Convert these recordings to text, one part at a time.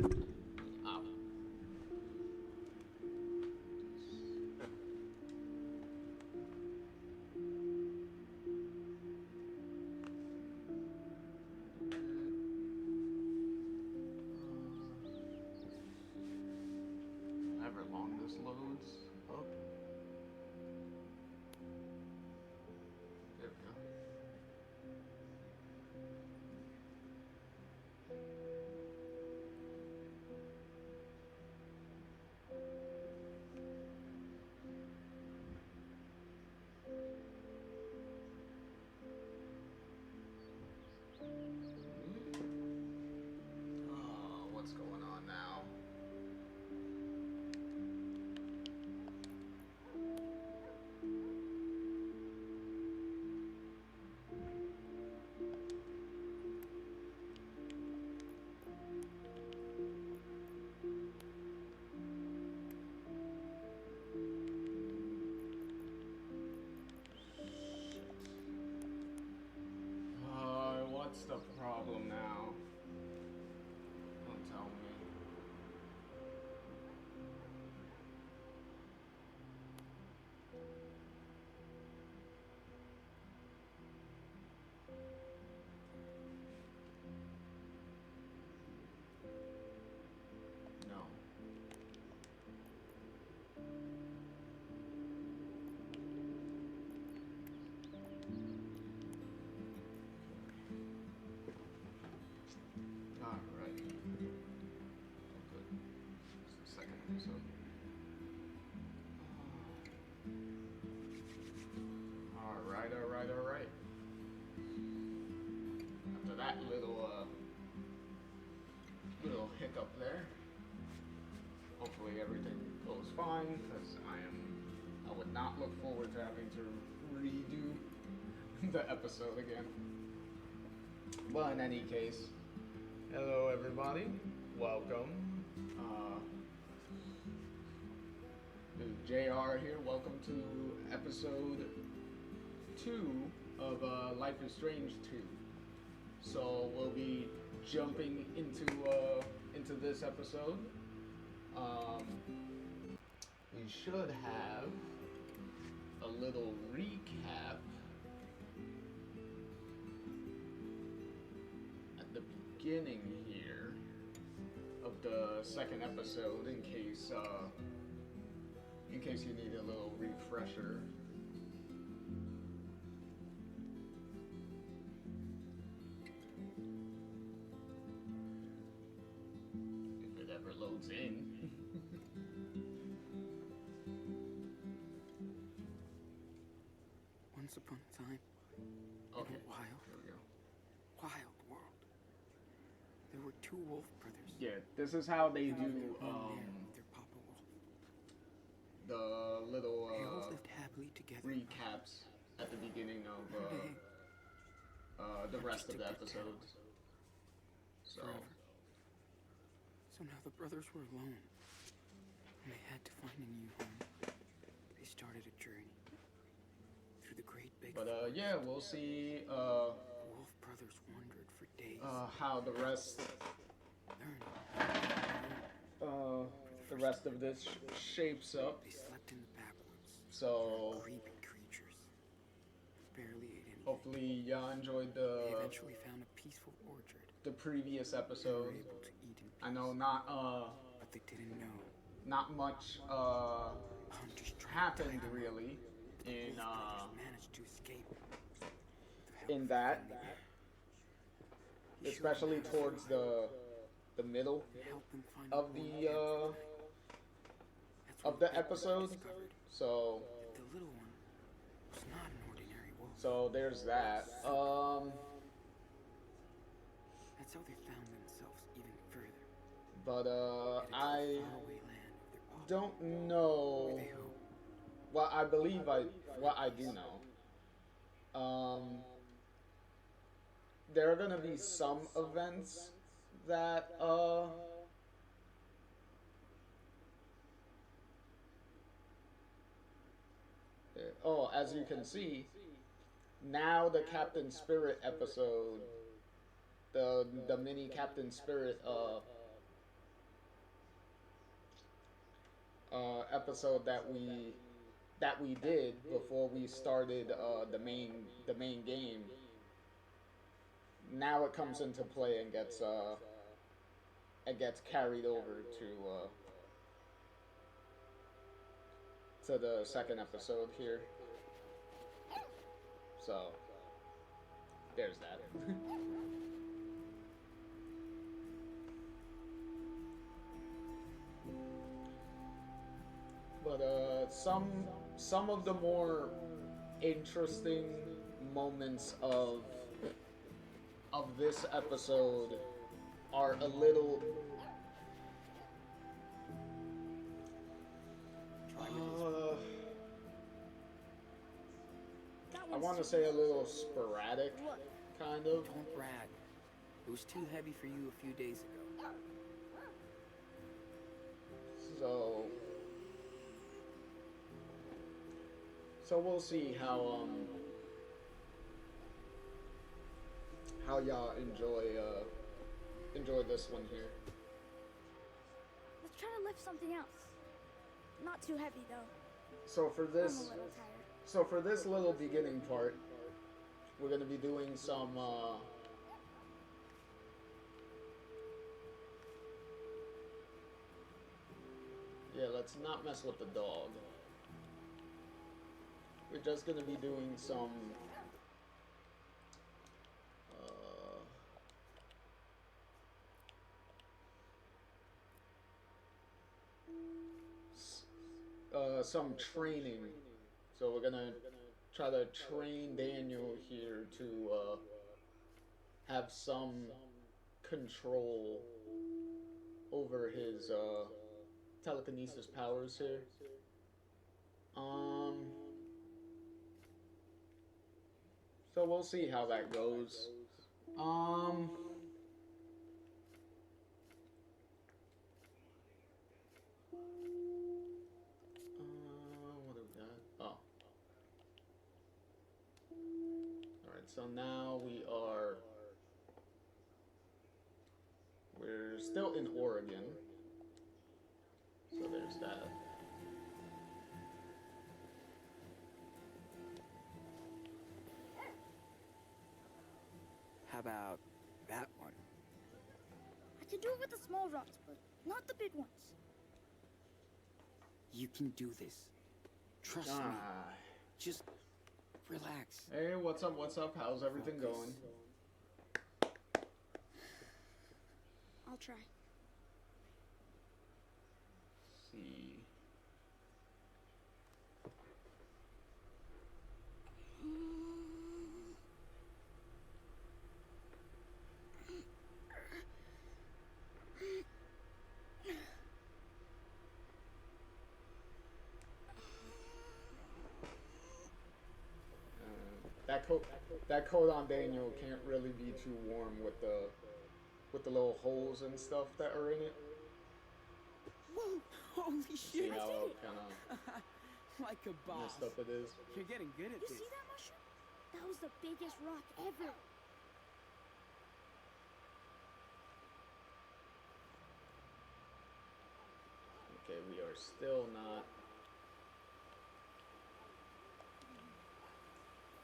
Ow. However long this loads up. There we go. Oh, what's going on now? What's the problem now? Don't tell me. No. Alright. Oh, good. It's the second episode. Alright. After that little hiccup there, hopefully everything goes fine, because I would not look forward to having to redo the episode again. But in any case, hello everybody, welcome. This is JR here. Welcome to episode 2 of Life is Strange 2. So we'll be jumping into this episode. We should have a little recap at the beginning here of the second episode, in case you need a little refresher. If it ever loads in. Once upon a time, Okay. in a wild world, there were two wolf brothers. Yeah, this is how they They do lived alone there with their papa wolf. the little They all lived happily together. recaps at the beginning of the rest of the episodes. So Forever. So now the brothers were alone, and they had to find a new home. They started a journey through the great big forest. yeah, we'll see The wolf brothers wandered for days, how the rest of this shapes up. They slept in the backwoods. So Creeping creatures barely ate anything. hopefully y'all enjoyed They the eventually found a peaceful orchard. previous They were episode. able to eat in peace. I know But they didn't know. not much Hunters tried to happened tie them up. really The in wolf brothers managed to escape. with the help in of that, a friend. He showed especially them how to towards survive the middle and helped them find of a home the after night. That's when of the big brother episode. discovered So that the little one was not an ordinary wolf. there's that. That's how they found themselves even further. But Headed to the I faraway land of their papa, don't where know. they hope Well, I believe what I do know. There are gonna be some events that as you can see, now the Captain Spirit episode, the mini Captain Spirit episode that we did before we started the main game. Now it comes into play and gets carried over to the second episode here. So there's that. But some of the more interesting moments of this episode are a little I want to say a little sporadic, kind of. Don't brag. It was too heavy for you a few days ago. So we'll see how y'all enjoy this one here. Let's try to lift something else. Not too heavy though. So for I'm a this little tired. So for this little beginning part, we're going to be doing some yeah, let's not mess with the dog. We're just going to be doing some some training. So we're gonna try to train Daniel here to have some control over his telekinesis powers here. So we'll see how that goes. So now we're still in Oregon. So there's that. How about that one? I can do it with the small rocks, but not the big ones. You can do this. Trust me. Just relax. Hey, what's up? What's up? How's everything going? I'll try. Let's see. That coat on Daniel can't really be too warm with the little holes and stuff that are in it. Whoa! Holy See shit! how kind of Like a boss. messed up it is. You're getting good at You this. see that mushroom? That was the biggest rock ever. Okay, we are still not.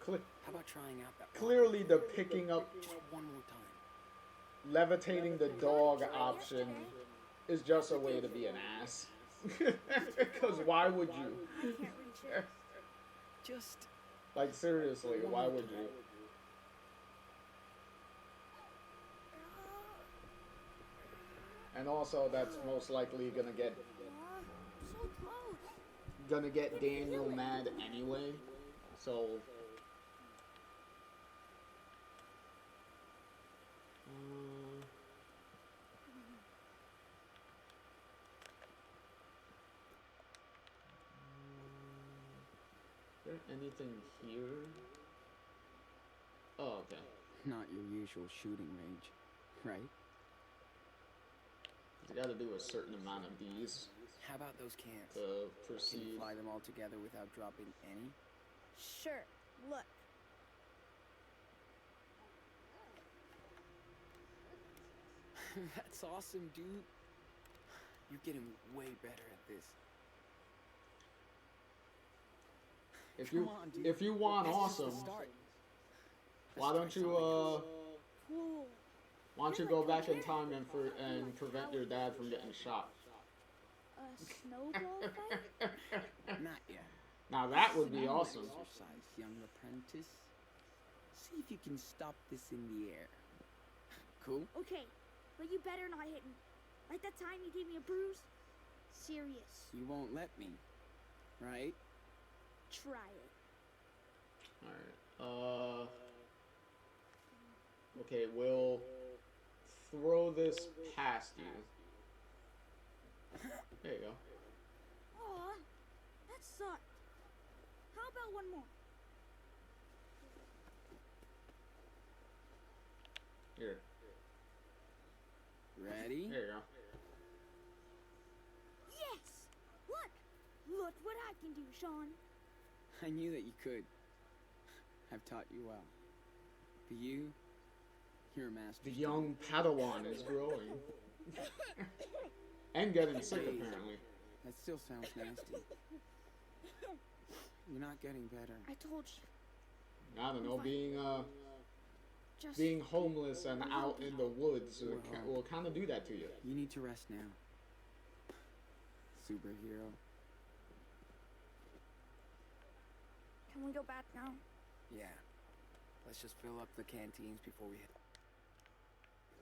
How about trying out that Clearly, the picking up, just one more time? levitating the dog option is just a way to be an ass. Because why would you? I can't reach it. Just Like, seriously, why would you? And also, that's most likely gonna get So close. Daniel mad anyway. So. Is there anything here? Oh, okay. not your usual shooting range, right? You gotta do a certain amount of these How about those cans? to Can you proceed. fly them all together without dropping any? Sure. Look. That's awesome, dude. You're getting way better at this. If Come you on, dude. if you want That's just the awesome, start. why Let's don't try you something else. Cool. why don't you You're go like back in Coach time Aaron. and prevent your dad from getting shot? A snowball fight? Not yet. Now that would be Small awesome. exercise, young apprentice. See if you can stop this in the air. Cool? Okay, but you better not hit me. Like that time you gave me a bruise? Serious. You won't let me, right? Try it. Alright. Okay, we'll throw this past you. There you go. Aw, that sucked. How about one more? Here. Ready? There you go. Yes! Look! Look what I can do, Sean. I knew that you could. I've taught you well. But you're a master. The young Padawan is growing. And getting sick, apparently. That still sounds nasty. You're not getting better. I told you. I don't know, Just being homeless and out in the woods will kind of do that to you. You need to rest now. Superhero. Can we go back now? Yeah. Let's just fill up the canteens before we head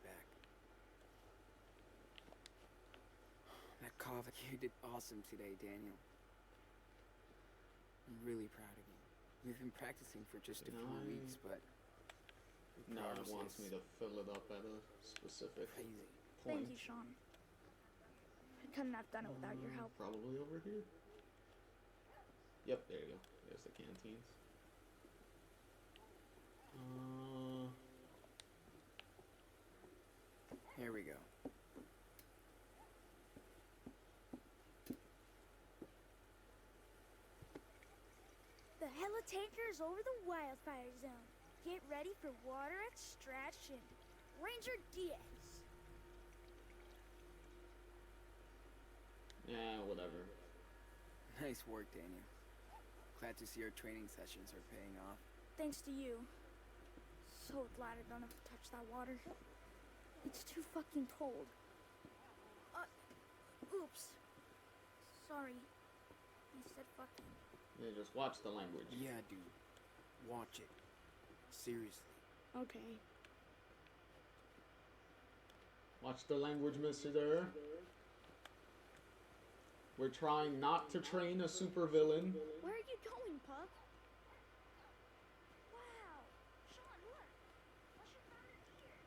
back. That cough, you did awesome today, Daniel. I'm really proud of you. We've been practicing for just a few weeks, but No, it wants me to fill it up at a specific crazy. point. Thank you, Sean. I couldn't have done it without your help. Probably over here. Yep, there you go. There's the canteens. Here we go. The heli tanker's over the wildfire zone. Get ready for water extraction. Ranger Diaz. Yeah, whatever. Nice work, Daniel. Glad to see our training sessions are paying off. Thanks to you. So glad I don't have to touch that water. It's too fucking cold. Oops. Sorry. I said fucking. Yeah, just watch the language. Yeah, dude. Watch it. Seriously. Okay. Watch the language, mister. We're trying not to train a supervillain. Where are you going, Pup? Wow. Sean, look. What's your found in here?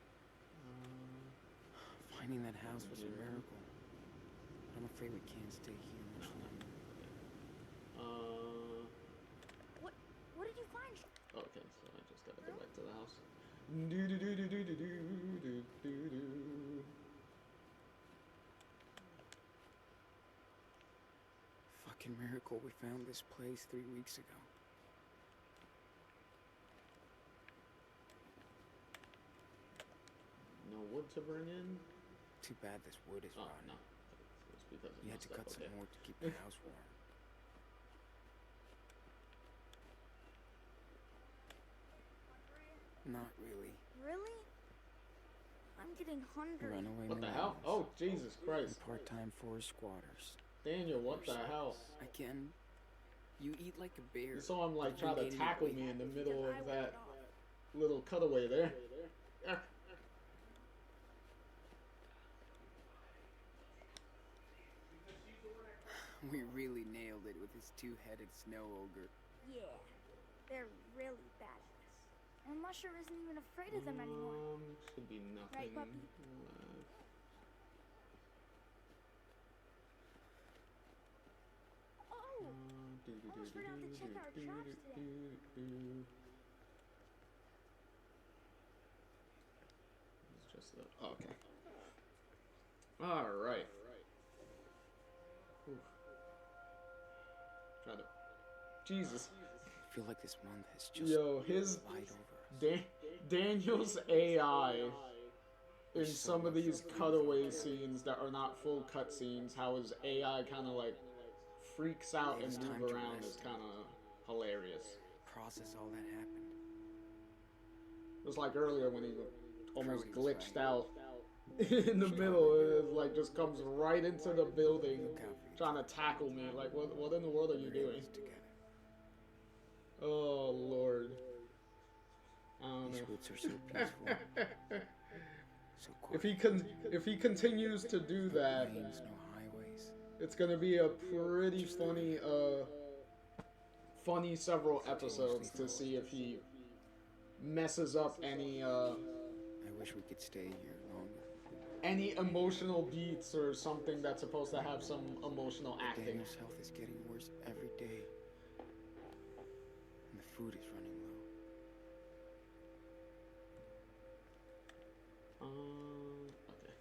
Finding that house was a miracle. But I'm afraid we can't stay here much longer. What did you find? Okay, so I just gotta go back to the house. Do do do do do do do do do. Fucking miracle we found this place 3 weeks ago. No wood to bring in? Too bad this wood is Oh, rotten. no. It's because You had to cut some more to keep the house warm. Not really. Really? I'm getting hungry. Runaway What the hell? Oh, Jesus Christ. Part-time forest squatters. Daniel, what the hell? Again, you eat like a bear. You saw him like You've try been to gaining tackle weight. me in the Because middle I of went that off. little cutaway there. We really nailed it with his two-headed snow ogre. Yeah, they're really badass. And Musher isn't even afraid of them anymore. Should be nothing. Right, puppy? left. Oh! Almost forgot to check our traps today. It's just the. Oh, okay. All right. Oof. Try to. Jesus. I feel like this month has just Yo, his lied over us. Daniel's AI in some of these cutaway scenes that are not full cutscenes, how his AI kind of like freaks out and It's time moves to around rest. is kind of hilarious. Process all that happened. It was like earlier when he almost Cody was glitched right. out in the middle. It like just comes right into the building, Look out for each trying to other. tackle me. Like, what in the world are you We're in doing? this together. Oh Lord. I don't These know. woods are so peaceful. So quiet. If he continues to do No that, planes, no highways. it's gonna be a pretty funny several episodes to see if he messes up I wish we could stay here longer. any emotional beats or something that's supposed to have some emotional acting. Daniel's health is getting worse every day. And the food is running low. Okay.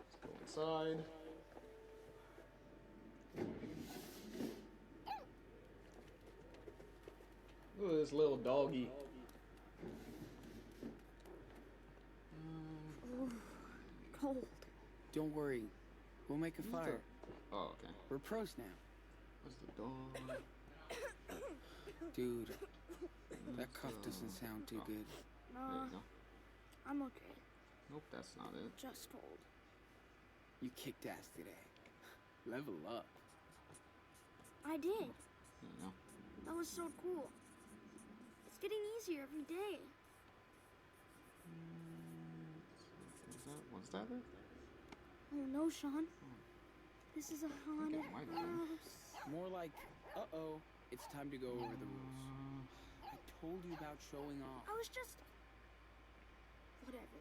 Let's go inside. Look at this little doggy. Ooh, cold. Don't worry. We'll make a fire. Oh, okay. We're pros now. What's the dog? Dude, that cough doesn't sound too good. There you go. I'm okay. Nope, that's not it. Just cold. You kicked ass today. Level up. I did. There you go. That was so cool. It's getting easier every day. Was that it? Oh no, Sean. This is a haunted it might have been. house. More like, uh-oh, it's time to go over the rules. I told you about showing off. I was just... Whatever.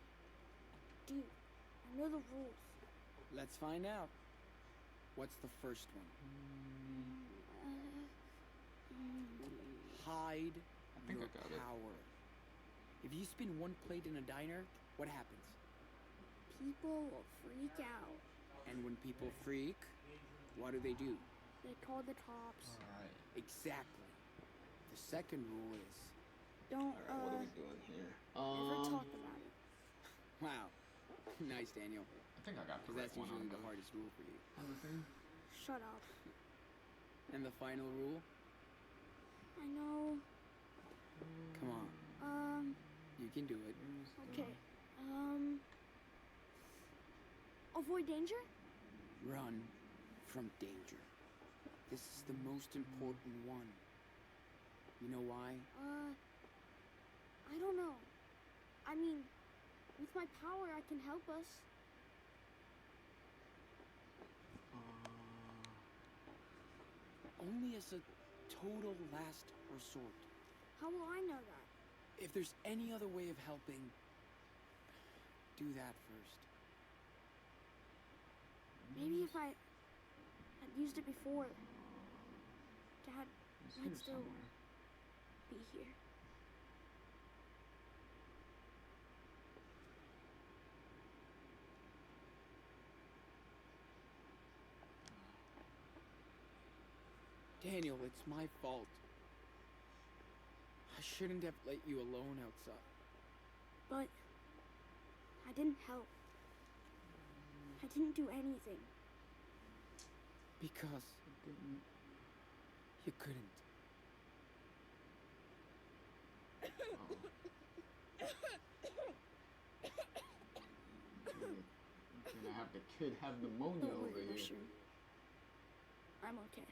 Dude, I know the rules. Let's find out. What's the first one? Hide I think your I got it. power. If you spin one plate in a diner, what happens? People will freak out. And when people freak, what do? They call the cops. Alright. Exactly. The second rule is, Don't, Alright, what are we doing here? never talk about it. wow, nice, Daniel. I think I got the Because right that's one usually on the hardest rule for you. everything. Shut up. And the final rule? I know. Come on, you can do it. Okay. Avoid danger? Run from danger. This is the most important one. You know why? I don't know. I mean, with my power, I can help us. Only as a total last resort. How will I know that? If there's any other way of helping, do that first. Maybe if I had used it before, Dad It's might here still somewhere. be here. Daniel, it's my fault. I shouldn't have let you alone outside. But I didn't help. I didn't do anything. Because you couldn't. You're gonna have the kid have pneumonia Don't over worry, here. Mushroom. I'm okay.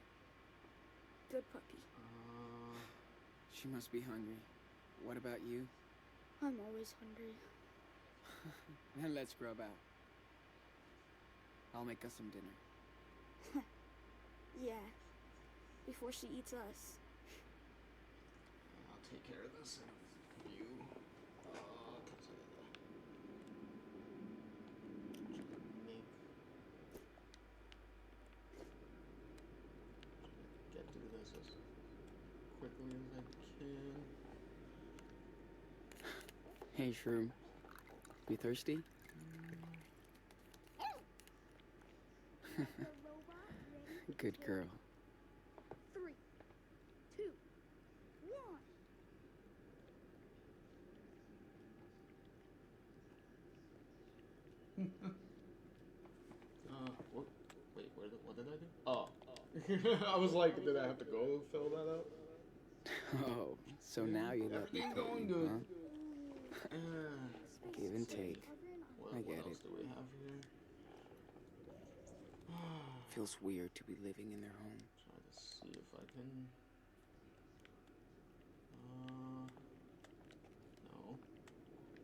Good puppy. She must be hungry. What about you? I'm always hungry. Then let's grub out. I'll make us some dinner. Yeah. Before she eats us. I'll take care of this. You. Get through this as quickly as I can. Hey, Shroom. You thirsty? The robot ready? Good girl. 3, 2, 1. What? Wait, what did I do? Oh. I was like, did I have to go fill that out? Oh, so now you let me Everything's pet going you, good. huh? Give and take. I get What else it. do we have here? Feels weird to be living in their home. Try to see if I can. No.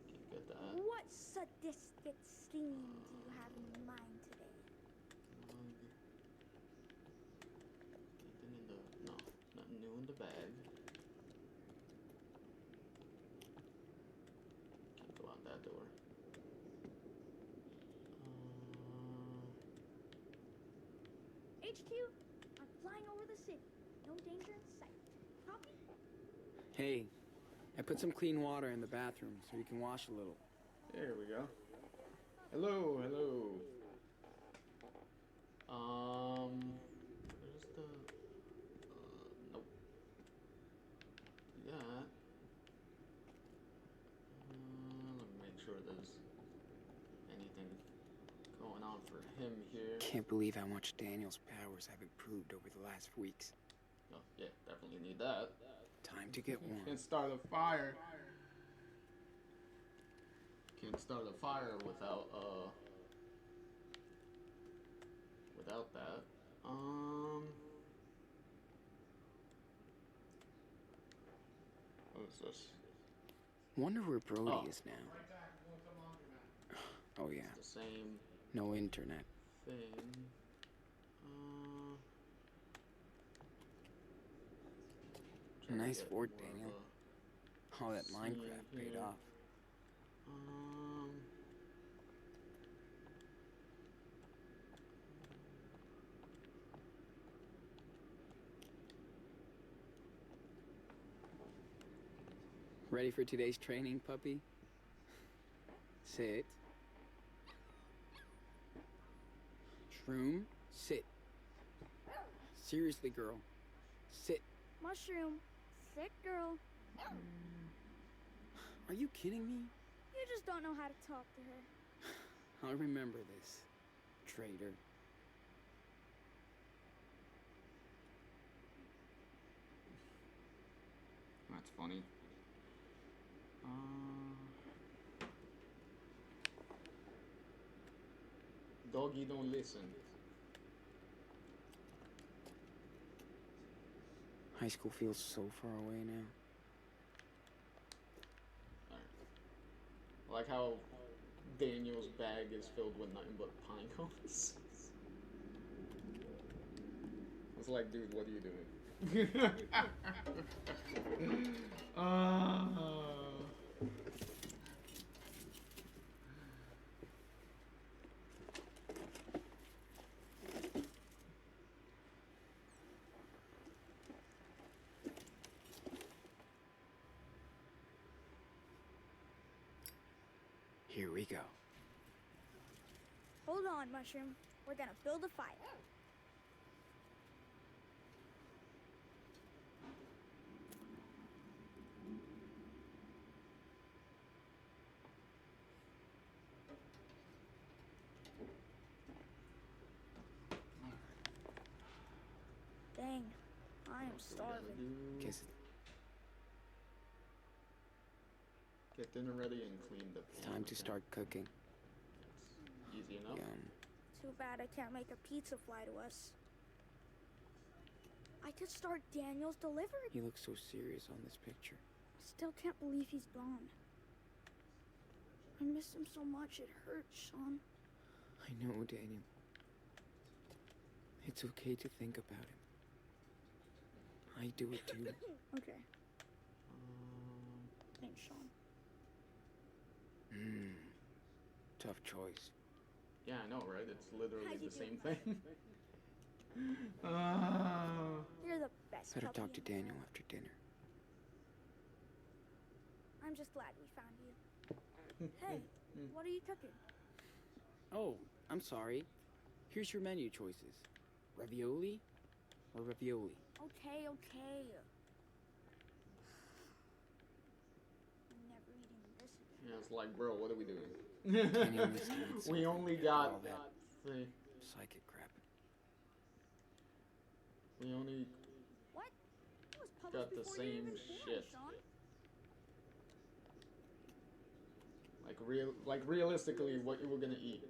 Can't get that. What sadistic scheme do you have in mind today? Anything in the. No. Nothing new in the bag. Can't go out that door. HQ, I'm flying over the city. No danger in sight. Copy? Hey, I put some clean water in the bathroom so you can wash a little. There we go. Hello, hello. Where's the? Nope. Yeah. Let me make sure there's anything going on for him here. Can't believe how much Daniel's powers have improved over the last weeks. Oh, yeah, definitely need that. Time to get warm. Can't start a fire. Can't start a fire without that. What is this? Wonder where Brody is now. Oh yeah, It's the same no internet. thing. Nice fort, Daniel. All that Minecraft paid off. Ready for today's training, puppy? Sit. Shroom, sit. Seriously, girl. Sit. Mushroom, sick girl. Are you kidding me? You just don't know how to talk to her. I'll remember this, traitor. That's funny. Doggy don't listen. High school feels so far away now. I like how Daniel's bag is filled with nothing but pine cones. It's like, dude, what are you doing? Here we go. Hold on, Mushroom. We're gonna build a fire. Dang, I am starving. Guess Get dinner ready and clean the it's time to start cooking. Easy enough. Yum. Too bad I can't make a pizza fly to us. I could start Daniel's delivery. He looks so serious on this picture. Still can't believe he's gone. I miss him so much, it hurts, Sean. I know, Daniel. It's okay to think about him. I do it too. Okay. Thanks, Sean. Tough choice. Yeah, I know, right? It's literally How'd you the do same it, thing. You're the best. Better puppy talk to in the Daniel world. after dinner. I'm just glad we found you. Hey, what are you cooking? Oh, I'm sorry. Here's your menu choices. Ravioli or ravioli? Okay, okay. I'm never eating this again. Yeah, it's like, bro, what are we doing? Daniel needs to eat We something only after got all that the. psychic crap. We only. What? It was got the same shit. Like realistically, what you were gonna eat.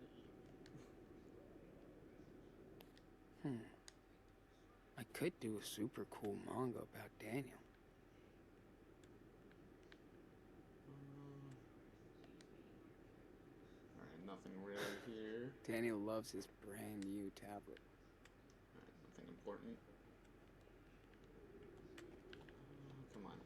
I could do a super cool manga about Daniel. Alright, nothing really here. Daniel loves his brand new tablet. Alright, nothing important. Come on.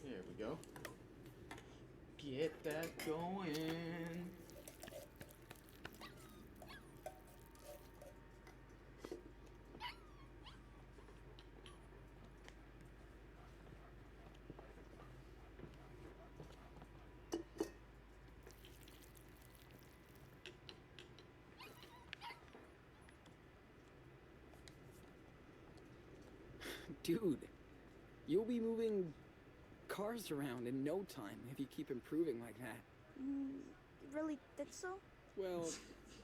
There we go. Get that going. Dude, you'll be moving cars around in no time if you keep improving like that. You really think so? Well,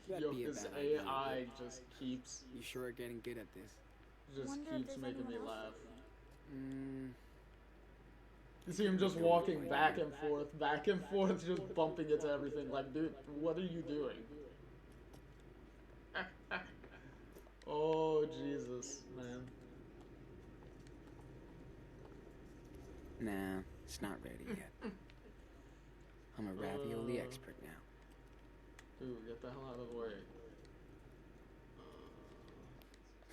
that'd Yo, be a this bad idea. AI just keeps You sure are getting good at this. Wonder if there's making me anyone else laugh. Mm, You see him just walking back and forth, just bumping into everything. Like, dude, what are you doing? Oh, Jesus, man. nah, it's not ready yet. I'm a ravioli expert now. Dude, get the hell out of the way.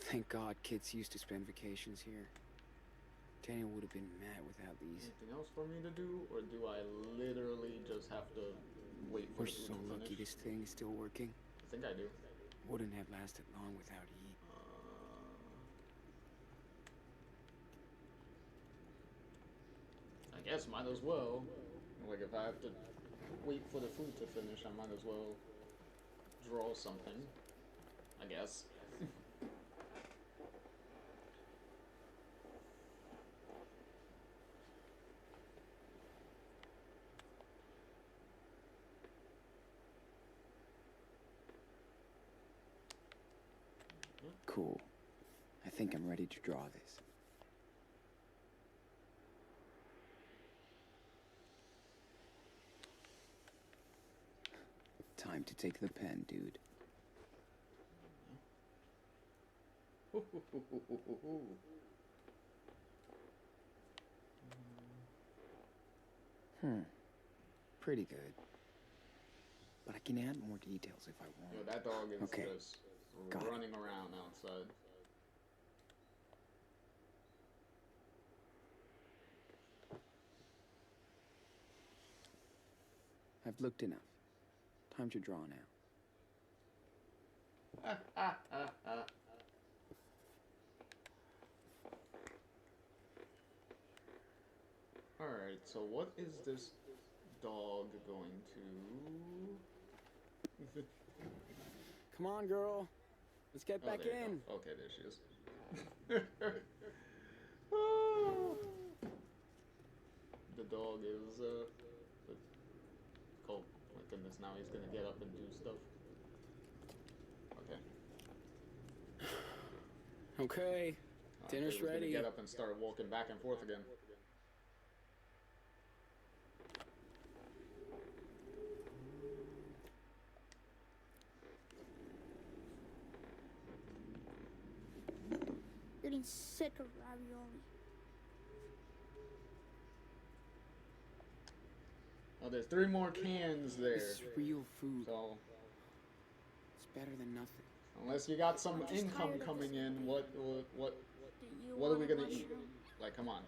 Thank God kids used to spend vacations here. Daniel would have been mad without these. Anything else for me to do, or do I literally just have to wait for We're the food so to lucky finish? this thing is still working. I think I do. Wouldn't have lasted long without heat. I guess might as well. Like, if I have to wait for the food to finish, I might as well draw something. I guess. Cool. I think I'm ready to draw this. Time to take the pen, dude. Pretty good. But I can add more details if I want. Yo, that dog is just Got running around outside. I've looked enough. Time to draw now. Alright, so what is this dog going to... Come on, girl. Let's get back there you in. go. Okay, there she is. Oh. The dog is, oh my goodness, now he's gonna get up and do stuff. Okay. Okay. Dinner's He's gonna ready. get up and start walking back and forth again. Getting sick of ravioli. Oh, there's 3 more cans there. This is real food. So, It's better than nothing. unless you got some I'm just income tired of coming this. in, what Do you are want we a gonna eat? mushroom? Like, come on.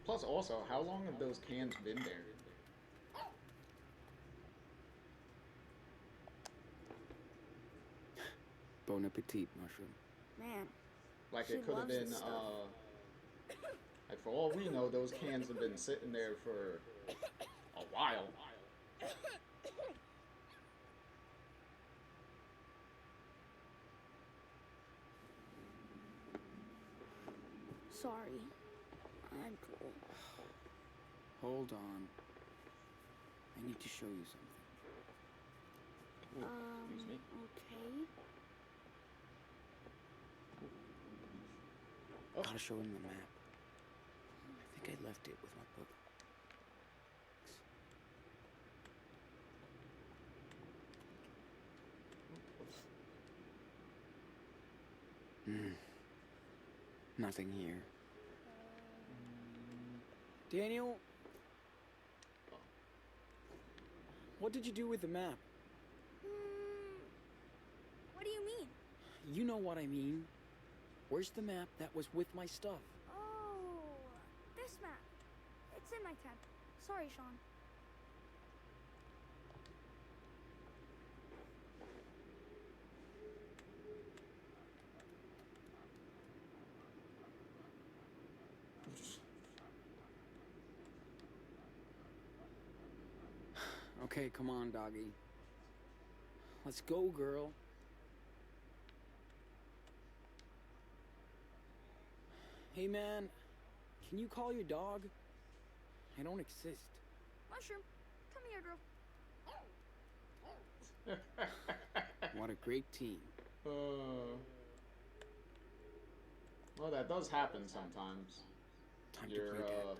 Plus, also, how long have those cans been there? Bon appetit, mushroom. Man, Like, She it could have loves been, this stuff. like, for all we know, those cans have been sitting there for a while. sorry. I'm cool. Hold on. I need to show you something. Excuse me. Okay. Oh. Gotta show him the map. I think I left it with my book. Nothing here. Daniel? What did you do with the map? What do you mean? You know what I mean. Where's the map that was with my stuff? Oh, this map. It's in my tent. Sorry, Sean. Okay, come on, doggy. Let's go, girl. Hey, man. Can you call your dog? I don't exist. Mushroom, come here, girl. What a great team. Well, that does happen sometimes. Time to play that dog.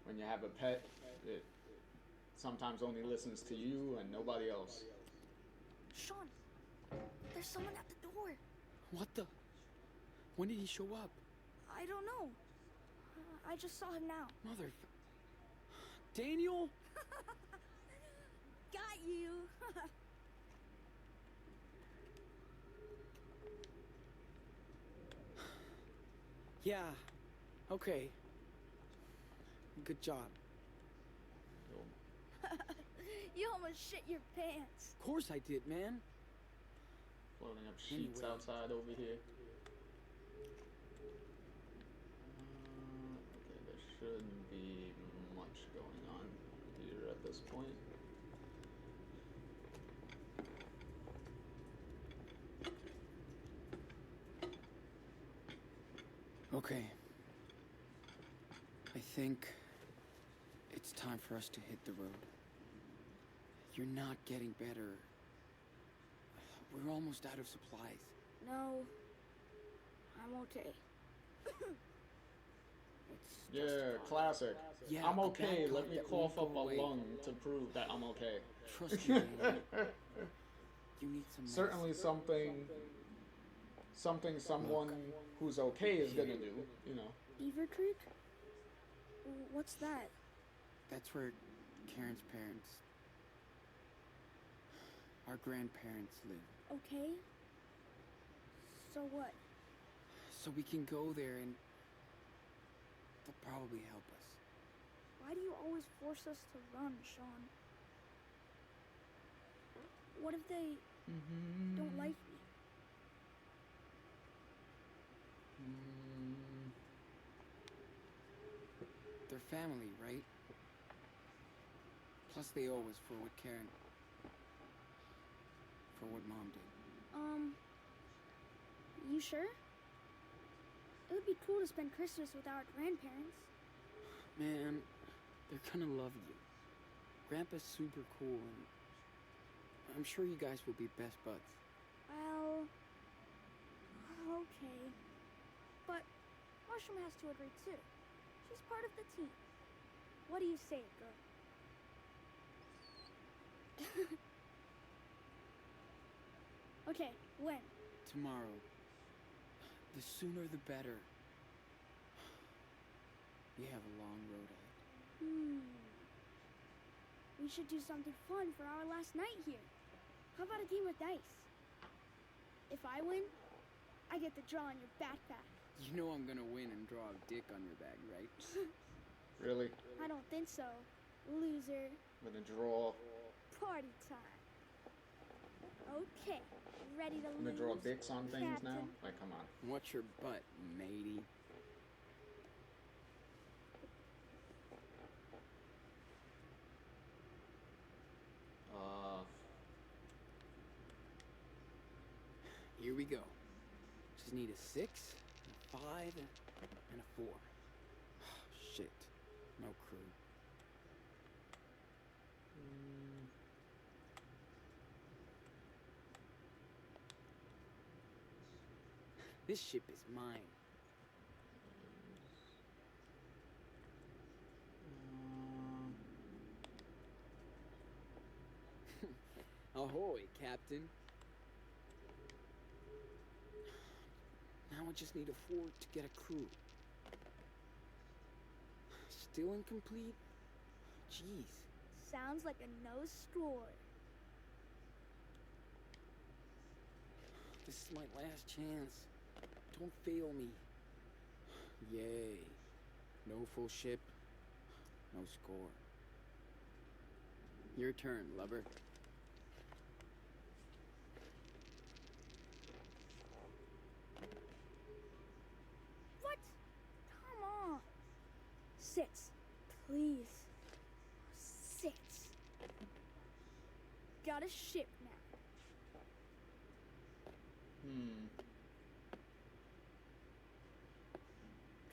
When you have a pet, it sometimes only listens to you and nobody else. Sean, there's someone at the door. What the? When did he show up? I don't know. I just saw him now. Mother... Daniel? Got you. Yeah. Okay. Good job. You almost shit your pants. Of course I did, man. Floating up sheets Anyway. outside over here. Okay, there shouldn't be much going on here at this point. Okay. I think it's time for us to hit the road. You're not getting better. We're almost out of supplies. No, I'm okay. It's Yeah, just classic. Yeah, I'm a okay. bad Let part me that cough won't up go a away. lung to prove that I'm okay. Trust me, Daniel. You need some Certainly medicine. someone who's okay is gonna do, you know. Beaver Creek? What's that? That's where Karen's parents, our grandparents live. Okay. So what? So we can go there and they'll probably help us. Why do you always force us to run, Sean? What if they don't like me? They're family, right? Plus they owe us for what Karen... for what Mom did. You sure? It would be cool to spend Christmas with our grandparents. Man, they're gonna love you. Grandpa's super cool and I'm sure you guys will be best buds. Well, okay. But Mushroom has to agree too. She's part of the team. What do you say, girl? Okay, when? Tomorrow. The sooner the better. We have a long road ahead. We should do something fun for our last night here. How about a game of dice? If I win, I get to draw on your backpack. You know I'm gonna win and draw a dick on your back, right? Really? I don't think so. Loser. I'm gonna draw. Party time. Okay, ready to I'm lose? gonna draw dicks on things now? Captain? Like, come on. Watch your butt, matey. Here we go. Just need a 6, a 5, and a 4. Shit. No crew. This ship is mine. Ahoy, Captain. Now I just need a 4 to get a crew. Still incomplete? Jeez. Sounds like a no score. This is my last chance. Don't fail me. Yay. No full ship. No score. Your turn, lover. What? Come on. 6, please. 6. Got a ship now.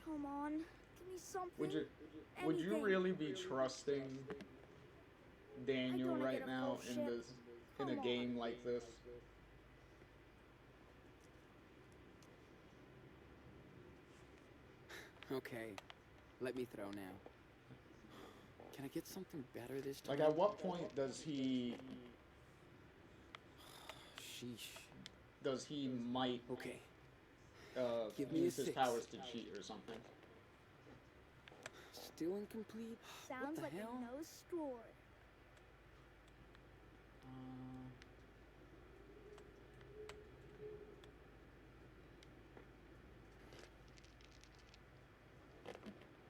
Come on, give me something. Would you Anything. really be trusting Daniel I wanna right get a now full in ship. this in a Come game on. like this? Okay, let me throw now. Can I get something better this time? Like, at what point does he Sheesh. might Okay. Give me use a his 6. powers to cheat or something? Still incomplete? Sounds what like the hell? a no score.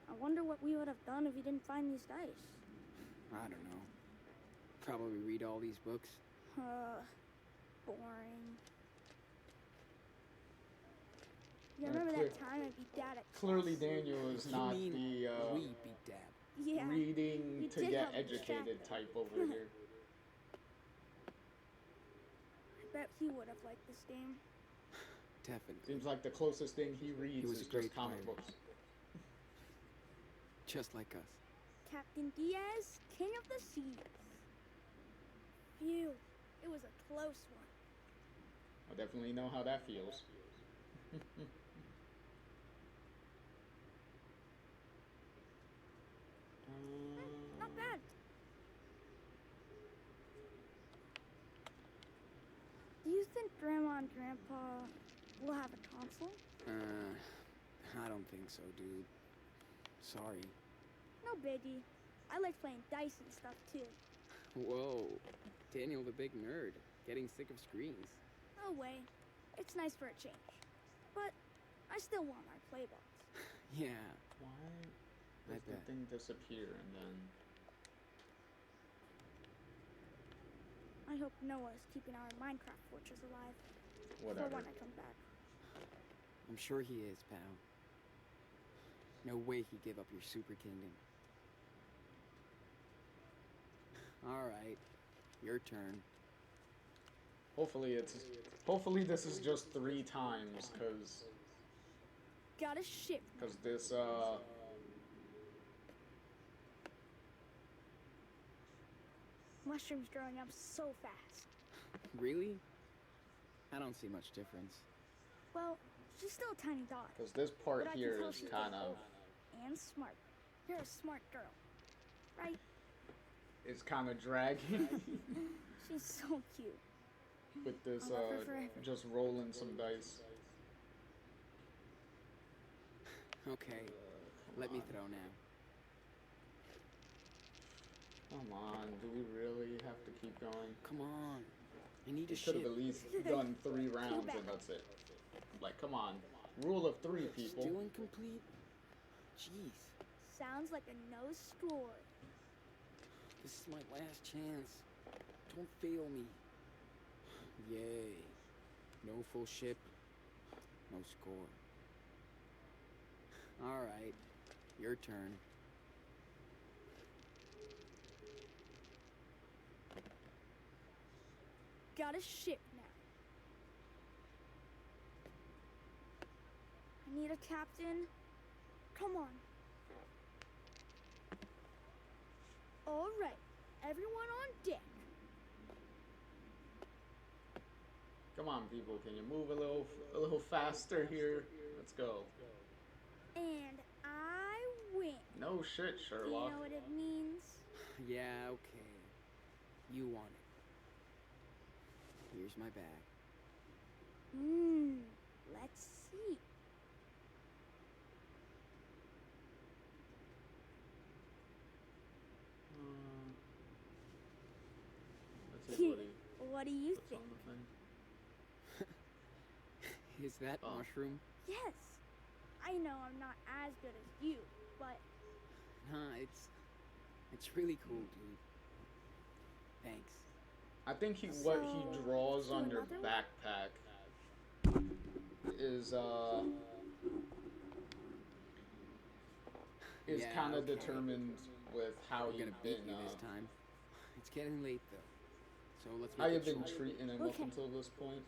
I wonder what we would have done if we didn't find these dice. I don't know. Probably read all these books. Boring. You remember that time I beat Dad at Clearly, chess? Daniel is You not mean the we beat Dad? Yeah. reading we to did get have a educated distractor. type over here. I bet he would have liked this game. Definitely. Seems like the closest thing he reads was is a great just comic pirate. books. Just like us. Captain Diaz, King of the Seas. Phew, it was a close one. I definitely know how that feels. Not bad. Do you think Grandma and Grandpa will have a console? I don't think so, dude. Sorry. No biggie. I like playing dice and stuff too. Whoa. Daniel the big nerd. Getting sick of screens. No way. It's nice for a change. But I still want my play balls. Yeah. Why I does the bet. thing disappear and then... I hope Noah's keeping our Minecraft fortress alive. Whatever. For when I come back. I'm sure he is, pal. No way he'd give up your super kingdom. Alright. Your turn. Hopefully this is just 3 times, cause Got a ship. this Mushroom's growing up so fast. Really? I don't see much difference. Well, she's still a tiny dog. cause this part But I can here tell is she's kind of and smart. You're a smart girl, right? dragging She's so cute. with this I'll love her forever. just rolling some dice. Okay. Let me throw now. Come on, do we really have to keep going? Come on. I need a We could have ship. at least done 3 rounds and that's it. Like, come on. Rule of 3, people. Still incomplete? Jeez. Sounds like a no score. This is my last chance. Don't fail me. Yay. No full ship. No score. Alright. Your turn. Got a ship now. Need a captain? Come on. All right, everyone on deck. Come on, people, can you move a little faster here? Let's go. And I win. No shit, Do Sherlock. you know what it means? Yeah, okay. You want it. Here's my bag. Let's see. Let's see What do you what's think? on the thing. Is that mushroom? Yes. I know I'm not as good as you, but Nah, it's really cool, dude. Thanks. I think what he draws So, on your another one? backpack is Yeah, kind of okay. determined with how I'm gonna you've beat been you this time. It's getting late though, so let's how make you've it been short. treating him up Okay. until this point.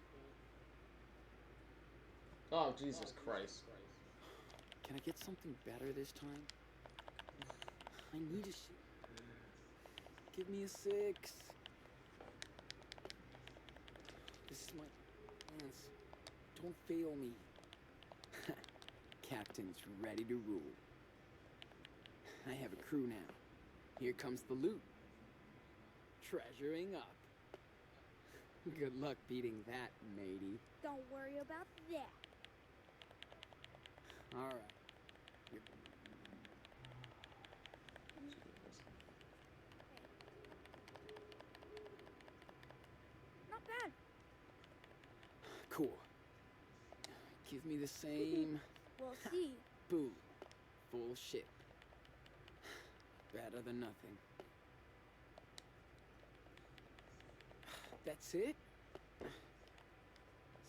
Oh, Jesus Christ. Can I get something better this time? I need a shit. Give me a 6. This is my chance. Don't fail me. Captain's ready to rule. I have a crew now. Here comes the loot. Treasuring up. Good luck beating that, matey. don't worry about that. All right. Not bad. Cool. Give me the same. We'll see. Boom. Full ship. Better than nothing. That's it?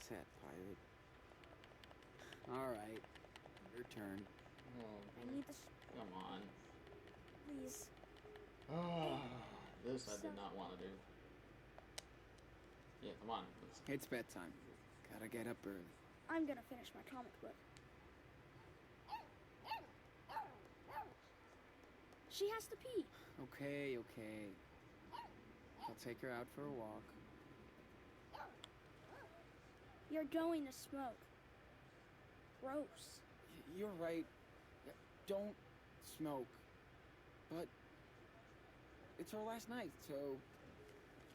Sad pirate. Alright. Your turn. Oh, I need this, come on. please. Ah, this I did not want to do. Yeah, come on. It's bedtime. Gotta get up early. I'm gonna finish my comic book. She has to pee. Okay. I'll take her out for a walk. You're going to smoke. Gross. You're right. Don't smoke. But it's our last night, so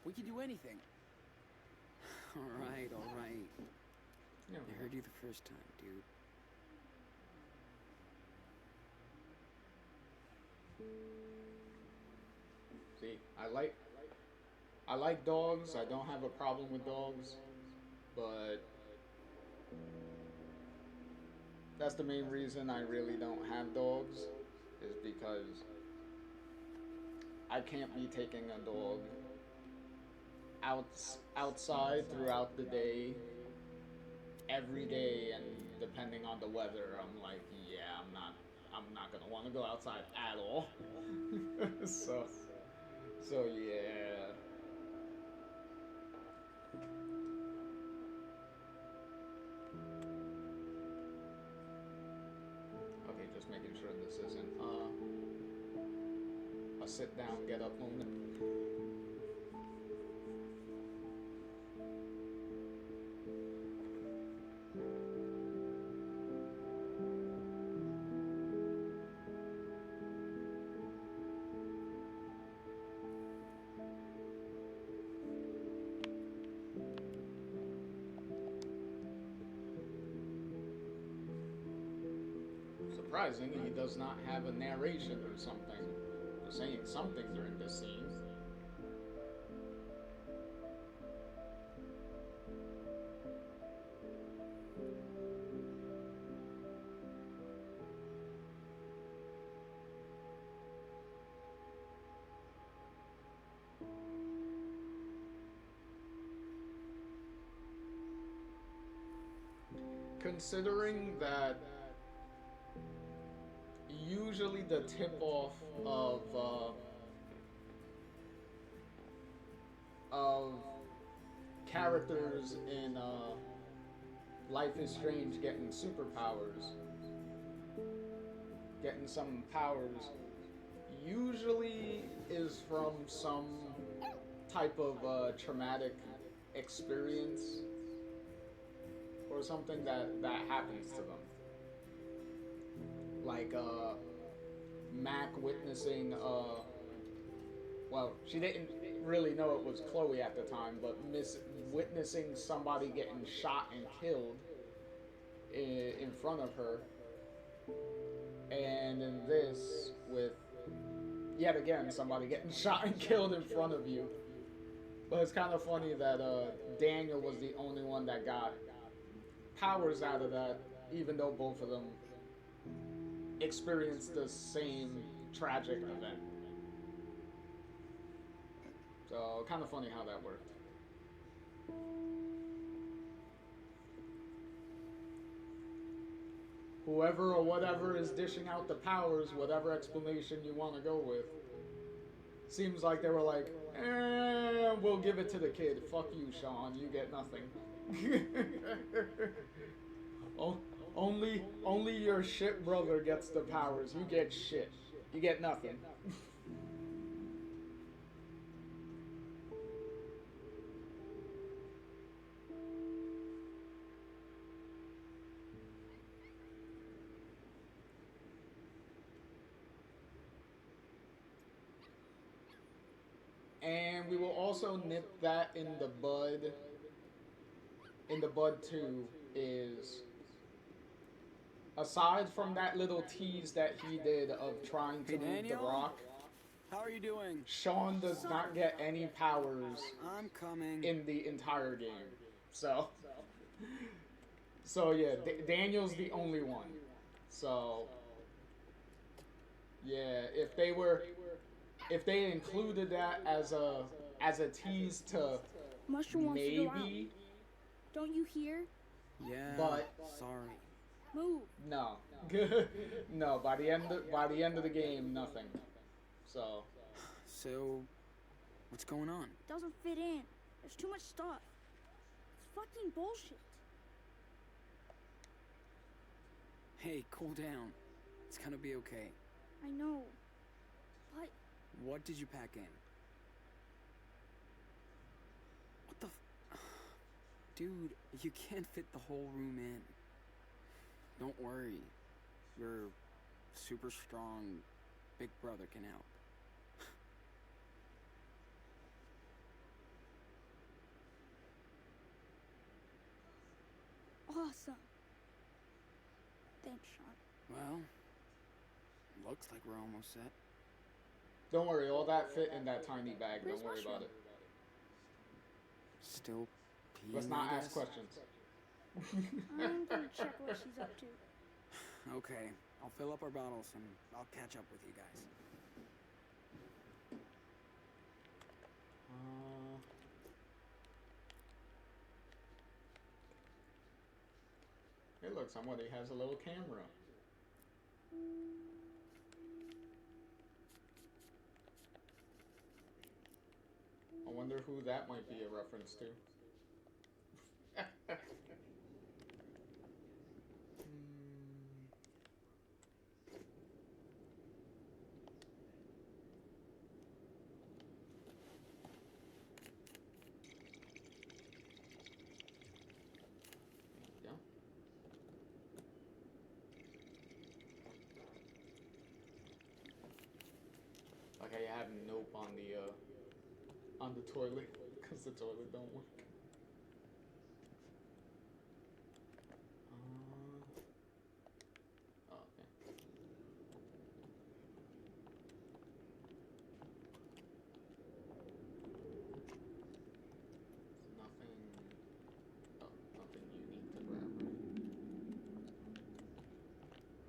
we can do anything. All right. Yeah, I heard you the first time, dude. see, I like dogs. I don't have a problem with dogs, but that's the main reason I really don't have dogs, is because I can't be taking a dog outside throughout the day, every day, and depending on the weather, I'm like, yeah, I'm not gonna want to go outside at all. so yeah. Okay, just making sure this isn't a sit down, get up moment. Surprising, he does not have a narration or something, or saying something during this scene. Considering that usually the tip-off of characters in Life is Strange getting superpowers, getting some powers, usually is from some type of traumatic experience or something that happens to them. Like Mac witnessing well, she didn't really know it was Chloe at the time, but witnessing somebody getting shot and killed in front of her. And in this, with yet again somebody getting shot and killed in front of you. But it's kind of funny that Daniel was the only one that got powers out of that, even though both of them experienced the same tragic event. So, kind of funny how that worked. Whoever or whatever is dishing out the powers, whatever explanation you want to go with, seems like they were like, we'll give it to the kid. Fuck you, Sean. You get nothing. Only your shit brother gets the powers. You get shit. You get nothing. And we will also nip that in the bud. In the bud too, is aside from that little tease that he did of trying to move the rock. How are you doing? Sean does not get any powers. I'm coming. In the entire game, so yeah, Daniel's the only one. So yeah, if they included that as a tease to Mushroom wants to go out. maybe, Don't you hear? Yeah. but Sorry. Move. no, no. By the end of the game, nothing. So what's going on? It doesn't fit in. There's too much stuff. It's fucking bullshit. Hey, cool down. It's gonna be okay. I know. But What did you pack in? What the Dude, you can't fit the whole room in. Don't worry. Your super strong big brother can help. awesome. Thanks, Sean. Well, looks like we're almost set. don't worry, all that fit in that tiny bag. Where's Don't worry about Mushroom? it. Still peeing, Let's not I ask guess? questions. I'm gonna check what she's up to. Okay, I'll fill up our bottles and I'll catch up with you guys. Hey, look, somebody has a little camera. I wonder who that might be a reference to. Yeah. Like I have nope on the toilet because the toilet don't work. Oh, okay. Nothing. Oh, nothing you need to grab.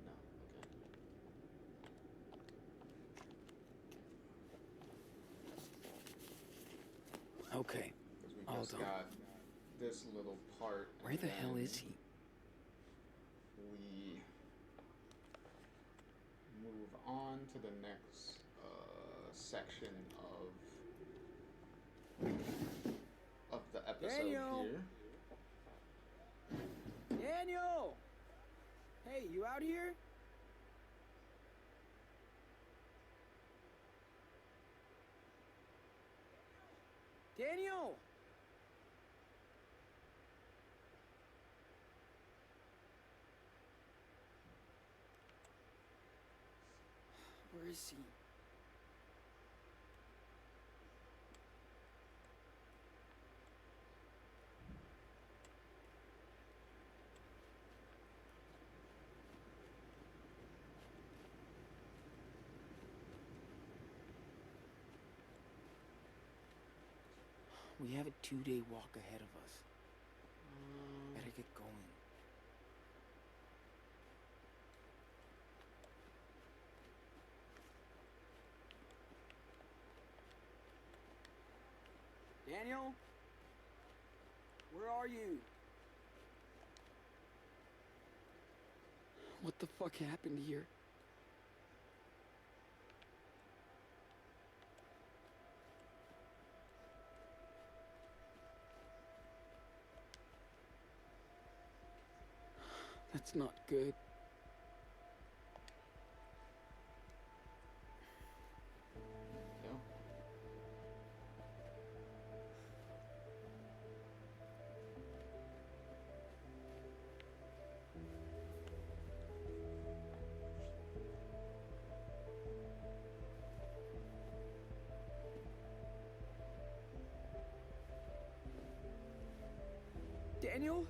No. Okay, Because we all just done. got this little part. Where and the hell then is he? We move on to the next section of the episode Daniel! here. Daniel! Hey, you out here? Daniel! Where is he? We have a 2-day walk ahead of us. Better get going. Daniel? Where are you? What the fuck happened here? That's not good. No. Daniel?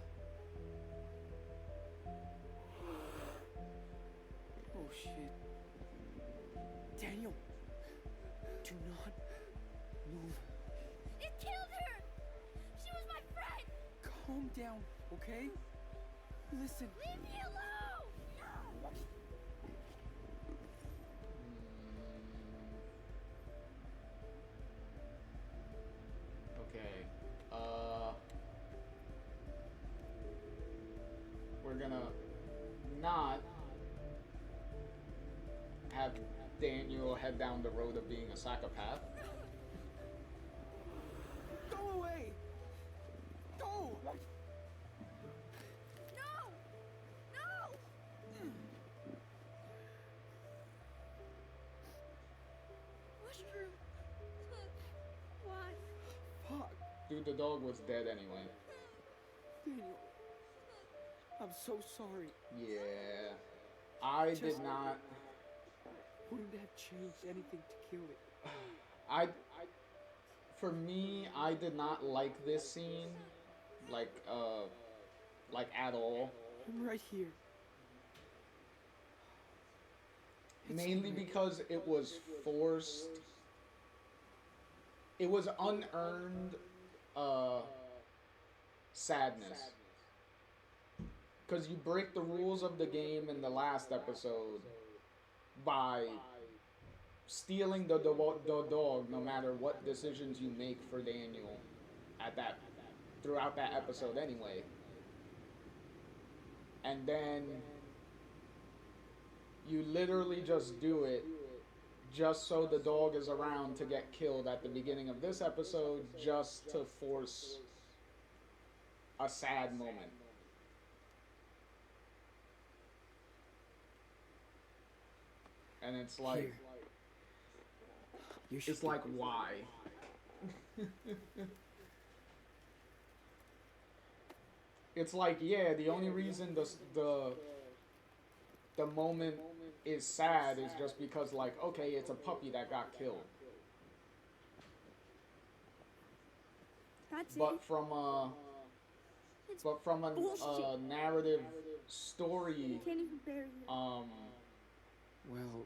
Oh shit. Daniel! Do not move. It killed her! She was my friend! Calm down, okay? Listen. Leave me alone! No! Okay. We're gonna not have Daniel head down the road of being a psychopath. Go away! Go! No! No! Mushroom. Why? Fuck. Dude, the dog was dead anyway. Daniel. I'm so sorry. Yeah. I did not. Wouldn't have changed anything to kill it. For me, I did not like this scene, like at all. I'm right here. It's Mainly alright. because it was forced. It was unearned, sadness. Because you break the rules of the game in the last episode by stealing the dog, no matter what decisions you make for Daniel throughout that episode anyway. And then you literally just do it just so the dog is around to get killed at the beginning of this episode, just to force a sad moment. And it's like, Here. You should it's like, why? It's like, yeah, the only reason the moment is sad is just because, like, okay, it's a puppy that got killed. That's But it. from a bullshit. narrative story, Can't even bear you. Well,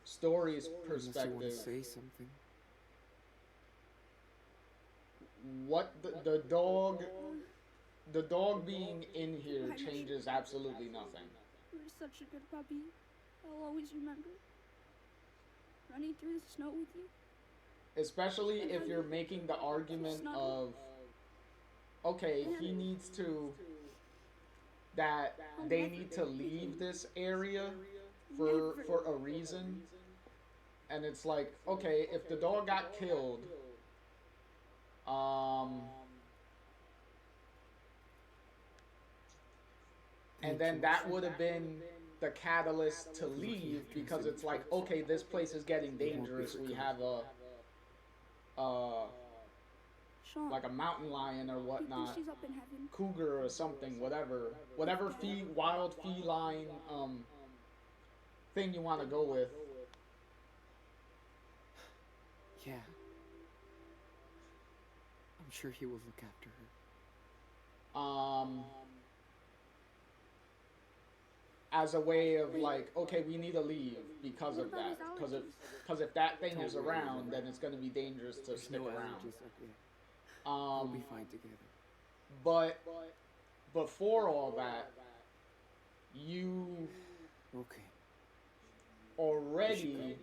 story's unless you want perspective, to say something. what the dog being in here changes absolutely nothing. You were such a good puppy. I'll always remember. Running through the snow with you. Especially if you're making the argument of, okay, he needs to, that they need to leave this area for a reason. And it's like, okay, if the dog got killed, And then that would have been the catalyst to leave, because it's like, okay, this place is getting dangerous. We have a Sean, like a mountain lion or you think whatnot, she's up in heaven? cougar or something, whatever wild feline thing you want to go with. Yeah. I'm sure he will look after her. As a way of like, okay, we need to leave because What of about that. his allergies? Because if that thing is Don't worry around, about then it. it's going to be dangerous to There's stick no around. allergies up here. We'll be Um, fine together. but before all that, you Okay. already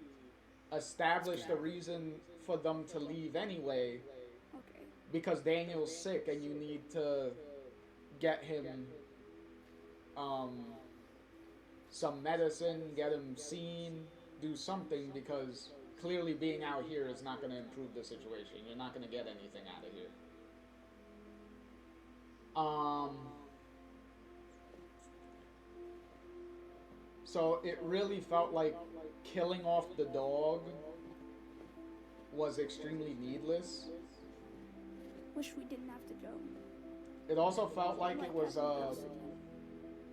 established a reason for them to leave anyway, Okay. because Daniel's sick and you need to get him some medicine, get him seen, do something, because clearly being out here is not going to improve the situation. You're not going to get anything out of here. So it really felt like killing off the dog was extremely needless. Wish we didn't have to go. It also felt like it was having the house again.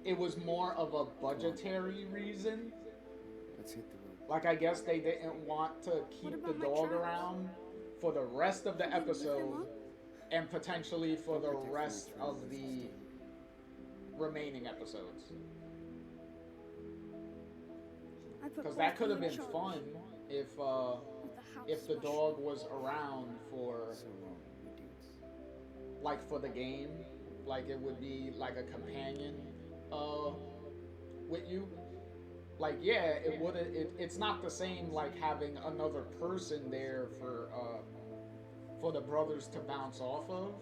it was more of a budgetary reason. Let's hit the road. Like, I guess they didn't want to keep the about my dog traps? around for the rest of the You gonna lift them episode up? and potentially for the Protect my rest of trousers the instead. remaining episodes. I put Because both that could have in been charge fun if of the house if the mushroom. dog was around for, So wrong, you dudes. like, for the game. Like, it would be like a companion with you. Like, yeah, it would. It's not the same like having another person there for the brothers to bounce off of.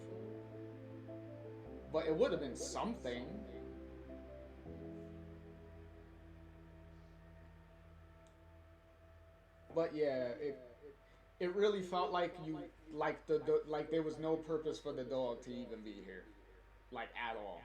But it would have been something. But yeah, it really felt like like there was no purpose for the dog to even be here, like, at all.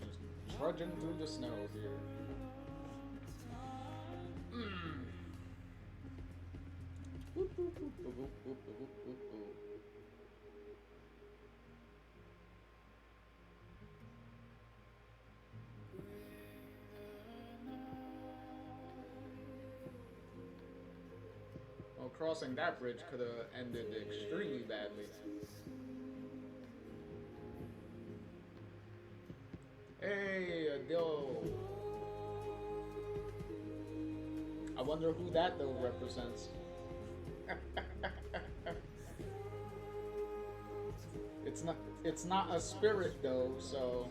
Just trudging through the snow here. Whoop, whoop, whoop, whoop, whoop, whoop, whoop, whoop, whoop. Well, crossing that bridge could have ended extremely badly. Hey, a doe. I wonder who that doe represents. It's not a spirit though, so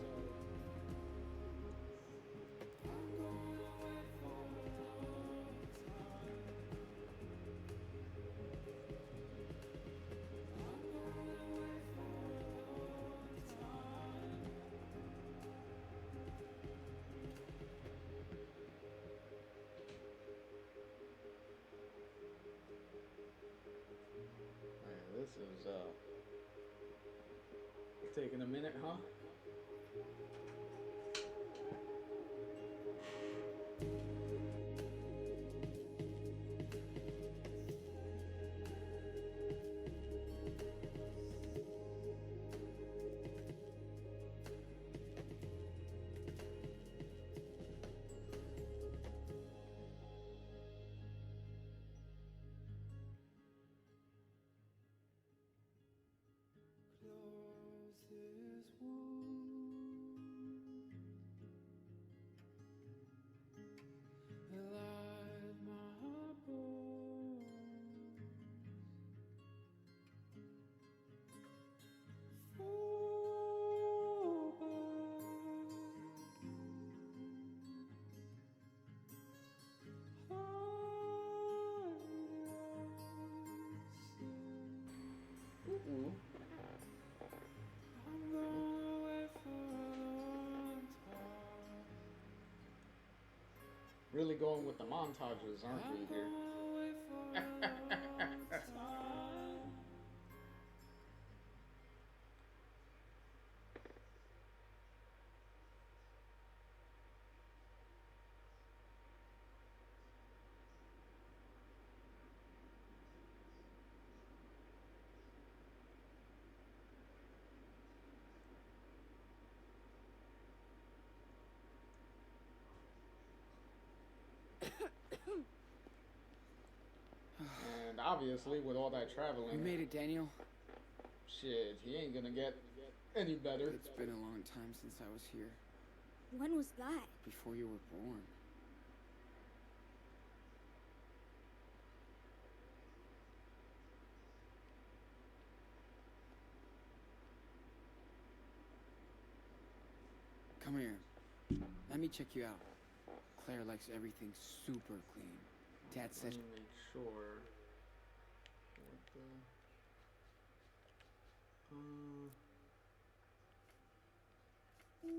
man, this is taking a minute, huh? Ooh. Really going with the montages, aren't we here? And obviously, with all that traveling, You made it, Daniel. shit, he ain't gonna get any better. It's been a long time since I was here. When was that? Before you were born. Come here. Let me check you out. Claire likes everything super clean. Dad Let said... me make sure. What the? Yeah.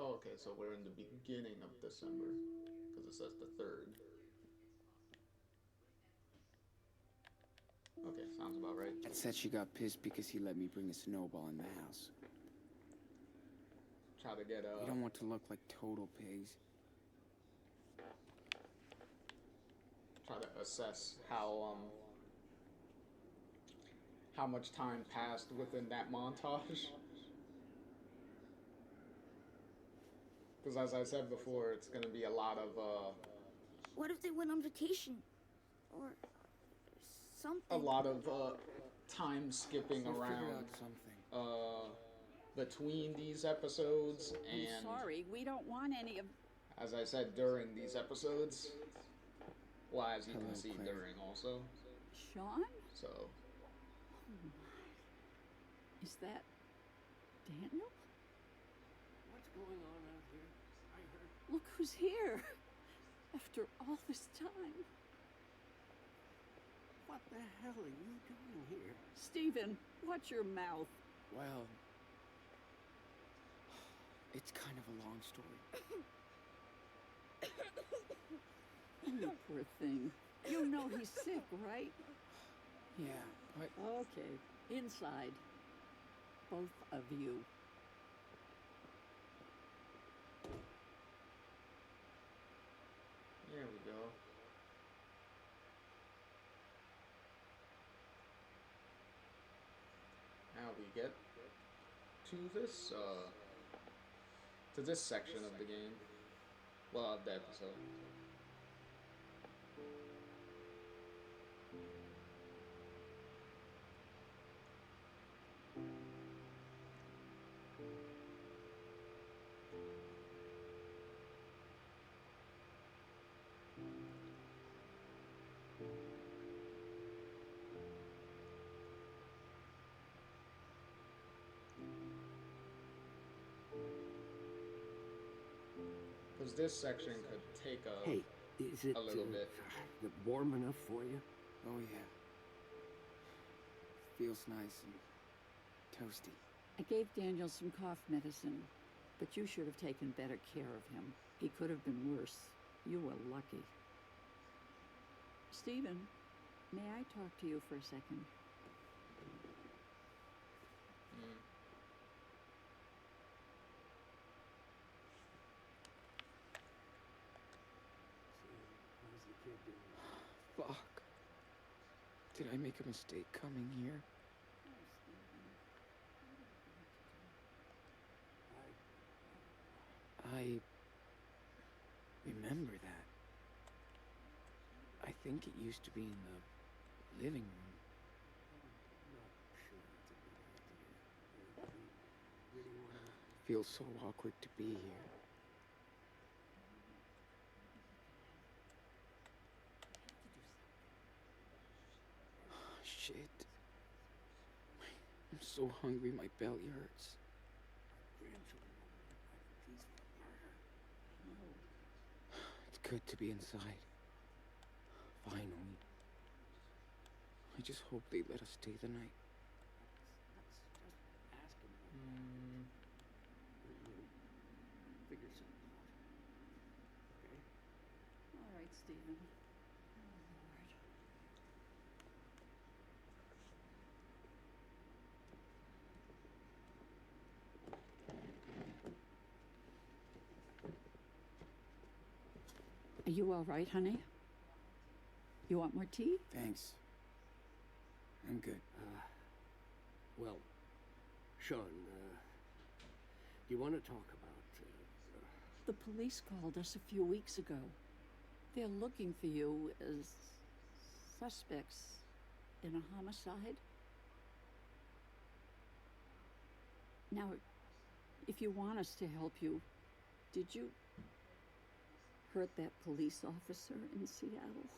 Oh, okay, so we're in the beginning of December because it says the 3rd. Okay, sounds about right. Dad said she got pissed because he let me bring a snowball in the house. Try to get We don't want to look like total pigs. try to assess how much time passed within that montage. Because as I said before, it's gonna be a lot of What if they went on vacation? Or something? a lot of time skipping We'll figure around out something. between these episodes I'm and, sorry, we don't want any of... as I said, during these episodes. Well, as you Hello, can see, Claire. during also. Sean? So, Oh my. Is that Daniel? What's going on out here? I heard. Look who's here. After all this time. What the hell are you doing here? Stephen, watch your mouth. Well... It's kind of a long story. You poor thing. You know he's sick, right? Yeah, but... Okay, inside. Both of you. there we go. Now we get to this section of the game. Well, of the episode. Because this section could take Hey, is it a little bit. warm enough for you? Oh, yeah. Feels nice and toasty. I gave Daniel some cough medicine, but you should have taken better care of him. He could have been worse. You were lucky. Stephen, may I talk to you for a second? How's the kid doing? Fuck. Did I make a mistake coming here? think it used to be in the living room. Not sure it's a good idea. You really want to... Feels so awkward to be here. Shit. I'm so hungry, my belly hurts. Grandchildren will be pleased for murder. No. It's good to be inside. Finally. I just hope they let us stay the night. Let's just ask him. We'll figure something out. Okay? All right, Stephen. Oh, Lord. Are you all right, honey? You want more tea? Thanks. I'm good. Well, Sean, do you want to talk about... The police called us a few weeks ago. They're looking for you as suspects in a homicide. Now, if you want us to help you, did you hurt that police officer in Seattle?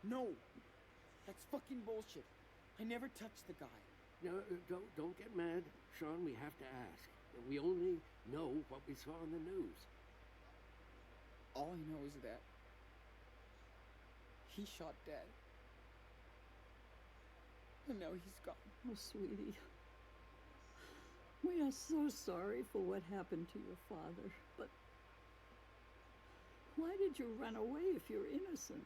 No! That's fucking bullshit. I never touched the guy. No, don't get mad, Sean. We have to ask. We only know what we saw in the news. All I know is that he shot Dad. And now he's gone. Oh, sweetie. We are so sorry for what happened to your father, but why did you run away if you're innocent?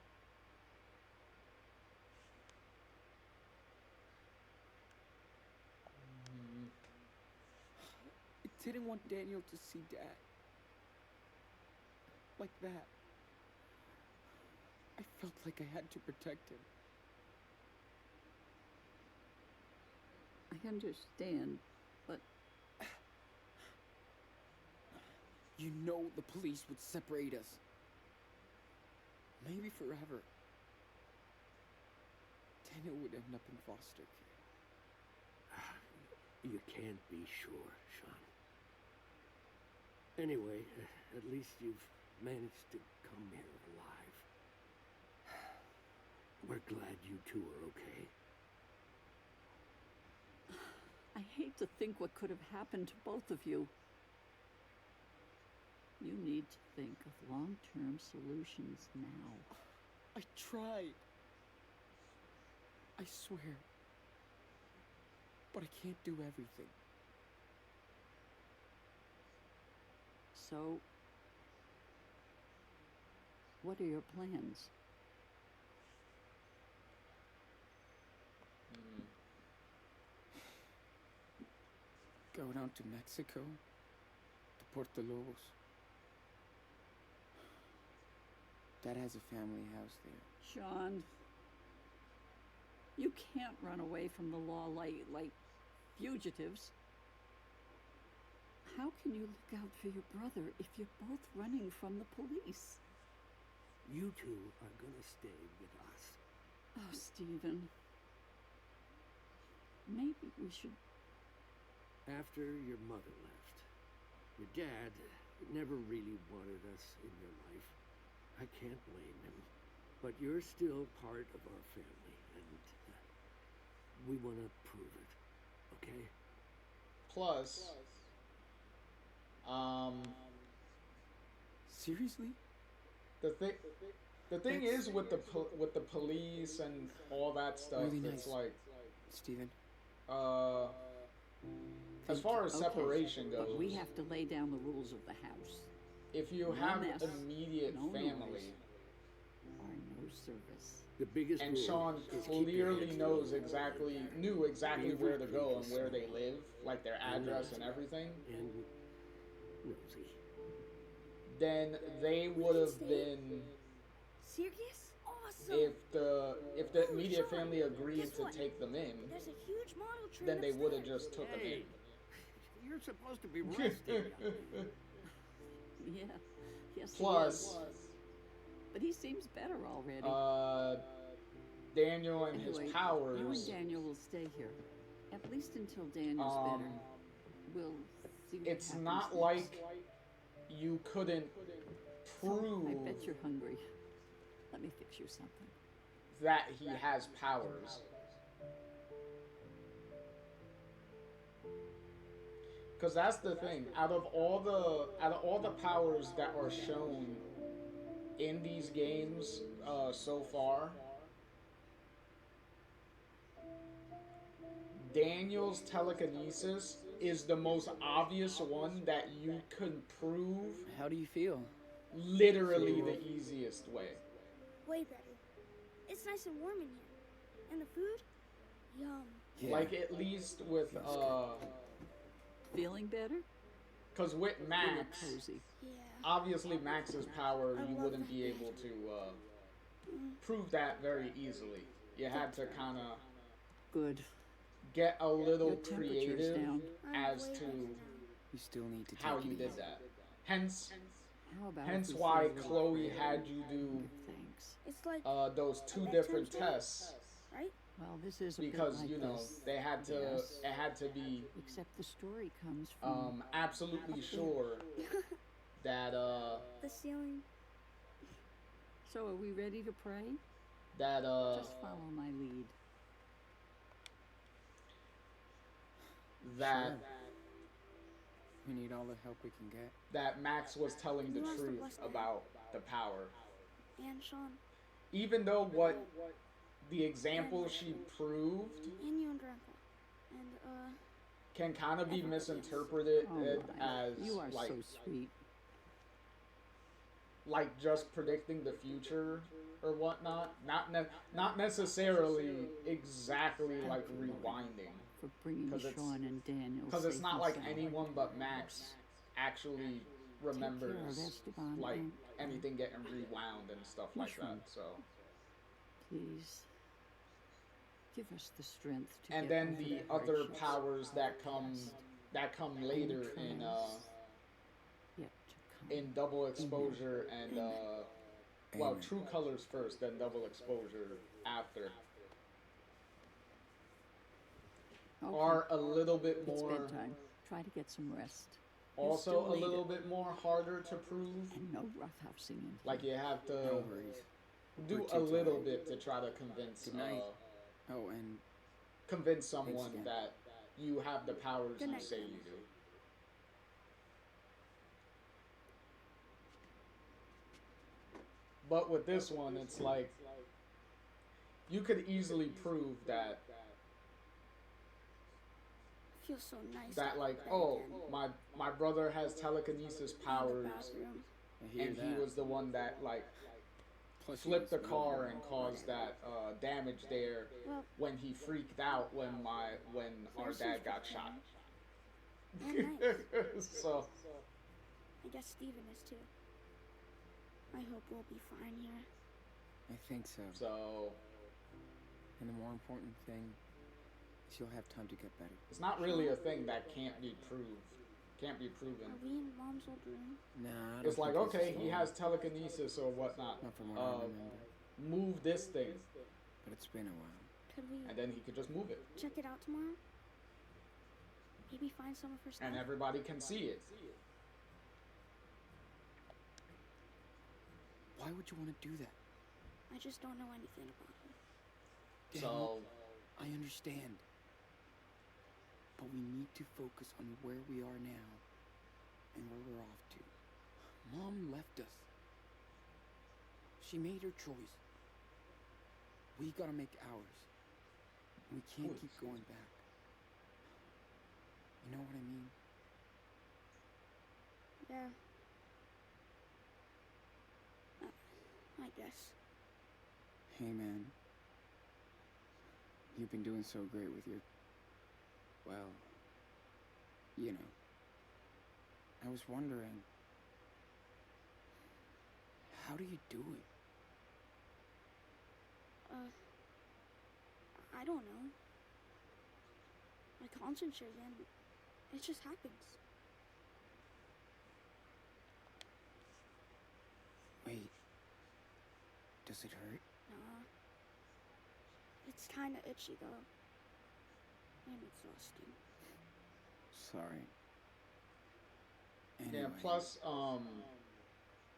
I didn't want Daniel to see Dad. Like that. I felt like I had to protect him. I understand, but You know the police would separate us. Maybe forever. Daniel would end up in foster care. You can't be sure, Sean. Anyway, at least you've managed to come here alive. We're glad you two are okay. I hate to think what could have happened to both of you. You need to think of long-term solutions now. I tried. I swear. But I can't do everything. So, what are your plans? Go down to Mexico, to Puerto Lobos. Dad has a family house there. Sean, you can't run away from the law like fugitives. How can you look out for your brother if you're both running from the police? You two are gonna stay with us. Oh, Stephen. Maybe we should... After your mother left, your dad never really wanted us in your life. I can't blame him. But you're still part of our family, and we want to prove it, okay? Plus, Seriously? the thing is with the police and all that stuff. Really It's nice. like, Stephen. as far as Okay, separation goes, but we have to lay down the rules of the house. if you No have mess, immediate no family, noise, or no service. The biggest and rule Sean is keep your clearly heads knows down. knew exactly Be where to go and people where they small. live, like their address and everything, And nosy. then they would have been, Serious? Awesome! if the immediate family agreed guess to what? take them in, There's a huge model train then they would have upstairs. just took them Hey, in. You're supposed to be resting. Yeah. Yes, Plus, he is. But he seems better already. Daniel and Anyway, his powers. you and Daniel will stay here. At least until Daniel's better. We'll see what It's happens not next. like you couldn't prove I bet you're hungry. Let me fix you something. that he has powers. Because that's the thing. Out of all the powers that are shown in these games so far, Daniel's telekinesis is the most obvious one that you can prove. How do you feel? Literally the easiest way. Way better. It's nice and warm in here. And the food? Yum. Yeah. Like at least with Feeling better? because with Really Max, cozy. Yeah. obviously Max's power, I you love wouldn't that be bed. able to prove that very easily. You had to kind of Good. get a little Your temperature's creative down. I'm as way to better now. You still need to take how it you easy. did that. Hence How about hence if we why say a little Chloe prayer had you do and give thanks? It's like those two bedtime different story? tests right? Well, this is a because bit like you know this. they had to Yes. it had to be Except the story comes from absolutely sure that The ceiling. So are we ready to pray? that Just follow my lead. that Sure. We need all the help we can get. that Max was telling the Who wants to truth bless that? about the power. And Sean. Even though what the example she proved And you and Grandpa. And, can kind of be misinterpreted Oh my. as You are like so sweet. just predicting the future or whatnot. Not necessarily exactly like rewinding, For bringing 'Cause it's- Sean and Daniel because it's safe not and like sound. anyone but Max actually remembers Esteban, like and- anything getting rewound and stuff like Mushroom. that. So. Please. Give us the strength to And get then over the the other hardships powers that come later in trials yet to come. in double exposure and well, Amen. true colors first, then double exposure after Okay. are a little bit It's more bedtime. Try to get some rest. also still a need little it. bit more harder to prove. And no roughhousing in here. Like you have No to worries. do We're a too little tired. bit to try to convince Good night. Oh, and convince someone again. that you have the powers Good you night, say Grandma. you do. But with this one, it's like you could easily prove that feels so nice. that to like bed oh again. my brother has telekinesis In the powers bathroom. I hear and that. he was the one that like Plus, he flipped the was car moving. and caused that damage there Well, when he freaked out when our Feels so dad got freaking shot. and nice. So I guess Steven is too. I hope we'll be fine here. I think so. so And the more important thing is you'll have time to get better. it's not really a thing that can't be proven. Are we in Mom's old room? Nah, I don't It's like, think this okay, is he long. has telekinesis or whatnot. Not from what I remember, Move this thing, but it's been a while. Could we and then he could just move it, check it out tomorrow? Maybe find some of her stuff. and everybody can see it. Why would you want to do that? I just don't know anything about her. So I understand. But we need to focus on where we are now and where we're off to. Mom left us. She made her choice. We gotta make ours. We can't keep going back. You know what I mean? Yeah. I guess. Hey man. You've been doing so great with your... Well... You know. I was wondering... How do you do it? I don't know. I concentrate and It just happens. Wait. Does it hurt? Nah. It's kinda itchy though. And exhausting. Sorry. Yeah, Anyway, plus,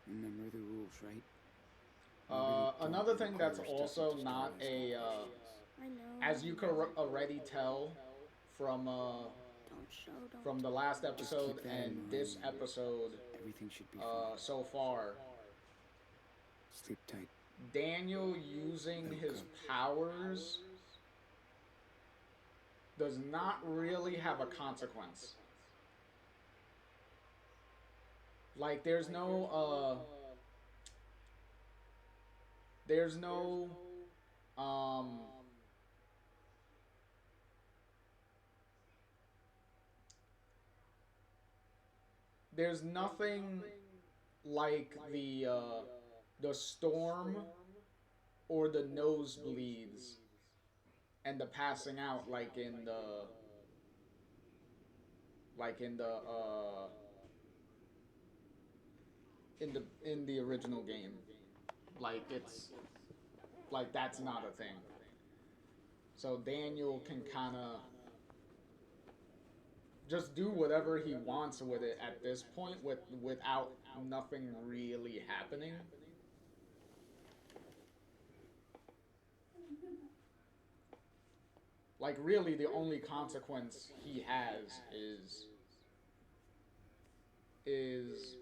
remember the rules, right? another thing that's also not a, I know. as you could already tell from, Don't show, don't from the tell. last Just episode keep that in and this mind. episode, Everything should be fine. so far, Sleep tight. Daniel using his powers does not really have a consequence. Like, there's no, um, there's nothing like the storm or the nosebleeds and the passing out like in the in the original game. Like, it's like that's not a thing. So Daniel can kind of just do whatever he wants with it at this point without nothing really happening. Like, really the only consequence he has is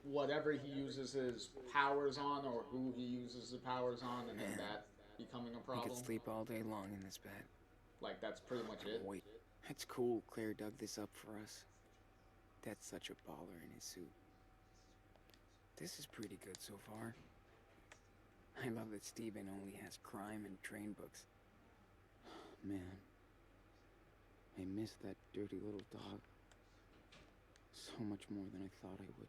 whatever he uses his powers on or who he uses the powers on, and then Man, that becoming a I problem. could sleep all day long in this bed. Like, that's pretty much it. Wait, that's cool. Claire dug this up for us. That's such a baller in his suit. This is pretty good so far. I love that Steven only has crime and train books. Man, I miss that dirty little dog so much more than I thought I would.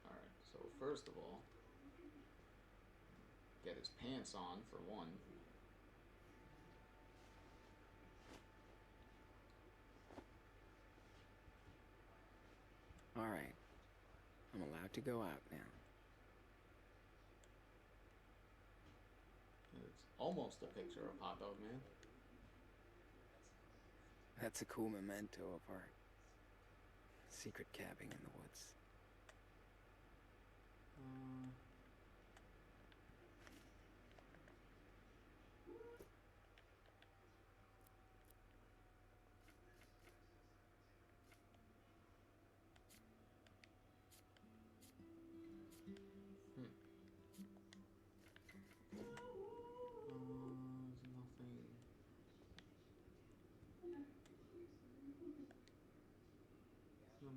Alright, so first of all, get his pants on for one. Alright, I'm allowed to go out now. It's almost a picture of Hot Dog Man. That's a cool memento of our secret cabbing in the woods.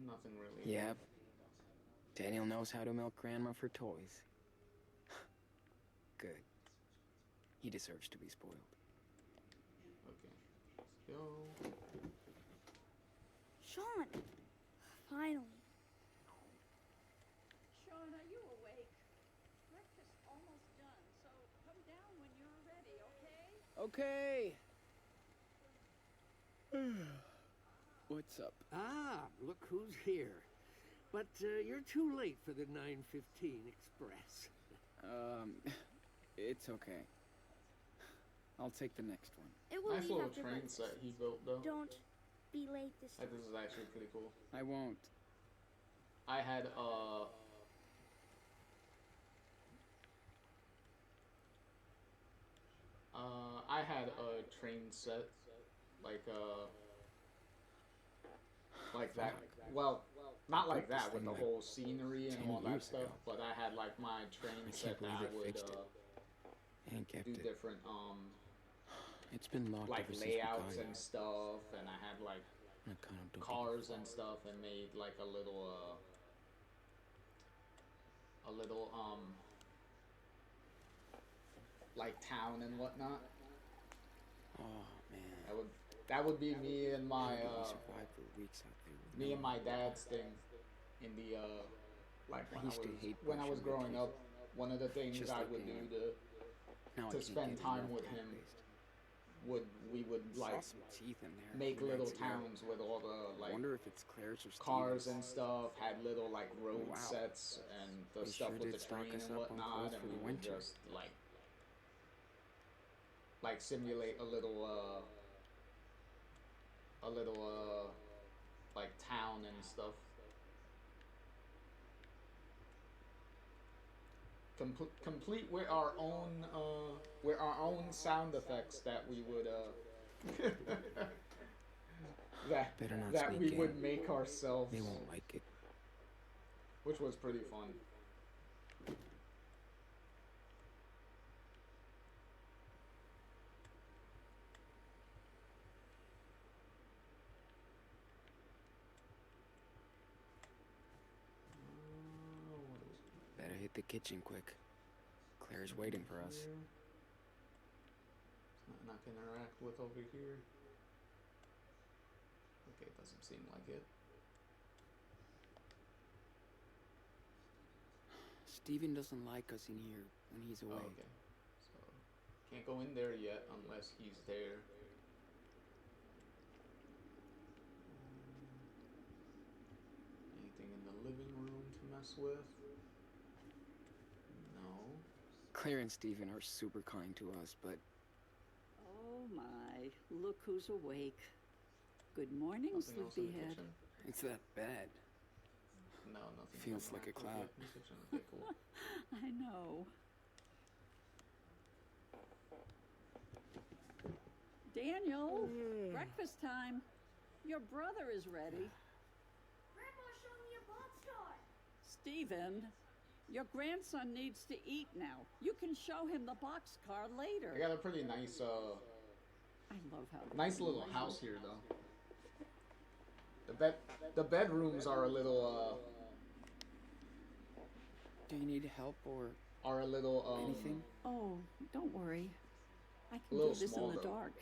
Nothing really. Yep. Daniel knows how to milk Grandma for toys. Good. He deserves to be spoiled. Okay. Let's go. Sean! Finally. Sean, are you awake? Breakfast's almost done, so come down when you're ready, okay? Okay. What's up? Ah, look who's here. But you're too late for the 9:15 express. It's okay. I'll take the next one. It will Nice leave little after train breakfast. set he built, though. Don't be late this time. This is actually pretty cool. I won't. I had a train set like that. Well, not like that with the whole scenery and 10 all that years stuff, ago. but I had like my train I set can't that believe I they would fixed it. And kept do it. different It's been locked like ever since we got layouts here. and stuff, and I had like I kind of don't cars and stuff, and made like a little like town and whatnot. Oh man. That would be me and my We survived for weeks out there. With my no- dad's thing in the like I used to hate when I was brushing my growing teeth. up. one of the things Just I like would the, do Now I to can't spend get time enough with cat him waste. we would Saw like some teeth in there. make a few little nights ago. towns with all the like Wonder if it's Claire's or cars Steven's. and stuff, had little like road Wow. sets and the They stuff sure with did the stock train us and up on whatnot, clothes and for we the would winter. just like simulate a little like town and stuff. Complete with our own sound effects that we would Better not that we sneak would in. make ourselves, They won't like it. which was pretty fun. Better hit the kitchen quick. Claire's waiting for us. It's not gonna interact with over here. Okay, it doesn't seem like it. Steven doesn't like us in here when he's away. Oh, okay. So can't go in there yet unless he's there. Anything in the living room to mess with? No. Claire and Steven are super kind to us, but Oh my, look who's awake. Good morning, Nothing else in the sleepyhead. kitchen? it's that bed. No, nothing. Feels to like a interact with cloud. yet in the kitchen. Okay, cool. I know. Daniel, breakfast time. Your brother is ready. Grandma showed me a boxcar. Stephen, your grandson needs to eat now. You can show him the boxcar I later. got a pretty nice I love how nice little house here though. The bedrooms are a little Do you need help or anything. anything? Oh, don't worry. I A can little do this small, in the though. dark.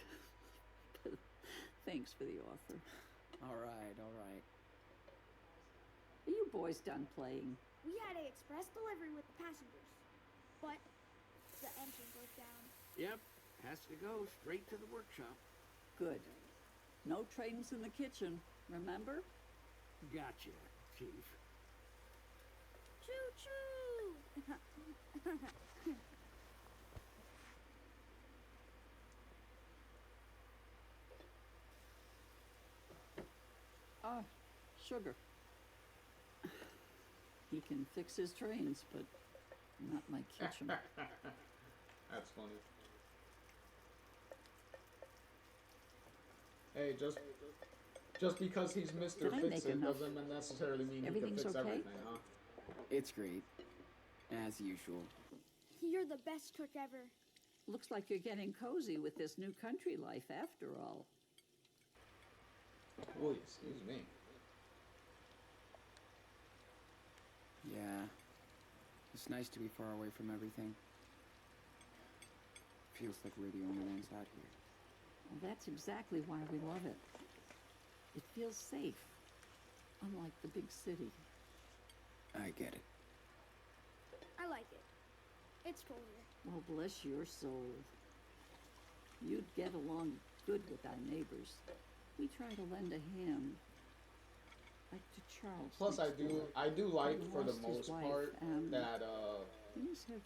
Thanks for the offer. All right, all right. Are you boys done playing? We had a express delivery with the passengers, but the engine broke down. Yep, has to go straight to the workshop. Good. No trains in the kitchen, remember? Gotcha, Chief. Choo choo! Ah, sugar. He can fix his trains, but not my kitchen. That's funny. Hey, just because he's Mr. Did I Fix make It enough? doesn't necessarily mean he can Everything's fix okay? everything, huh? It's great. As usual. You're the best cook ever. Looks like you're getting cozy with this new country life after all. Boy, excuse me. Yeah. It's nice to be far away from everything. Feels like we're the only ones out here. Well, that's exactly why we love it. It feels safe, unlike the big city. I get it. I like it. It's cool here. Well, bless your soul. You'd get along good with our neighbors. We try to lend a hand, like to Charles. Plus, next door. I do like He for the lost his most wife, part and that things have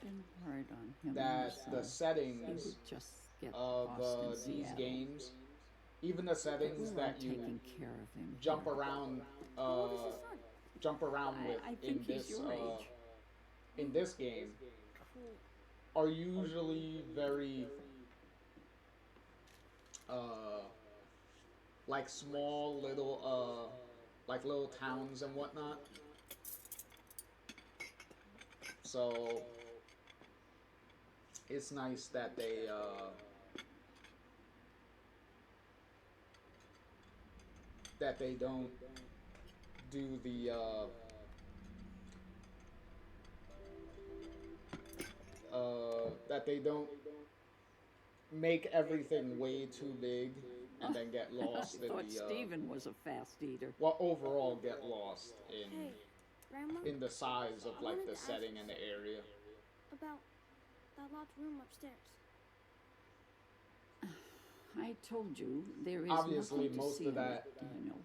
been hard on him. that so the he settings would just get of lost in these Seattle. games, even the But settings we're all that you taking care of him. jump here. around How old is his son? jump around with I think he's your age. in this game are usually very like small little like little towns and whatnot. So it's nice that they don't do the that they don't make everything way too big and then get lost I in thought the Stephen was a fast eater. well, overall get lost in Hey, Grandma, in the size of I like wanted the to ask setting you and the area. about that locked room upstairs. I told you there is Obviously, nothing to most see of in that it, Daniel.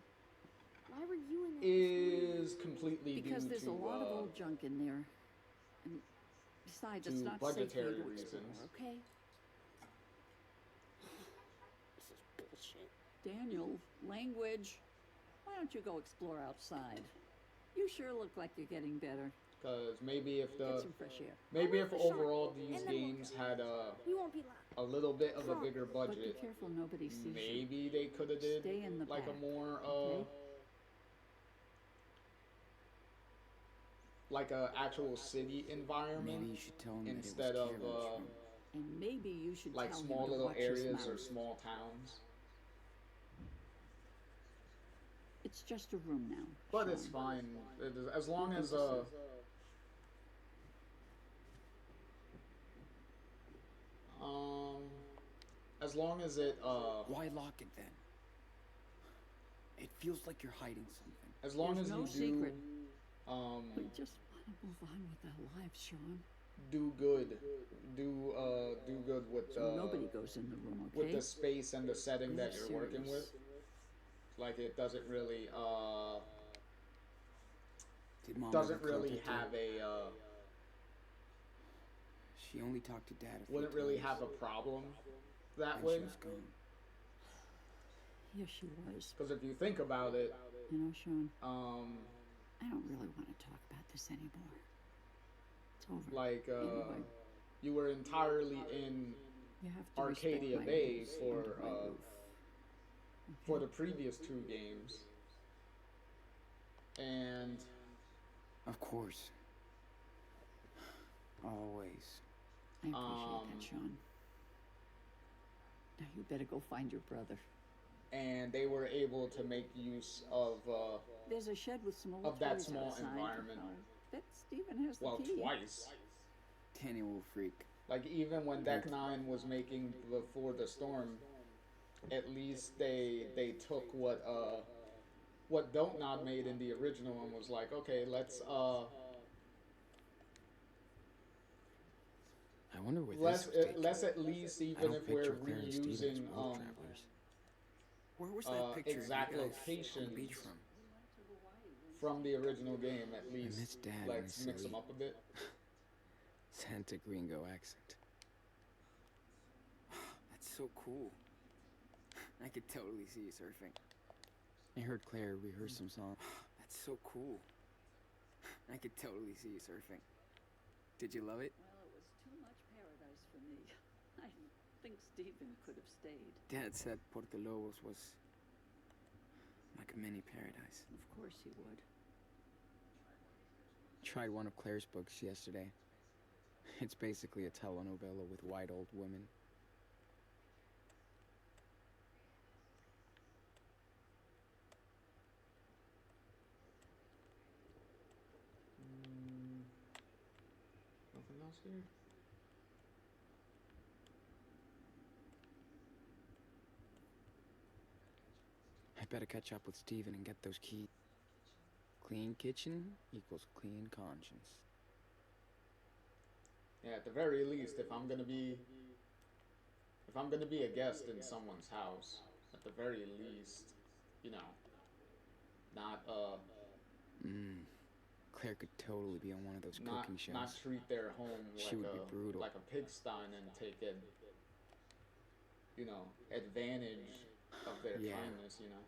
Why were you in there is completely Because due there's a lot of old junk in there. And besides, it's to not safe for you budgetary to reasons. explore, okay? This is bullshit. Daniel, language. Why don't you go explore outside? You sure look like you're getting better. Because maybe if Get some fresh air. maybe if for Sean, overall these and then we'll games had We won't be loud. a little bit of a bigger But be budget, careful nobody sees you. maybe they could have did Stay in the like back, a more okay? like a actual city environment Maybe you should tell him instead that it of was Carol's room. And maybe you should like tell small him to little watch his areas or mouth. small towns. It's just a room now. But Sean. it's fine as long Nothing as to see. as long as it Why lock it then? It feels like you're hiding something. as long There's as no you secret. do We just want to move on with our lives, Sean. do good do good with So nobody goes in the room, okay? with the space and the setting that You're you're working with. serious. Like it doesn't really Did Mom doesn't ever really contact you? have a She only talked to Dad a few wouldn't really times have a problem that when way. she was gone. Yes, she was. Because if you think about it, You know, Sean, um, I don't really want to talk about this anymore. It's over. like Anyway. you were entirely in You have to Arcadia respect my Bay rules for under my roof. for Okay? the previous two games, and Of course. Always. I appreciate that, Sean. Now you better go find your brother. they were able to make use of There's a shed with some old Of that toys small outside. environment. Bet Stephen has the well key. twice. Daniel will freak. Like even when Deck 9 was making Before the Storm, at least they took what Don't Nod made in the original and was like, okay, let's I wonder where this was taken. let's at least, I even don't if we're picture Claire and Steve as reusing world travelers. Where was that picture exact of you guys on locations the beach from? from the original game, at least miss Dad and let's his mix them silly- up a bit. Santa Gringo accent. That's so cool. I could totally see you surfing. I heard Claire rehearse some songs. That's so cool. I could totally see you surfing. Did you love it? Well, it was too much paradise for me. I think Stephen could have stayed. Dad said Puerto Lobos was like a mini paradise. Of course he would. Tried one of Claire's books yesterday. It's basically a telenovela with white old women. Nothing else here? I better catch up with Steven and get those keys. Clean kitchen equals clean conscience. Yeah, at the very least, if I'm gonna be a guest in someone's house, at the very least, you know, not Claire could totally be on one of those not cooking shows. not treat their home She would be brutal. like a pigsty and take advantage of their Yeah. kindness, you know.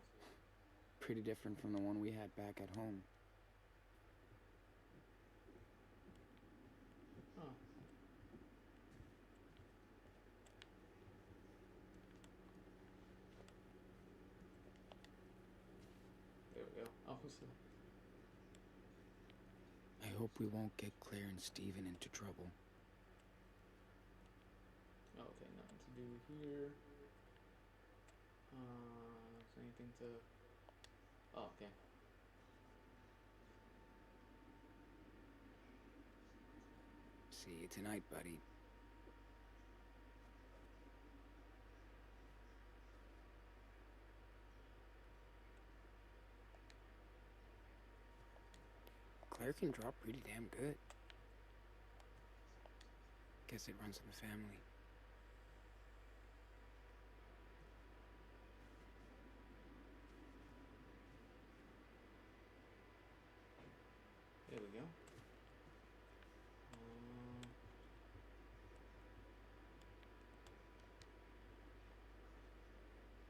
Pretty different from the one we had back at home. Oh. There we go. Oh, so I hope we won't get Claire and Steven into trouble. okay, nothing to do here. Is there anything to? Oh, okay. See you tonight, buddy. Claire Claire can drop pretty damn good. Guess it runs in the family. There we go.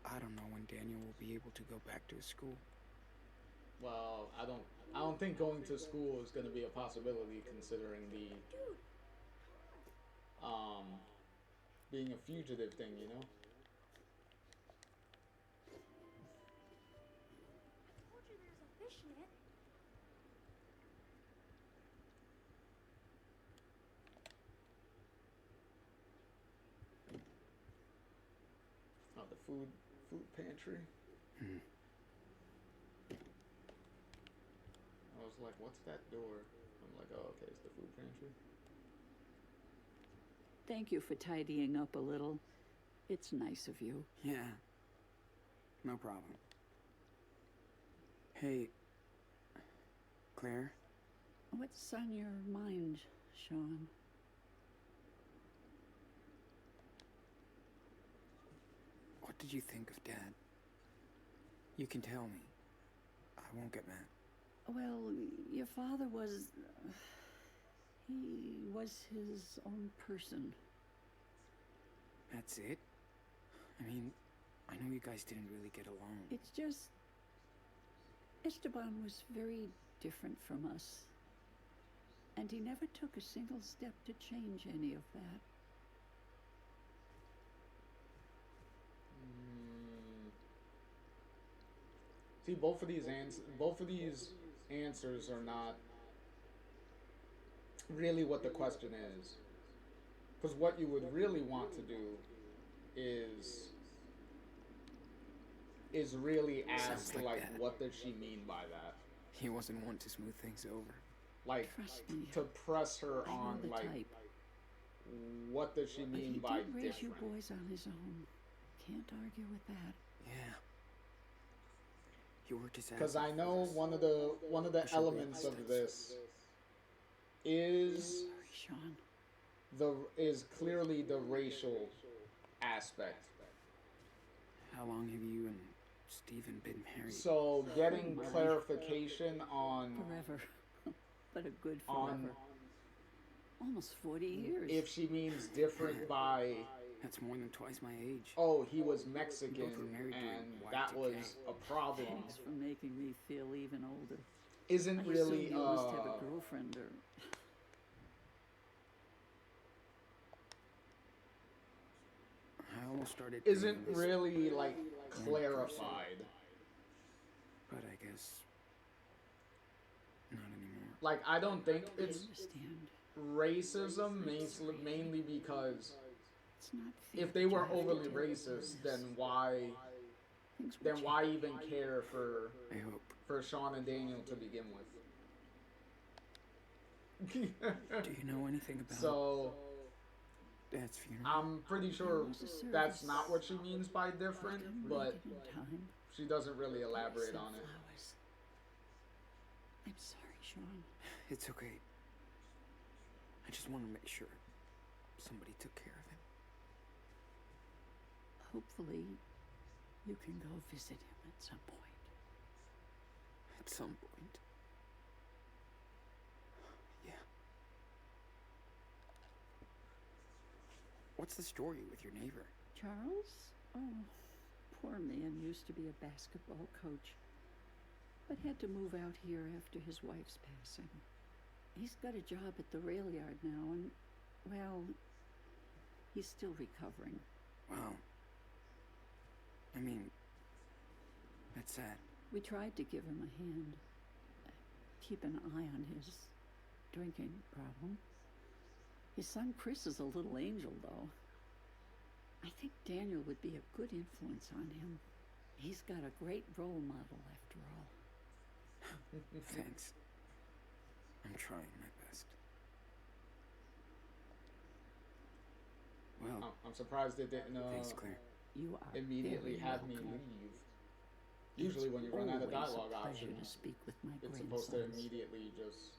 I don't know when Daniel will be able to go back to his school. Well, I don't think going to school is going to be a possibility considering the being a fugitive thing, you know. I told you there's a fish in it. Oh, the food pantry. Hmm. I was like, what's that door? I'm like, oh, okay, it's the food pantry. Thank you for tidying up a little. It's nice of you. Yeah. No problem. Hey, Claire? What's on your mind, Sean? What did you think of Dad? You can tell me. I won't get mad. Well, your father was... he was his own person. That's it? I mean, I know you guys didn't really get along. It's just... Esteban was very different from us. And he never took a single step to change any of that. See, both of these answers are not really what the question is. Because what you would really want to do is really ask, like what does she mean by that? He wasn't one to smooth things over. Like, Trust me, to press her I know on, the like, type. what does she But mean he by did raise you different? boys on his own. Can't argue with that. Yeah. You worked his ass Because off I for know us. one of the I should elements realize of this. this is Sorry, Sean. is clearly the racial aspect. How long have you and Stephen been married? So getting my life. clarification on Forever. But a good on forever. Almost 40 years. if she means different by That's more than twice my age. oh, he was Mexican Both were married during and that Y2K. was a problem Thanks for making me feel even older. isn't I really assumed you must have a girlfriend or... I almost started isn't dating this really like person, clarified. but I guess not anymore. Like I don't think I it's understand. racism mainly because It's not fair if they that you were have to overly deal with racist, this. then why Things will change. even care for I hope. Sean and Daniel to begin with? Do you know anything about So Dad's funeral? I'm pretty sure was a that's service. not what she means by different, Couldn't but make it in time. she doesn't really elaborate Sent on it. flowers. I'm sorry, Sean. It's okay. I just want to make sure somebody took care of him. Hopefully, you can go visit him at some point. At some point. Yeah. What's the story with your neighbor? Charles? Oh, poor man used to be a basketball coach, but had to move out here after his wife's passing. He's got a job at the rail yard now, and, well, he's still recovering. Wow. I mean, that's sad. We tried to give him a hand, keep an eye on his drinking problem. His son Chris is a little angel, though. I think Daniel would be a good influence on him. He's got a great role model, after all. Thanks. I'm trying my best. Well, I'm surprised it didn't thanks, Claire. You are immediately very have me welcome. leave. Usually when you run out of It's always dialogue a pleasure options, to speak with my it's supposed to grandsons. immediately just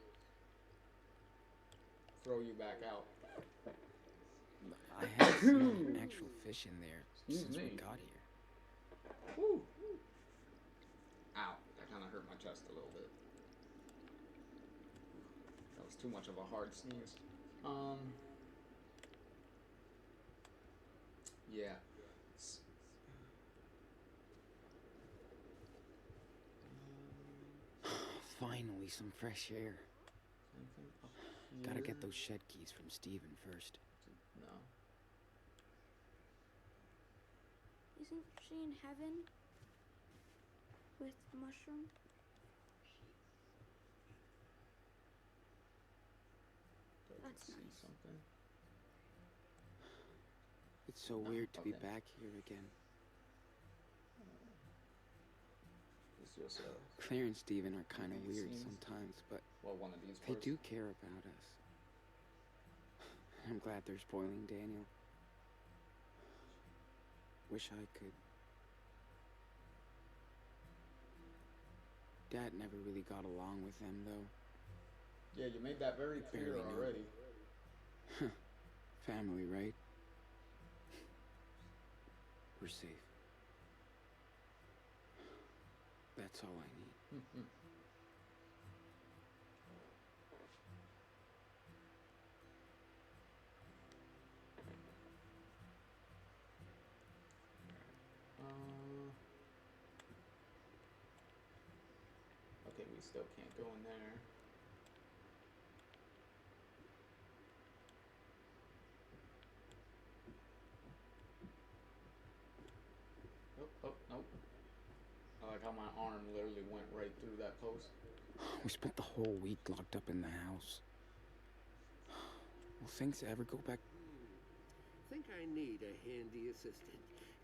throw you back out. I haven't seen an actual fish in there Excuse since we me. got here. Woo! Ow, that kind of hurt my chest a little bit. That was too much of a hard sneeze. Yeah. Finally, some fresh air. Anything up Gotta here? get those shed keys from Steven first. No. Isn't she in heaven? With Mushroom? Do I That's see nice. something? It's so No, weird to be okay. back here again. It's just Claire and Steven are kind of These weird scenes? sometimes, but well, one of these they first. do care about us. I'm glad they're spoiling Daniel. Wish I could. Dad never really got along with them, though. Yeah, you made that very clear Barely knew. already. Family, right? We're safe. That's all I need. Okay, we still can't go in there. Oh, nope. I like how my arm literally went right through that post. We spent the whole week locked up in the house. Will things ever go back? Think I need a handy assistant.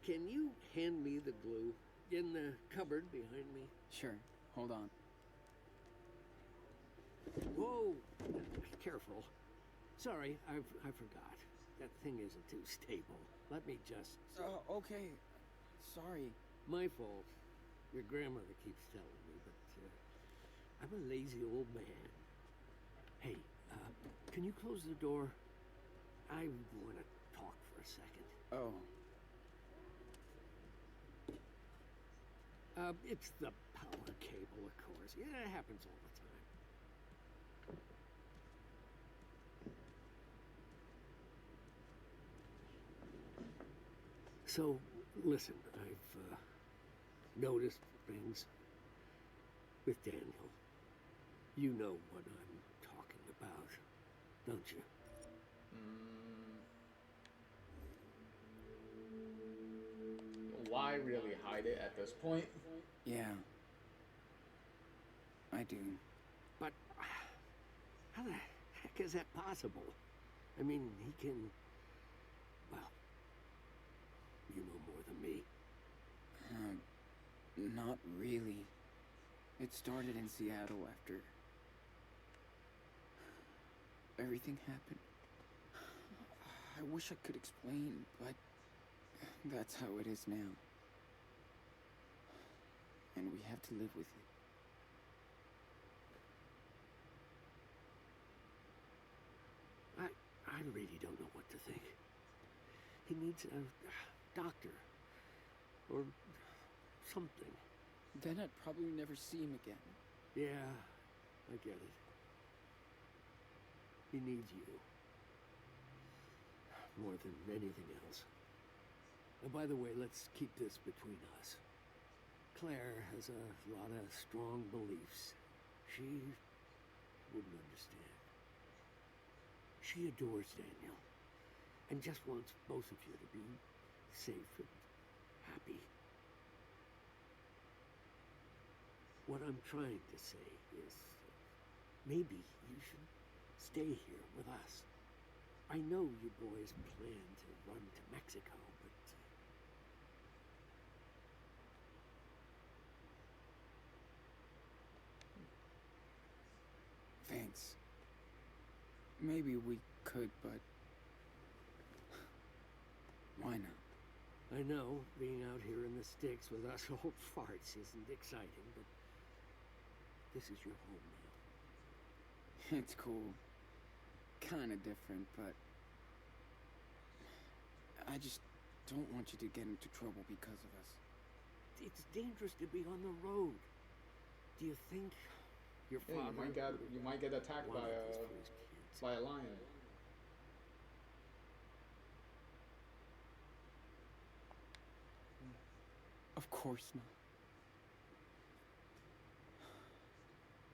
Can you hand me the glue? In the cupboard behind me? Sure. Hold on. Whoa! Careful. Sorry, I forgot. That thing isn't too stable. Let me just... Okay. Sorry. My fault. Your grandmother keeps telling me, but I'm a lazy old man. Hey, can you close the door? I want to talk for a second. Oh. It's the power cable, of course. Yeah, it happens all the time. So, listen, I've noticed things with Daniel. You know what I'm talking about, don't you? Why really hide it at this point? Yeah. I do. But how the heck is that possible? I mean, he can... Well, you know more than me. Not really. It started in Seattle after everything happened. I wish I could explain, but that's how it is now. And we have to live with it. I really don't know what to think. He needs a doctor. Or something. Then I'd probably never see him again. Yeah, I get it. He needs you. More than anything else. And by the way, let's keep this between us. Claire has a lot of strong beliefs. She wouldn't understand. She adores Daniel. And just wants both of you to be safe and happy. What I'm trying to say is, maybe you should stay here with us. I know you boys plan to run to Mexico, but... Thanks. Maybe we could, but... why not? I know being out here in the sticks with us old farts isn't exciting, but this is your home now. It's cool. kinda different, but I just don't want you to get into trouble because of us. It's dangerous to be on the road. Do you think your Yeah, father you might get attacked by wanted this for his kids? a lion. Of course not.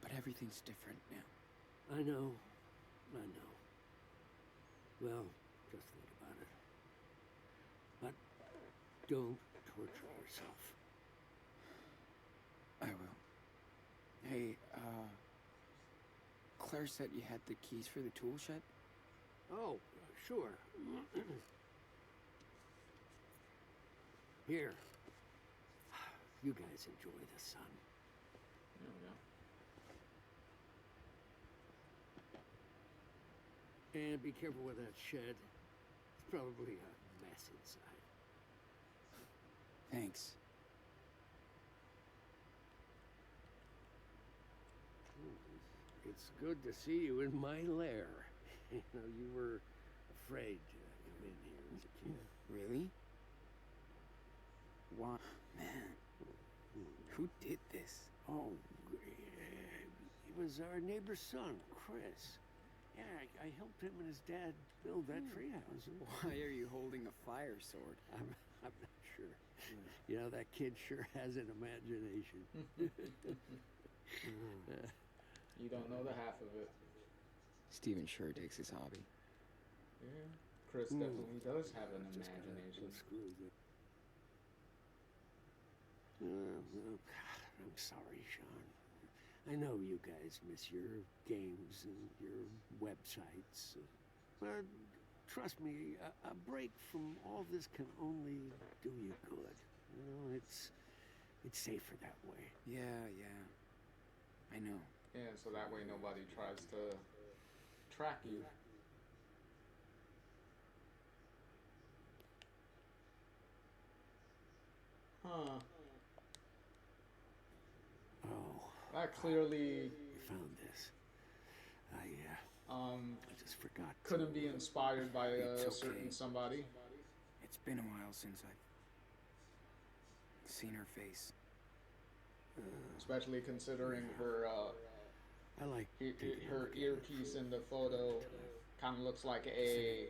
But everything's different now. I know. Well, just think about it. But don't torture yourself. I will. Hey, Claire said you had the keys for the tool shed? Oh, sure. Here. You guys enjoy the sun. There we go. And be careful with that shed. It's probably a mess inside. Thanks. It's good to see you in my lair. You know, you were afraid to come in here as a kid. Really? Why? Man, who did this? Oh, it was our neighbor's son, Chris. Yeah, I helped him and his dad build that treehouse. Why are you holding a fire sword? I'm not sure. You know, that kid sure has an imagination. You don't know the half of it. Steven sure takes his hobby. Yeah. Chris definitely does have an Just gotta imagination. unscrew the... I'm sorry, Sean. I know you guys miss your games and your websites. But trust me, a break from all this can only do you good. You know, it's safer that way. Yeah. I know. Yeah, so that way nobody tries to track you. Huh. Oh, That clearly I found this. I just forgot. couldn't be inspired by It's a okay. certain somebody. It's been a while since I've seen her face. Especially considering her I like her earpiece in the photo kind of looks like a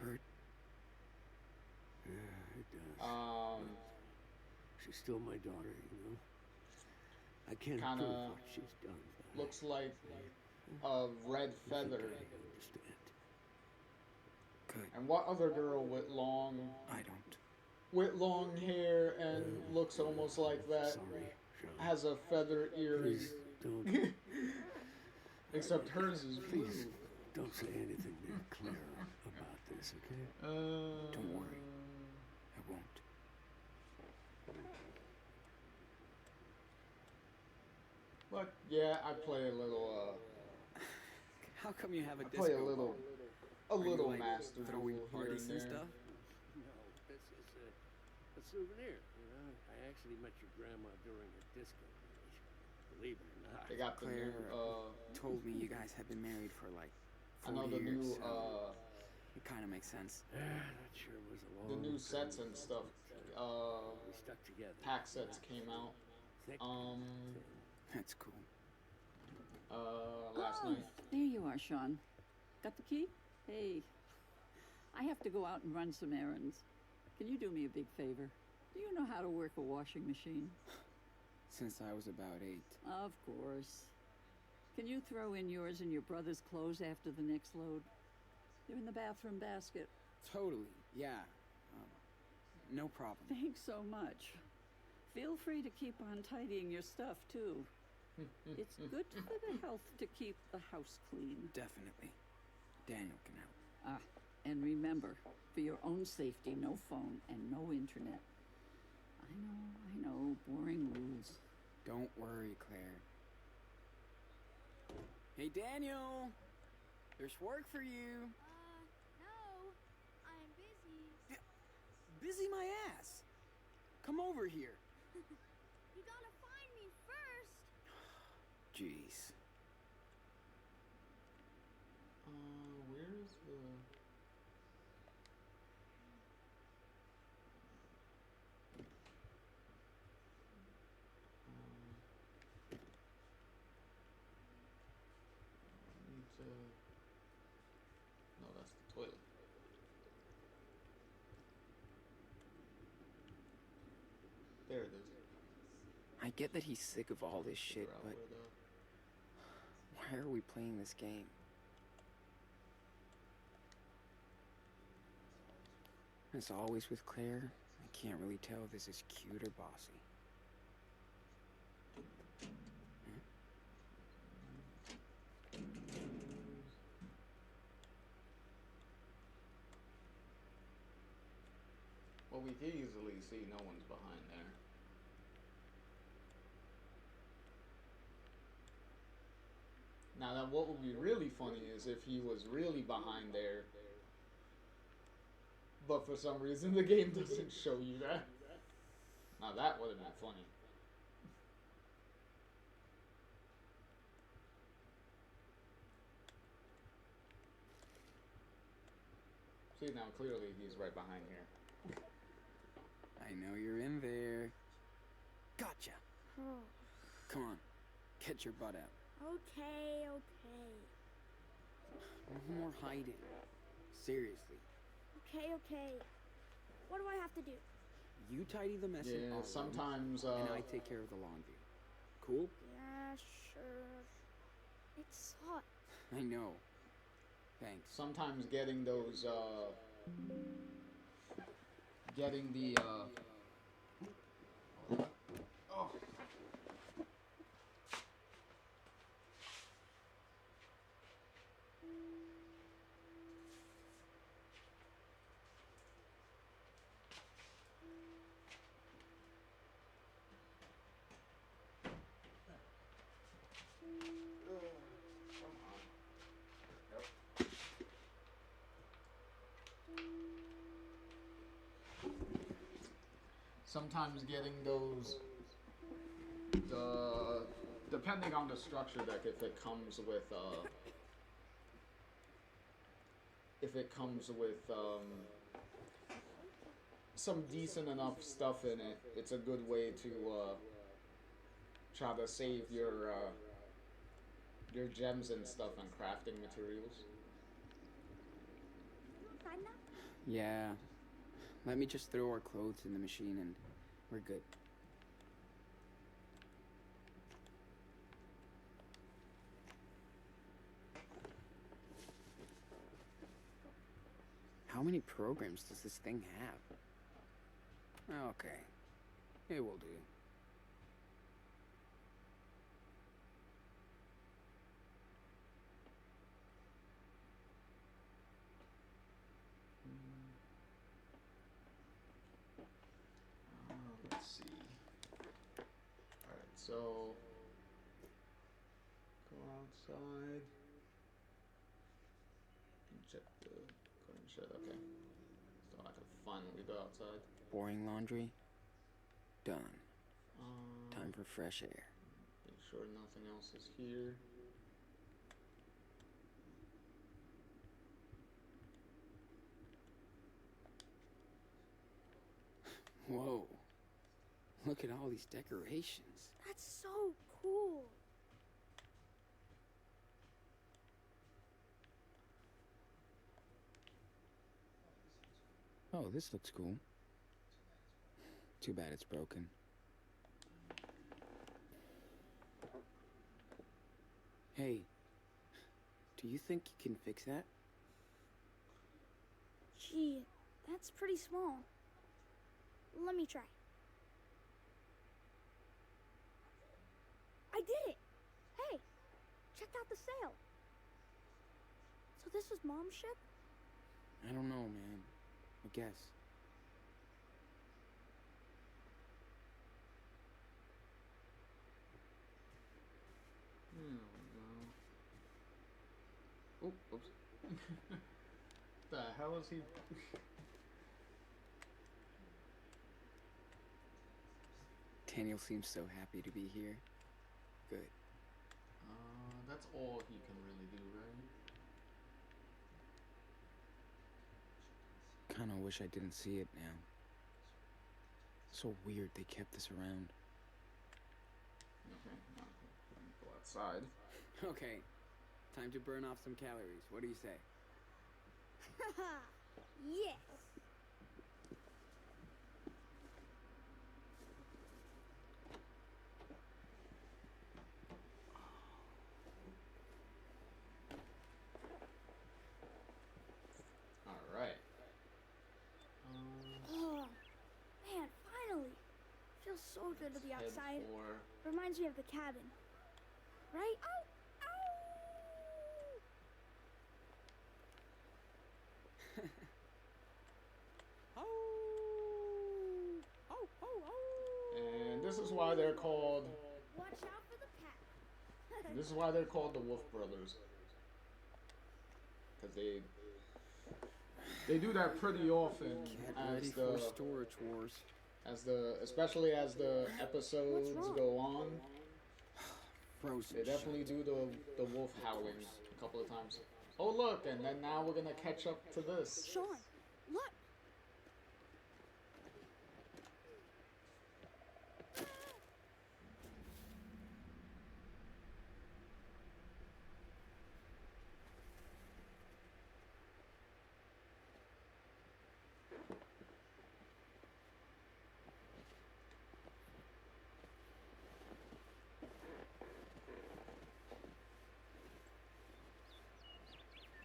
Hurt? Yeah, it does. She's still my daughter, you know. I can't Kinda prove what she's done. But looks like a red I think feather. I understand. Good. And what other girl with long I don't. hair and looks almost like that Sorry, Sean. has a feather earring? Please don't. Except hers is blue. Please don't say anything to Claire about this, okay? Don't worry. I won't. But yeah, I play a little. How come you have a I disco play a ball? little Are you, like, master throwing duel here parties and and there. stuff? No, this is a souvenir. You know, I actually met your grandma during a disco night. Believe it or not. They got the Claire new. told me you guys have been married for like I 40 know the years. new. So it kind of makes sense. That sure was a long The new time sets and ago. stuff. We stuck together. Pack sets came out. Thick, That's cool. Last Oh, night. there you are, Sean. Got the key? Hey, I have to go out and run some errands. Can you do me a big favor? Do you know how to work a washing machine? Since I was about 8. Of course. Can you throw in yours and your brother's clothes after the next load? They're in the bathroom basket. Totally. Yeah. No problem. Thanks so much. Feel free to keep on tidying your stuff, too. It's good for the health to keep the house clean. Definitely. Daniel can help. And remember, for your own safety, no phone and no internet. I know, boring rules. Don't worry, Claire. Hey, Daniel! There's work for you. No. I'm busy. Busy my ass. Come over here. You gotta find me first. Jeez. I get that he's sick of all this shit, Figure out but where why are we playing this game? As always with Claire, I can't really tell if this is cute or bossy. Well, we can easily see no one's behind there. Now, what would be really funny is if he was really behind there, but for some reason the game doesn't show you that. Now, that would have been funny. See, now clearly he's right behind here. I know you're in there. Gotcha. Oh, Come on, get your butt out. okay. No more hiding. Seriously. Okay. What do I have to do? You tidy the mess in Yeah, our room, sometimes, and I take care of the laundry. Cool? Yeah, sure. It's hot. I know. Thanks. sometimes getting those, getting the, oh. Sometimes getting those, depending on the structure deck, if it comes with some decent enough stuff in it, it's a good way to try to save your gems and stuff and crafting materials. Find that? Yeah. Let me just throw our clothes in the machine and we're good. How many programs does this thing have? Okay. It will do. Let's see. Alright, so go outside. Check the current shit, okay. So I can finally go outside. Boring laundry? Done. Um, Time for fresh air. Make sure nothing else is here. Whoa. Look at all these decorations. That's so cool. Oh, this looks cool. Too bad it's broken. Hey, do you think you can fix that? Gee, that's pretty small. Let me try. I did it! Hey, check out the sail. So this was Mom's ship? I don't know, man. I guess. There we go. Oh, oops. The hell is he? Daniel seems so happy to be here. Good. That's all he can really do, right? Kinda wish I didn't see it now. So weird they kept this around. Okay, now go outside. Okay, time to burn off some calories. What do you say? Haha, yes! so good to the Head outside. for Reminds me of the cabin. Right? Oh! Ow! Oh! and this is why they're called. Watch out for the pack. This is why they're called the Wolf Brothers. Because they do that pretty often Get as ready the for storage wars. especially as the episodes wrong? go on. Frozen. They definitely do the wolf howling a couple of times. Oh look, and then now we're gonna catch up to this. Sean, look!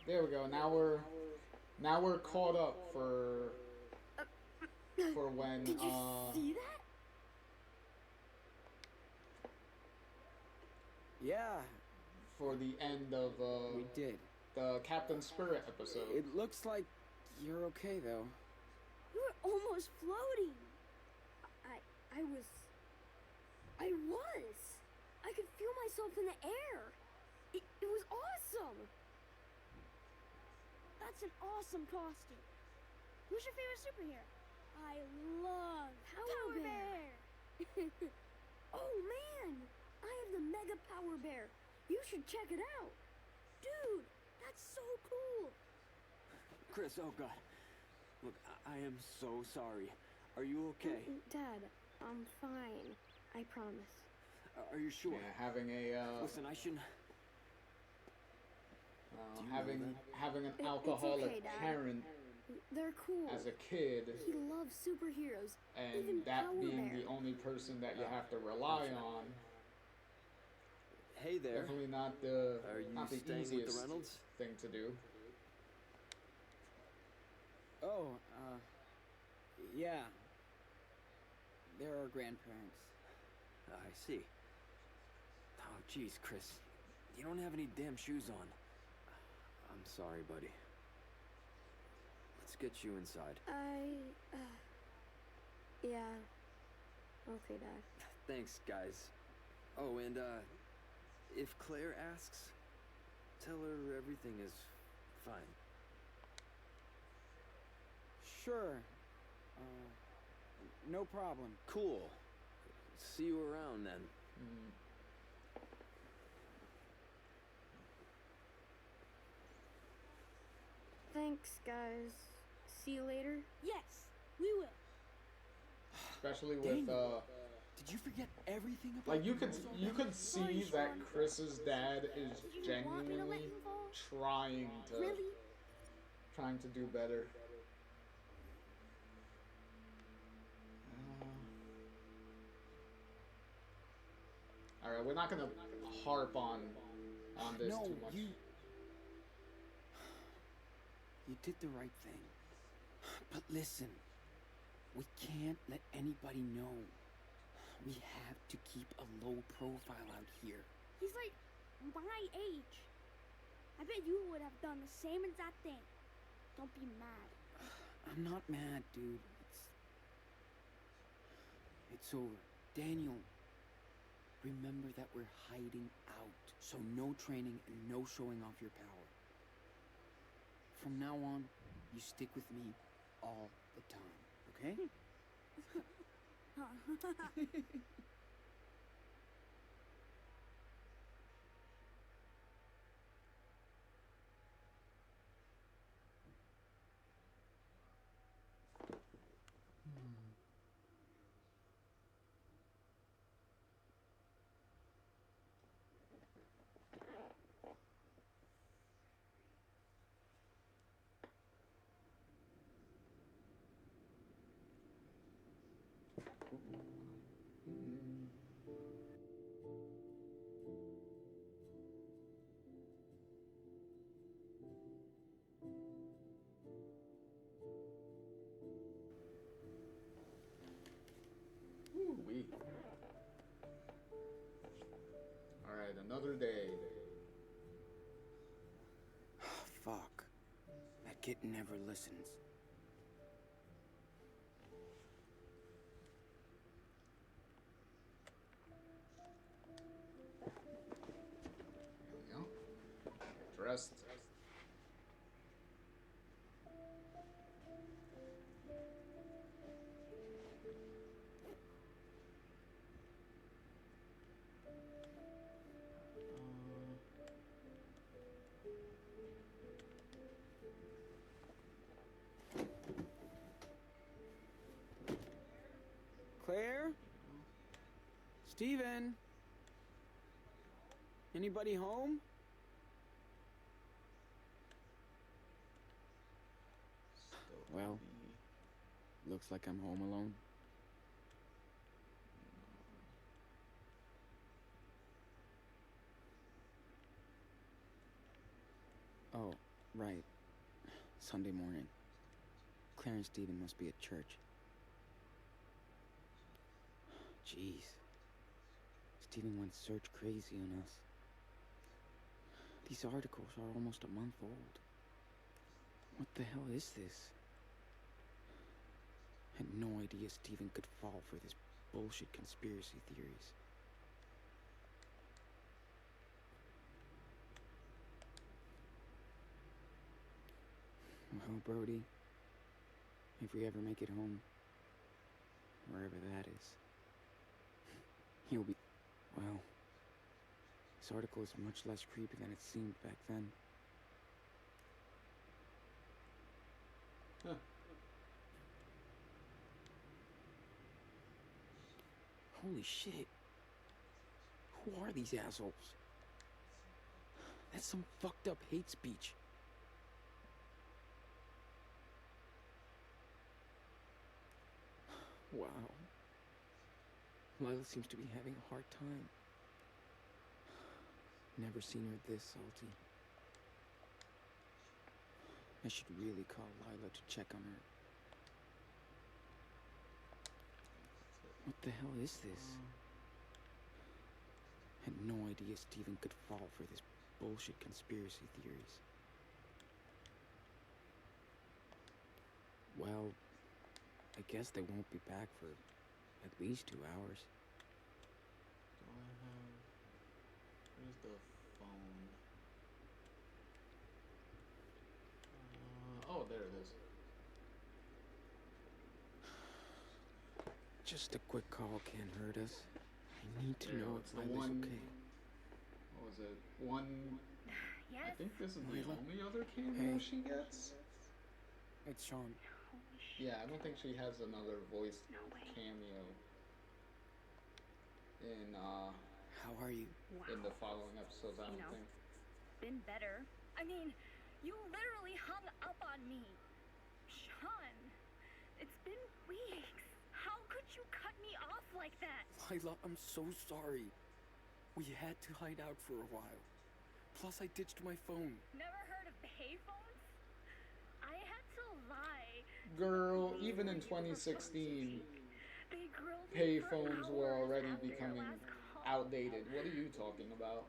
There we go. Now we're caught up for when Did you see that? Yeah, for the end of we did. the Captain Spirit episode. It looks like you're okay, though. You were almost floating. I was. I could feel myself in the air. It was awesome. That's an awesome costume. Who's your favorite superhero? I love Power Bear. Oh man, I have the Mega Power Bear. You should check it out. Dude, that's so cool. Chris, oh God. Look, I am so sorry. Are you okay? Dad, I'm fine. I promise. Are you sure? Yeah, having a Listen, I shouldn't. Do you know having that? having an It's alcoholic okay, Dad. parent They're cool. as a kid, He loves superheroes. Even and that Power being Bear. the only person that you have to rely on. Hey there. Definitely not the Are you not the staying with easiest the Reynolds? thing to do. Oh, yeah. They're our grandparents. I see. Oh, jeez, Chris. You don't have any damn shoes on. I'm sorry, buddy. Let's get you inside. Yeah. Okay, Dad. Thanks, guys. Oh, and, if Claire asks, tell her everything is fine. Sure. No problem. Cool. See you around then. Mm. Thanks, guys. See you later? Yes, we will. Especially with Daniel. Did you forget everything about like you the could rules you already? could see that Chris's dad is Did you want me to let genuinely him fall? trying Really? to do better. All right, we're not gonna harp on this No, too much. You did the right thing. But listen, we can't let anybody know. We have to keep a low profile out here. He's like my age. I bet you would have done the same exact thing. Don't be mad. I'm not mad, dude. It's over. Daniel, remember that we're hiding out. So no training and no showing off your power. From now on, you stick with me all the time, okay? Alright, another day. Fuck. That kid never listens. There we go. Dressed. Claire? Steven? Anybody home? Well, looks like I'm home alone. Oh, right. Sunday morning. Claire and Steven must be at church. Jeez. Steven went search crazy on us. These articles are almost a month old. What the hell is this? Had no idea Steven could fall for this bullshit conspiracy theories. Well, Brody, if we ever make it home, wherever that is, he'll be... Well, this article is much less creepy than it seemed back then. Huh. Holy shit. Who are these assholes? That's some fucked up hate speech. Wow. Lila seems to be having a hard time. Never seen her this salty. I should really call Lila to check on her. What the hell is this? Had no idea Steven could fall for this bullshit conspiracy theories. Well, I guess they won't be back for at least 2 hours. Do I have... Where's the phone? Oh, there it is. Just a quick call can't hurt us. I need to There, know it's if the Lila's one- okay. What was it? One... I Yes? think this is the Lila? only other cameo Hey. she gets. It's Sean. Holy shit. Yeah, I don't think she has another voice No way. cameo in How are you? Wow. in the following episodes. I don't You know. think. Been better. I mean, you literally hung up on me. Sean, it's been weeks. How could you cut me off like that? Lila, I'm so sorry. We had to hide out for a while. Plus, I ditched my phone. Never heard of payphones? I had to lie. Girl, They even in were 2016, They grilled me for payphones were hours already after your becoming last call. outdated. What are you talking about?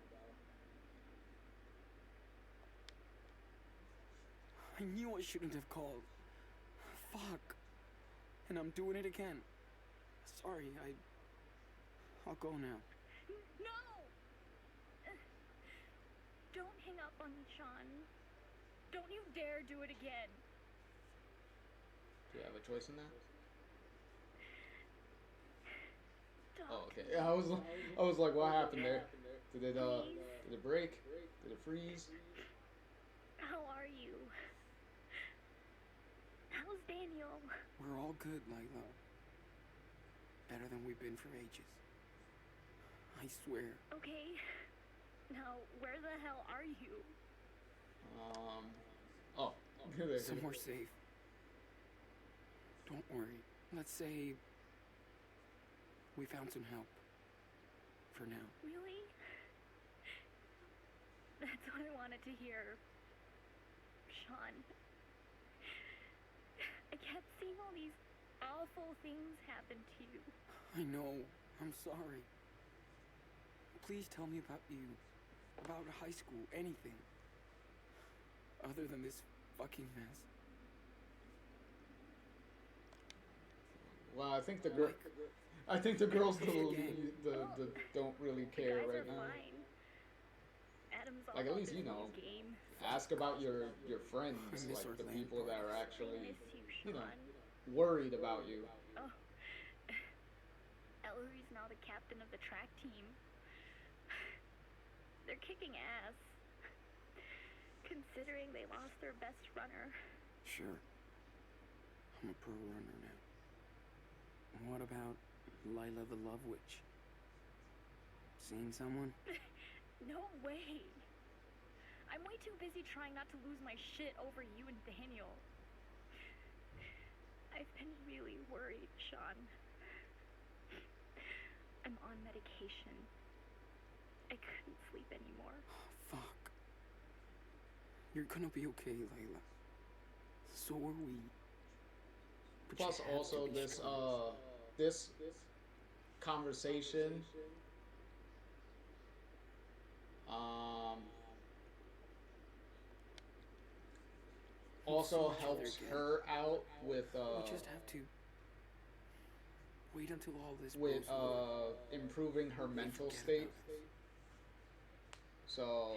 I knew I shouldn't have called. Fuck. And I'm doing it again. Sorry, I'll go now. No! Don't hang up on me, Sean. Don't you dare do it again. Do you have a choice in that? Talk Oh, to okay. me. Yeah, I was like, what happened there? Did it break? Did it freeze? How are you? How's Daniel? We're all good, Lila. Better than we've been for ages. I swear. Okay. Now, where the hell are you? Oh, there. Somewhere safe. Don't worry. Let's say we found some help. For now. Really? That's what I wanted to hear. Sean. I kept seeing all these awful things happen to you. I know. I'm sorry. please tell me about you? About high school, anything. Other than this fucking mess. Well, I think the girls don't really care right now. Fine. Adam's Like, all at least, about you know, this game. ask about your friends, I miss like the Orlando. people that are I actually, miss you, you know, Sean. worried about you. Oh. Ellery's now the captain of the track team. They're kicking ass. Considering they lost their best runner. Sure. I'm a pro runner now. And what about Lila the Love Witch? Seeing someone? No way. I'm way too busy trying not to lose my shit over you and Daniel. I've been really worried, Sean. I'm on medication. I couldn't sleep anymore. Fuck. You're gonna be okay, Layla. So are we. But you Plus, have to also be this strong. this conversation, also See each other helps again. her out with We just have to wait until all this with blows over. improving her mental forget state. about this. So,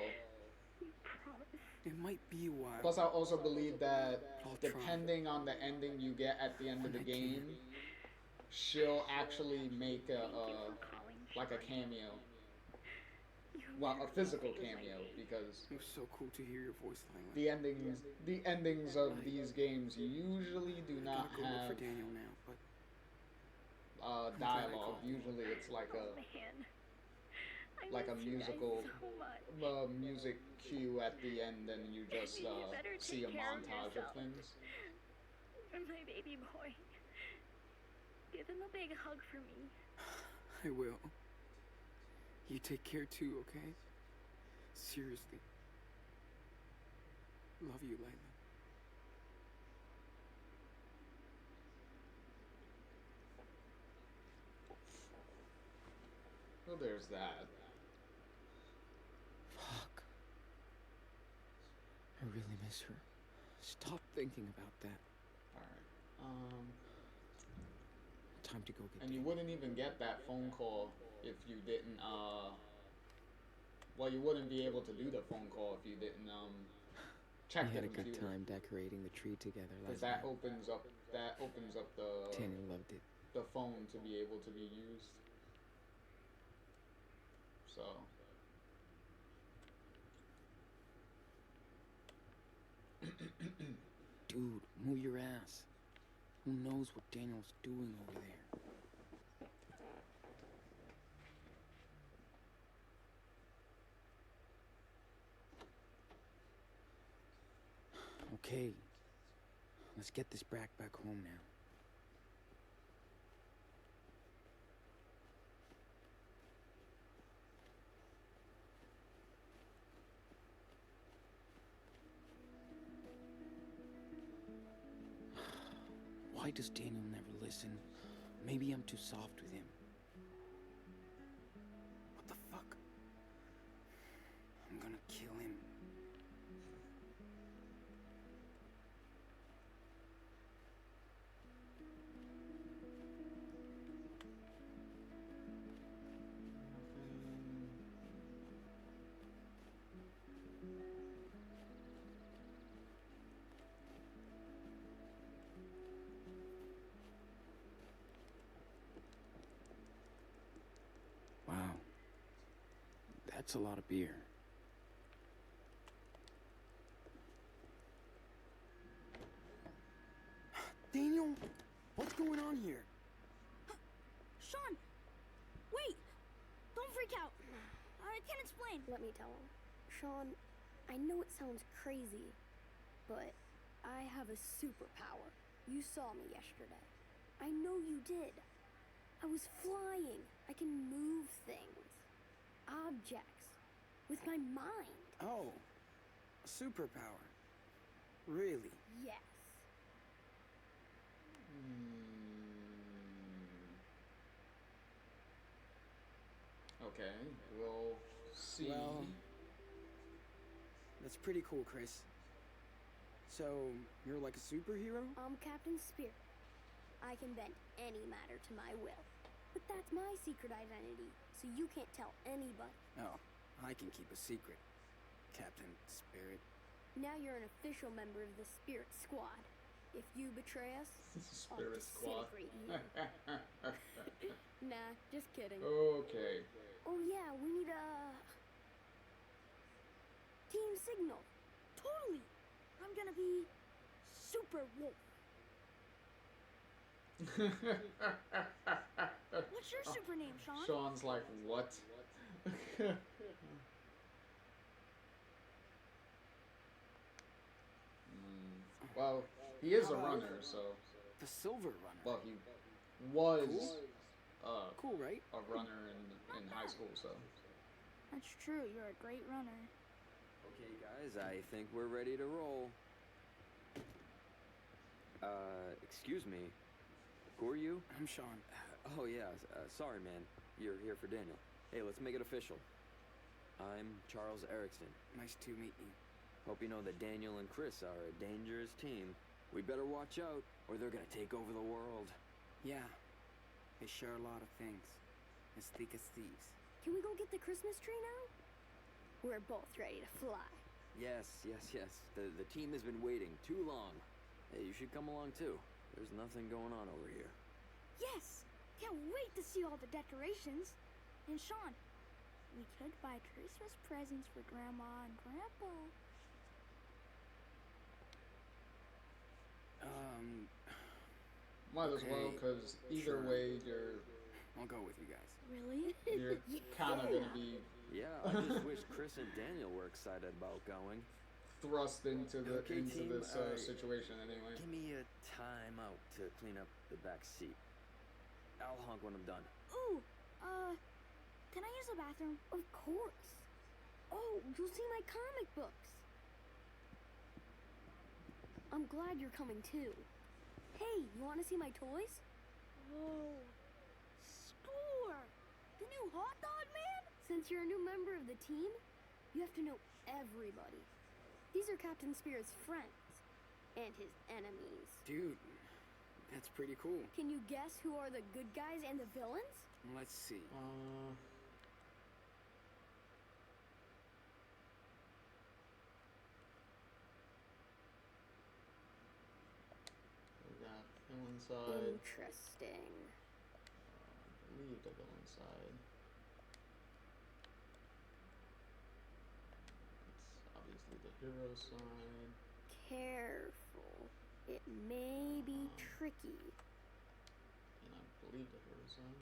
We promise. It might be a while. plus I also believe that I'll try. depending on the ending you get at the end of the And I game, can't. she'll actually make Thank you for calling, like a Sean. cameo. You Well, a literally physical saved my cameo, day. because It was so cool to hear your voice, Layla. the endings of these games usually do I not gotta go look have for Daniel now, but glad I dialogue. called. Usually it's like Oh, man. I like a miss you guys musical so much. music cue at the end, and you just You better see a take care of montage of yourself. things. And my baby boy. Give him a big hug for me. I will. You take care too, okay? Seriously. Love you, Layla. Well, there's that. Fuck. I really miss her. Stop thinking about that. Alright. Time to go get And you Daniel. wouldn't even get that phone call if you didn't, well, you wouldn't be able to do the phone call if you didn't, check We the had a good computer. time decorating the tree together Because last that night. opens up the Tanya loved it. the phone to be able to be used. So Dude, move your ass. Who knows what Daniel's doing over there? Okay. Let's get this brat back home now. Why does Daniel never listen? Maybe I'm too soft with him. What the fuck? I'm gonna kill him. Wow. That's a lot of beer. Daniel, what's going on here? Sean! Wait! Don't freak out! I can't explain. Let me tell him. Sean, I know it sounds crazy, but I have a superpower. You saw me yesterday. I know you did. I was flying. I can move things, objects, with my mind. Oh, a superpower. Really? Yes. Okay, we'll see. Well, that's pretty cool, Chris. So, you're like a superhero? I'm Captain Spirit. I can bend any matter to my will. But that's my secret identity, so you can't tell anybody. Oh, I can keep a secret, Captain Spirit. Now you're an official member of the Spirit Squad. If you betray us, Spirit I'll Squad. disintegrate you. Nah, just kidding. Okay. Oh yeah, we need a team signal. Totally. I'm gonna be Super Wolf. What's your super name, Sean? Sean's like, what? Well, he is a runner, so. The Silver Runner. Well, he was Cool, right? a runner in high school, so. That's true. You're a great runner. Okay, guys, I think we're ready to roll. Excuse me. Who are you? I'm Sean. Oh, yeah, sorry, man. You're here for Daniel. Hey, let's make it official. I'm Charles Erickson. Nice to meet you. Hope you know that Daniel and Chris are a dangerous team. We better watch out, or they're gonna take over the world. Yeah, they share a lot of things. As thick as thieves. Can we go get the Christmas tree now? We're both ready to fly. Yes. The team has been waiting too long. Hey, you should come along too. There's nothing going on over here. Yes! Can't wait to see all the decorations. And Sean, we could buy Christmas presents for Grandma and Grandpa. Might as well, because either sure. way, you're I'll go with you guys. Really? kind of gonna be Yeah, I just wish Chris and Daniel were excited about going. thrust into Okay, team, this situation anyway. Give me a time out to clean up the back seat. I'll honk when I'm done. Ooh, can I use the bathroom? Of course. Oh, you'll see my comic books. I'm glad you're coming too. Hey, you want to see my toys? Whoa. Score! The new hot dog man? Since you're a new member of the team, you have to know everybody. These are Captain Spirit's friends and his enemies. Dude, that's pretty cool. Can you guess who are the good guys and the villains? Let's see. We got villain side. Interesting. I believe the villain side. It's obviously the hero side. Careful. It may be tricky. And I believe the hero side.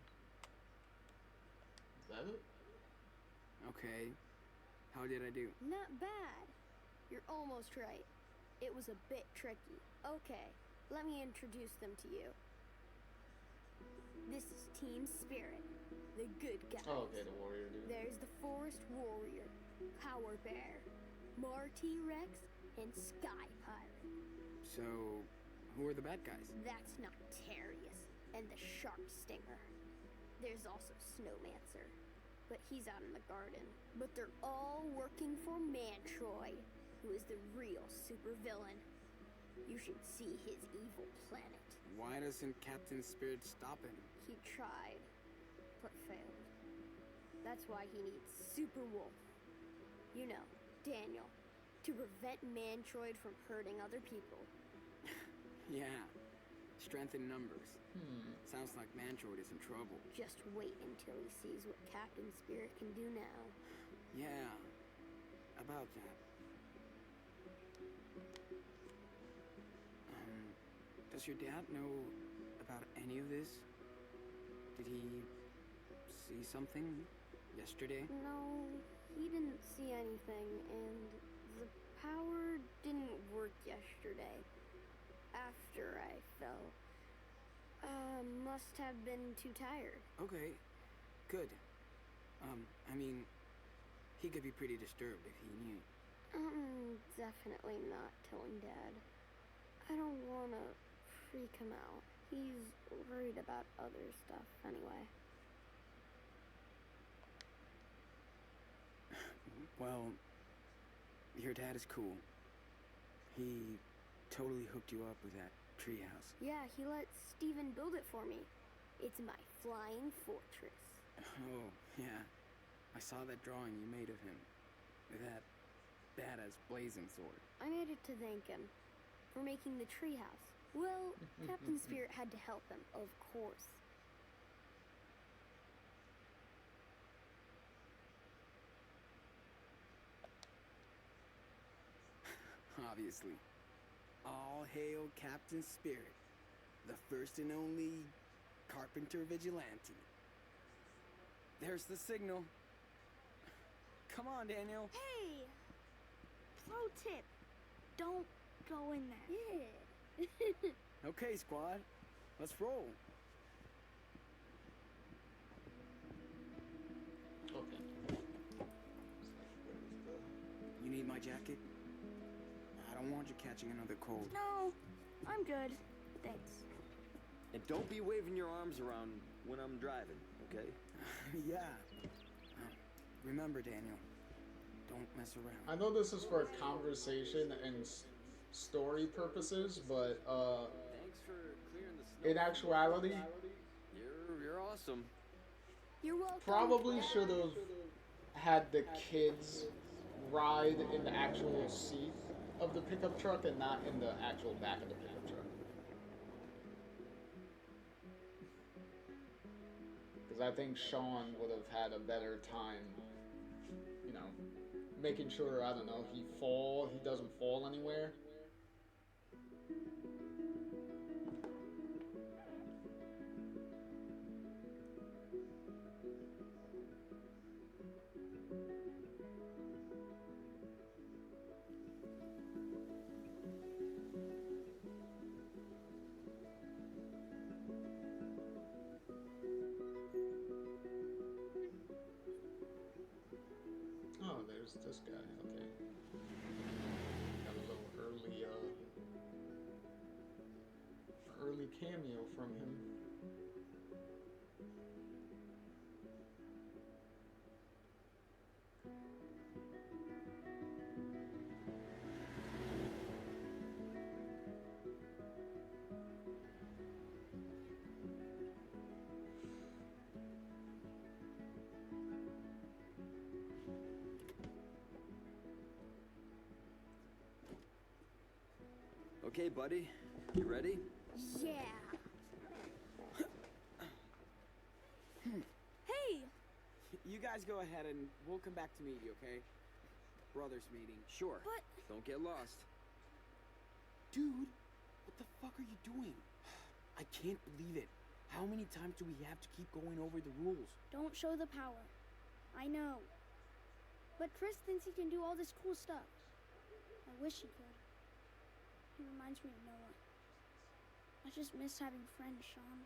Is that it? Okay. How did I do? Not bad. You're almost right. It was a bit tricky. Okay, let me introduce them to you. This is Team Spirit, the good guys. Oh, okay, the warrior dude. There's the Forest Warrior, Power Bear, Marty Rex, and Sky Pirate. So, who are the bad guys? That's Noctarius and the Shark Stinger. There's also Snowmancer, but he's out in the garden. But they're all working for Mantroid, who is the real supervillain. You should see his evil planet. Why doesn't Captain Spirit stop him? He tried, but failed. That's why he needs Super Wolf. You know, Daniel, to prevent Mantroid from hurting other people. Yeah, strength in numbers. Sounds like Mantroid is in trouble. Just wait until he sees what Captain Spirit can do now. Yeah, about that. Does your dad know about any of this? Did he see something yesterday? No, he didn't see anything, and the power didn't work yesterday. After I fell. Must have been too tired. Okay, good. I mean, he could be pretty disturbed if he knew. I'm definitely not telling Dad. I don't wanna freak him out. He's worried about other stuff anyway. Well, your dad is cool. He totally hooked you up with that treehouse. Yeah, he let Steven build it for me. It's my flying fortress. Oh, yeah. I saw that drawing you made of him. With that badass blazing sword. I made it to thank him for making the treehouse. Well, Captain Spirit had to help him, of course. Obviously. All hail Captain Spirit, the first and only carpenter vigilante. There's the signal. Come on, Daniel. Hey! Pro tip. Don't go in there. Yeah. Okay, squad. Let's roll. Okay. You need my jacket? I don't want you catching another cold. No, I'm good. Thanks. And don't be waving your arms around when I'm driving, okay? Yeah. Remember, Daniel, don't mess around. I know this is for conversation and story purposes, but Thanks for clearing the snow. in actuality, You're awesome. You're welcome. probably should have had the kids ride in the actual seat of the pickup truck and not in the actual back of the pickup truck. Because I think Sean would have had a better time, you know, making sure, I don't know, he doesn't fall anywhere. Oh, there's this guy. Okay. Got a little early cameo from him. Okay, buddy. You ready? Yeah. Hey! You guys go ahead and we'll come back to meet you, okay? Brothers meeting. Sure. But... Don't get lost. Dude, what the fuck are you doing? I can't believe it. How many times do we have to keep going over the rules? Don't show the power. I know. But Chris thinks he can do all this cool stuff. I wish he could. He reminds me of Noah. I just miss having friends, Sean.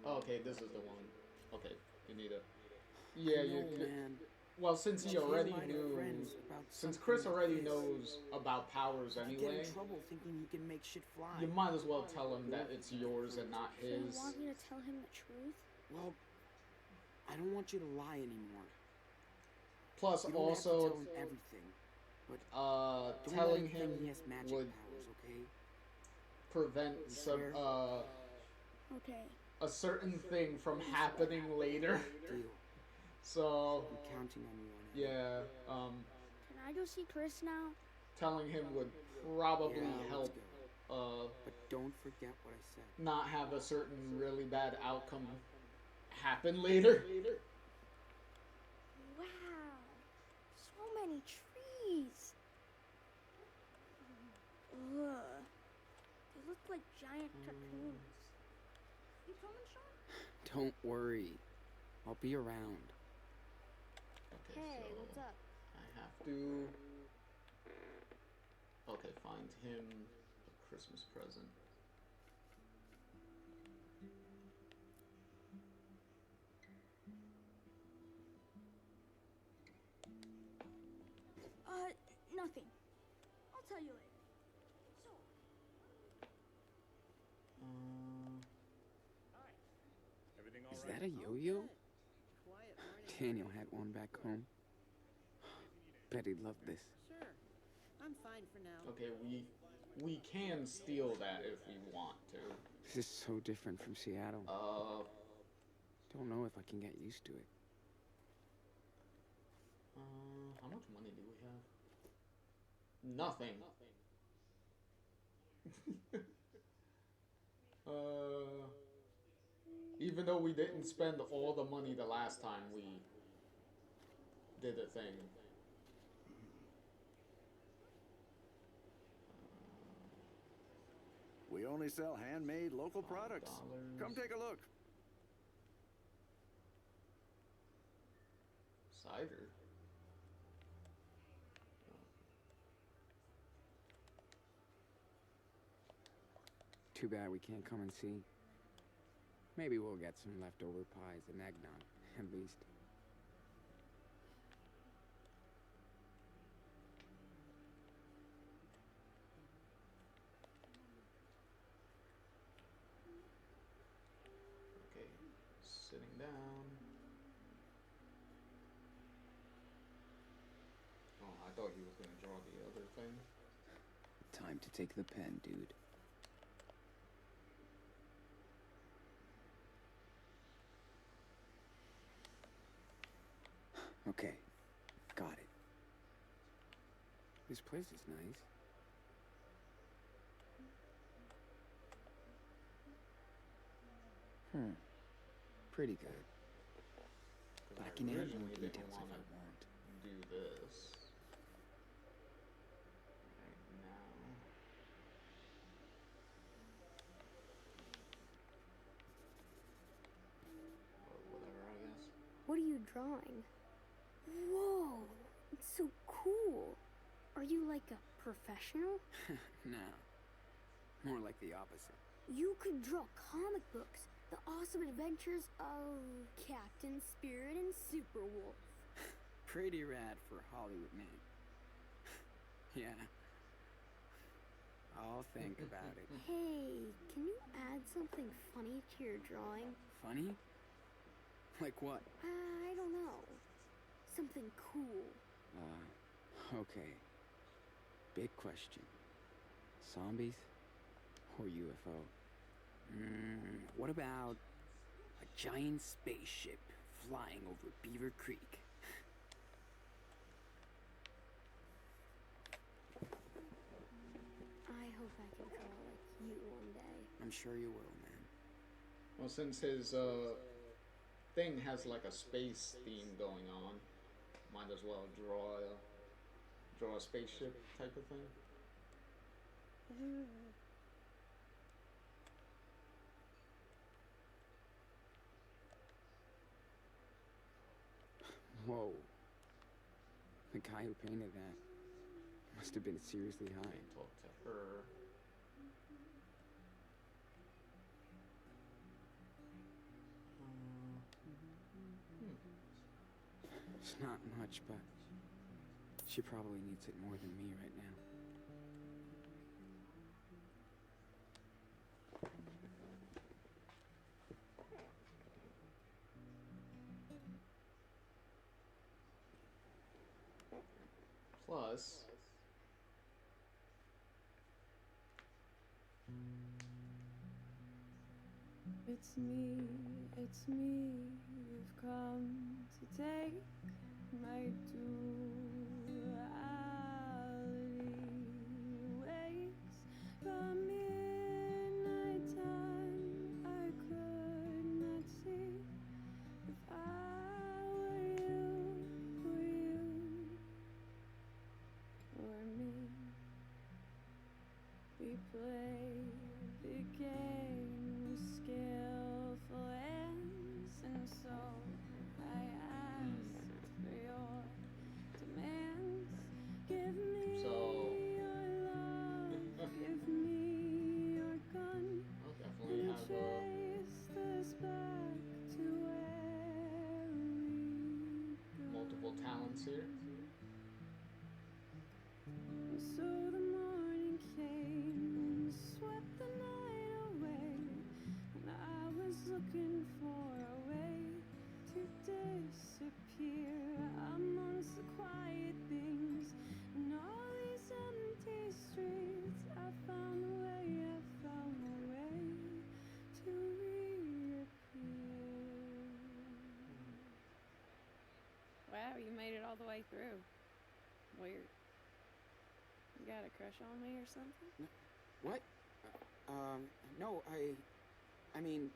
Okay, this is the one. Okay, you need it. Yeah, I you know, could. man. Well, since he Just already remind your knew, friends about since something Chris like already this. knows about powers You get anyway, in trouble thinking you can make shit fly. you might as well tell him that it's yours and not Do you his. want me to tell him the truth? Well, I don't want you to lie anymore. Plus, You don't have to tell also, him everything, but don't let telling him him think he has magic would powers, okay? prevent some Swear? Okay. a certain thing from happening later. Deal. So, I'm counting on you on it. yeah, Can I go see Chris now? telling him would probably Yeah, let's help go. But don't forget what I said. not have a certain really bad outcome happen later. Wow. So many trees. Ugh. They look like giant cocoons. You coming, Sean? Don't worry. I'll be around. Okay, Hey, so what's up? I have to. Okay, find him a Christmas present. Nothing. I'll tell you later. So, Is that a yo-yo? Daniel had one back home. Bet he'd love this. Sure. I'm fine for now. Okay, we can steal that if we want to. This is so different from Seattle. Don't know if I can get used to it. How much money do we have? Nothing. Even though we didn't spend all the money the last time we did a thing. We only sell handmade local products. $5. Come take a look. Cider. Too bad we can't come and see. Maybe we'll get some leftover pies and eggnog, at least. Okay, sitting down. Oh, I thought he was gonna draw the other thing. Time to take the pen, dude. Okay, got it. This place is nice. Pretty good. But I can add more originally didn't details if I wanna want. do this. Right now. Or whatever, I guess. What are you drawing? Whoa, it's so cool. Are you like a professional? No. More like the opposite. You could draw comic books. The awesome adventures of Captain Spirit and Superwolf. Pretty rad for a Hollywood man. Yeah. I'll think about it. Hey, can you add something funny to your drawing? Funny? Like what? I don't know. Something cool. Okay. Big question. Zombies or UFO? What about a giant spaceship flying over Beaver Creek? I hope I can draw like you one day. I'm sure you will, man. Well, since his thing has like a space theme going on, might as well draw a spaceship type of thing. Whoa. The guy who painted that must have been seriously high. Okay, talk to her. It's not much, but she probably needs it more than me right now. Plus, it's me, you've come to take my duality ways. From midnight time, I could not see if I were you or me. We played the game with skillful ends, and so I asked for your demands. Give me So- your love, give me way through. Weird. You got a crush on me or something? What? No, I mean,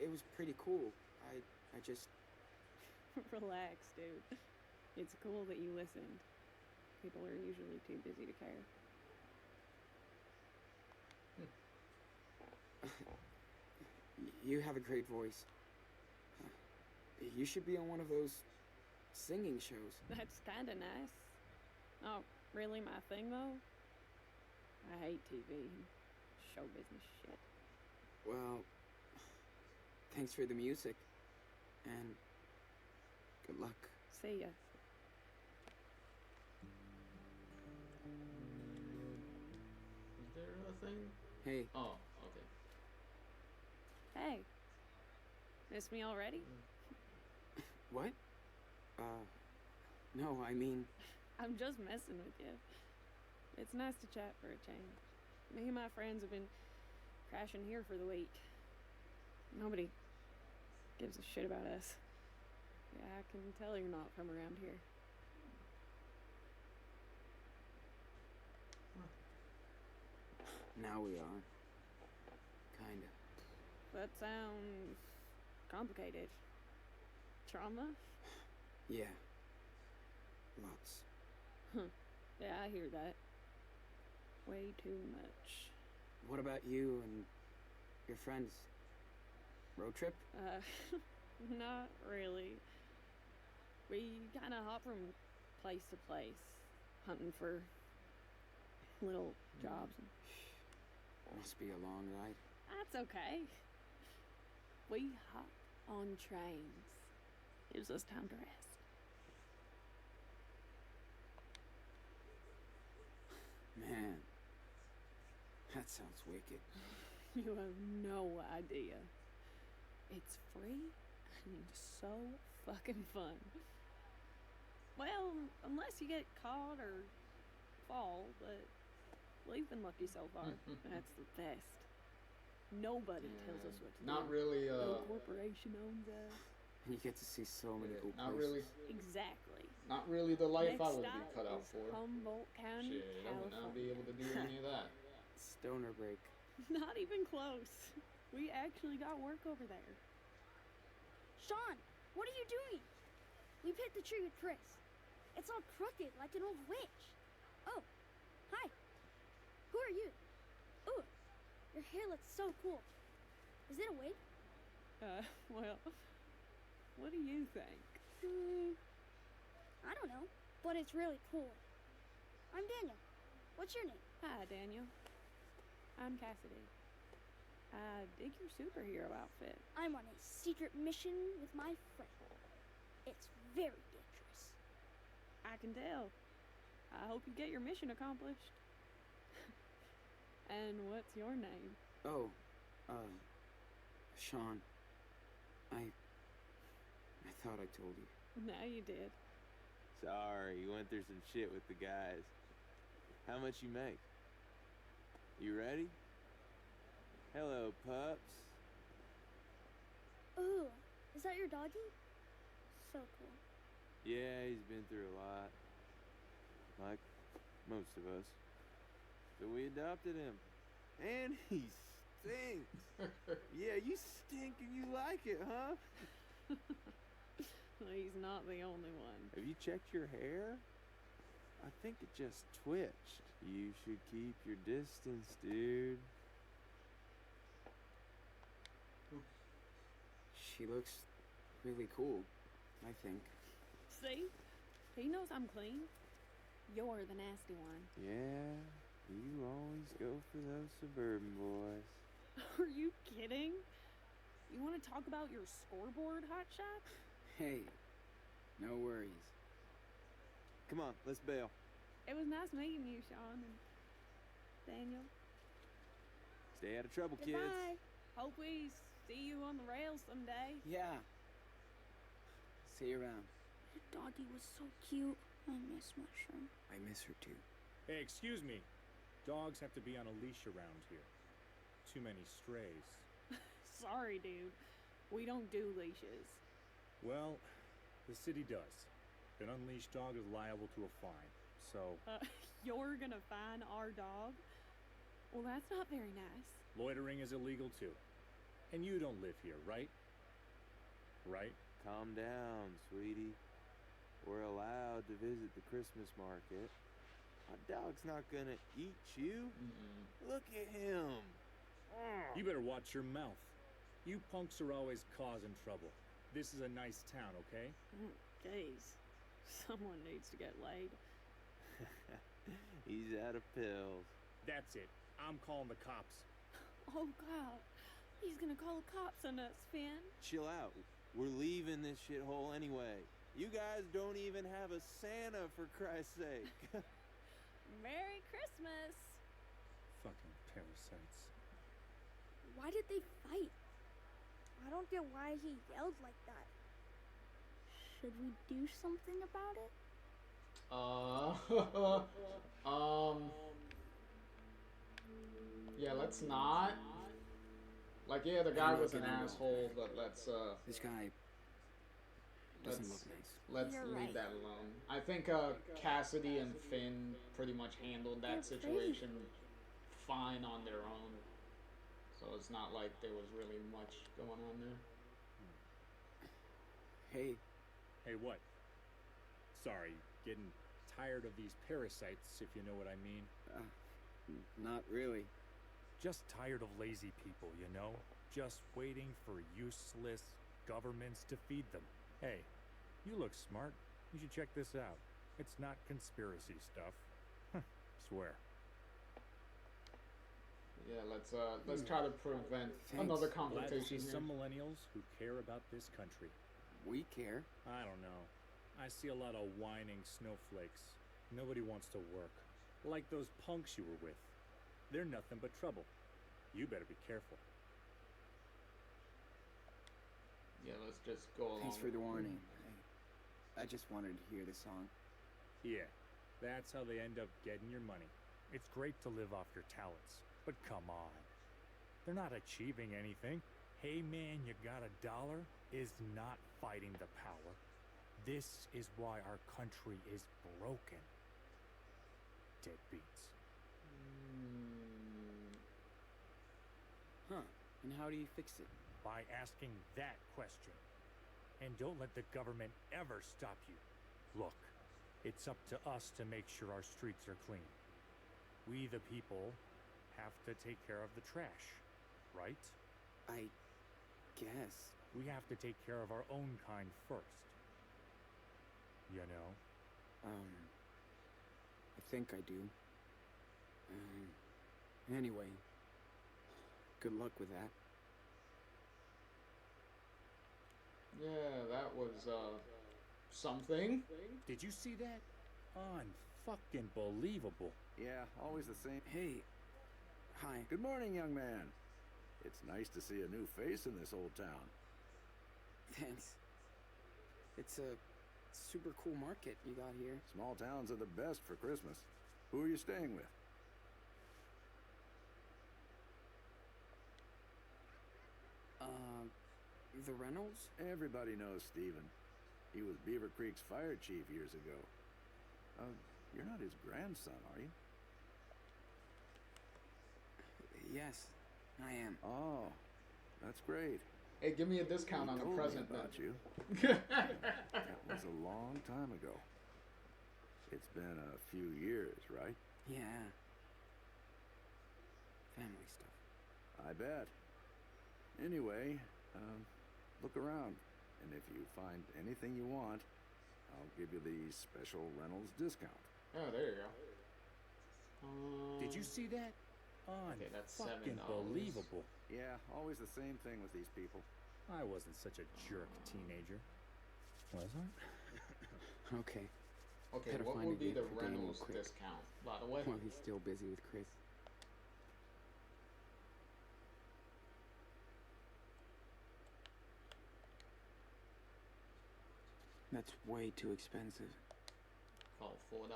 it was pretty cool. I just... Relax, dude. It's cool that you listened. People are usually too busy to care. You have a great voice. You should be on one of those singing shows. That's kinda nice. Not really my thing, though. I hate TV and show business shit. Well, thanks for the music. And good luck. See ya. Is there a thing? Hey, Oh, okay. Hey. Miss me already? what? No, I mean... I'm just messing with you. It's nice to chat for a change. Me and my friends have been crashing here for the week. Nobody gives a shit about us. Yeah, I can tell you're not from around here. Now we are. Kinda. That sounds complicated. Trauma? Yeah. Lots. Yeah, I hear that. Way too much. What about you and your friends? Road trip? Not really. We kind of hop from place to place, hunting for little jobs. Must be a long ride. That's okay. We hop on trains. Gives us time to rest. Man, that sounds wicked. You have no idea. It's free and so fucking fun. Well, unless you get caught or fall, but we've been lucky so far. That's the best. Nobody tells us what to do. Not really, No corporation owns us. And you get to see so many cool not places. really. Exactly. Not really the life Next I would be stop cut out is for. Humboldt County, Shit, I would not California. be able to do any of that. Stoner break. Not even close. We actually got work over there. Sean, what are you doing? We've hit the tree with Chris. It's all crooked like an old witch. Oh, hi. Who are you? Ooh, your hair looks so cool. Is it a wig? Well, what do you think? I don't know, but it's really cool. I'm Daniel. What's your name? Hi, Daniel. I'm Cassidy. I dig your superhero outfit. I'm on a secret mission with my friend. It's very dangerous. I can tell. I hope you get your mission accomplished. And what's your name? Oh, Sean. I thought I told you. Now you did. Sorry, you went through some shit with the guys. How much you make? You ready? Hello, pups. Ooh, is that your doggy? So cool. Yeah, he's been through a lot. Like most of us. So we adopted him. And he stinks. Yeah, you stink and you like it, huh? He's not the only one. Have you checked your hair? I think it just twitched. You should keep your distance, dude. She looks really cool, I think. See? He knows I'm clean. You're the nasty one. Yeah, you always go for those suburban boys. Are you kidding? You want to talk about your scoreboard, hotshot? Hey, no worries. Come on, let's bail. It was nice meeting you, Sean and Daniel. Stay out of trouble, kids. Goodbye. Hope we see you on the rails someday. Yeah. See you around. Your doggy was so cute. I miss Mushroom. I miss her too. Hey, excuse me. Dogs have to be on a leash around here. Too many strays. Sorry, dude. We don't do leashes. Well, the city does. an unleashed dog is liable to a fine. So, You're gonna fine our dog? Well, that's not very nice. loitering is illegal too. And you don't live here, right? Right? Calm down, sweetie. We're allowed to visit the Christmas market. My dog's not gonna eat you. Look at him. You better watch your mouth. You punks are always causing trouble. This is a nice town, okay? Jeez. Someone needs to get laid. He's out of pills. That's it. I'm calling the cops. Oh, God. He's gonna call the cops on us, Finn. Chill out. We're leaving this shithole anyway. You guys don't even have a Santa, for Christ's sake. Merry Christmas. Fucking parasites. Why did they fight? I don't get why he yelled like that. Should we do something about it? Yeah, let's not. Like, yeah, the guy was an asshole, but let's, This guy doesn't look nice. let's You're leave right. that alone. I think, Cassidy and Finn pretty much handled that They're situation fine on their own. So it's not like there was really much going on there. Hey, Hey, what? Sorry, getting tired of these parasites, if you know what I mean. not really. Just tired of lazy people, you know? Just waiting for useless governments to feed them. Hey, you look smart. You should check this out. It's not conspiracy stuff. Swear. Yeah, let's try to prevent Thanks. another Glad to confrontation see here. some millennials who care about this country. We care. I don't know. I see a lot of whining snowflakes. Nobody wants to work. Like those punks you were with. They're nothing but trouble. You better be careful. Yeah, let's just go along. Thanks for the warning. I just wanted to hear the song. Yeah, that's how they end up getting your money. It's great to live off your talents, but come on. They're not achieving anything. Hey man, you got $1 is not fighting the power. This is why our country is broken. Deadbeats. Huh. And how do you fix it? By asking that question. And don't let the government ever stop you. Look, it's up to us to make sure our streets are clean. We, the people, have to take care of the trash, right? I guess. We have to take care of our own kind first. You know? I think I do. Anyway, good luck with that. Yeah, that was something. Did you see that? Unfucking believable. Yeah, always the same. Hey. Hi. Good morning, young man. It's nice to see a new face in this old town. Thanks. It's a super cool market you got here. Small towns are the best for Christmas. Who are you staying with? The Reynolds? Everybody knows Steven. He was Beaver Creek's fire chief years ago. You're not his grandson, are you? Yes, I am. Oh, that's great. Hey, give me a discount He on the told me present about then. you. That was a long time ago. It's been a few years, right? Yeah. Family stuff. I bet. Anyway, look around, and if you find anything you want, I'll give you the special Reynolds discount. Oh, there you go. Did you see that? Okay, that's Fucking $7. believable. Yeah, always the same thing with these people. I wasn't such a jerk teenager. Was I? Okay. Okay, Gotta what find a would be the gift for Daniel Reynolds quick. discount, by the way? While he's still busy with Chris. That's way too expensive. Call it $4.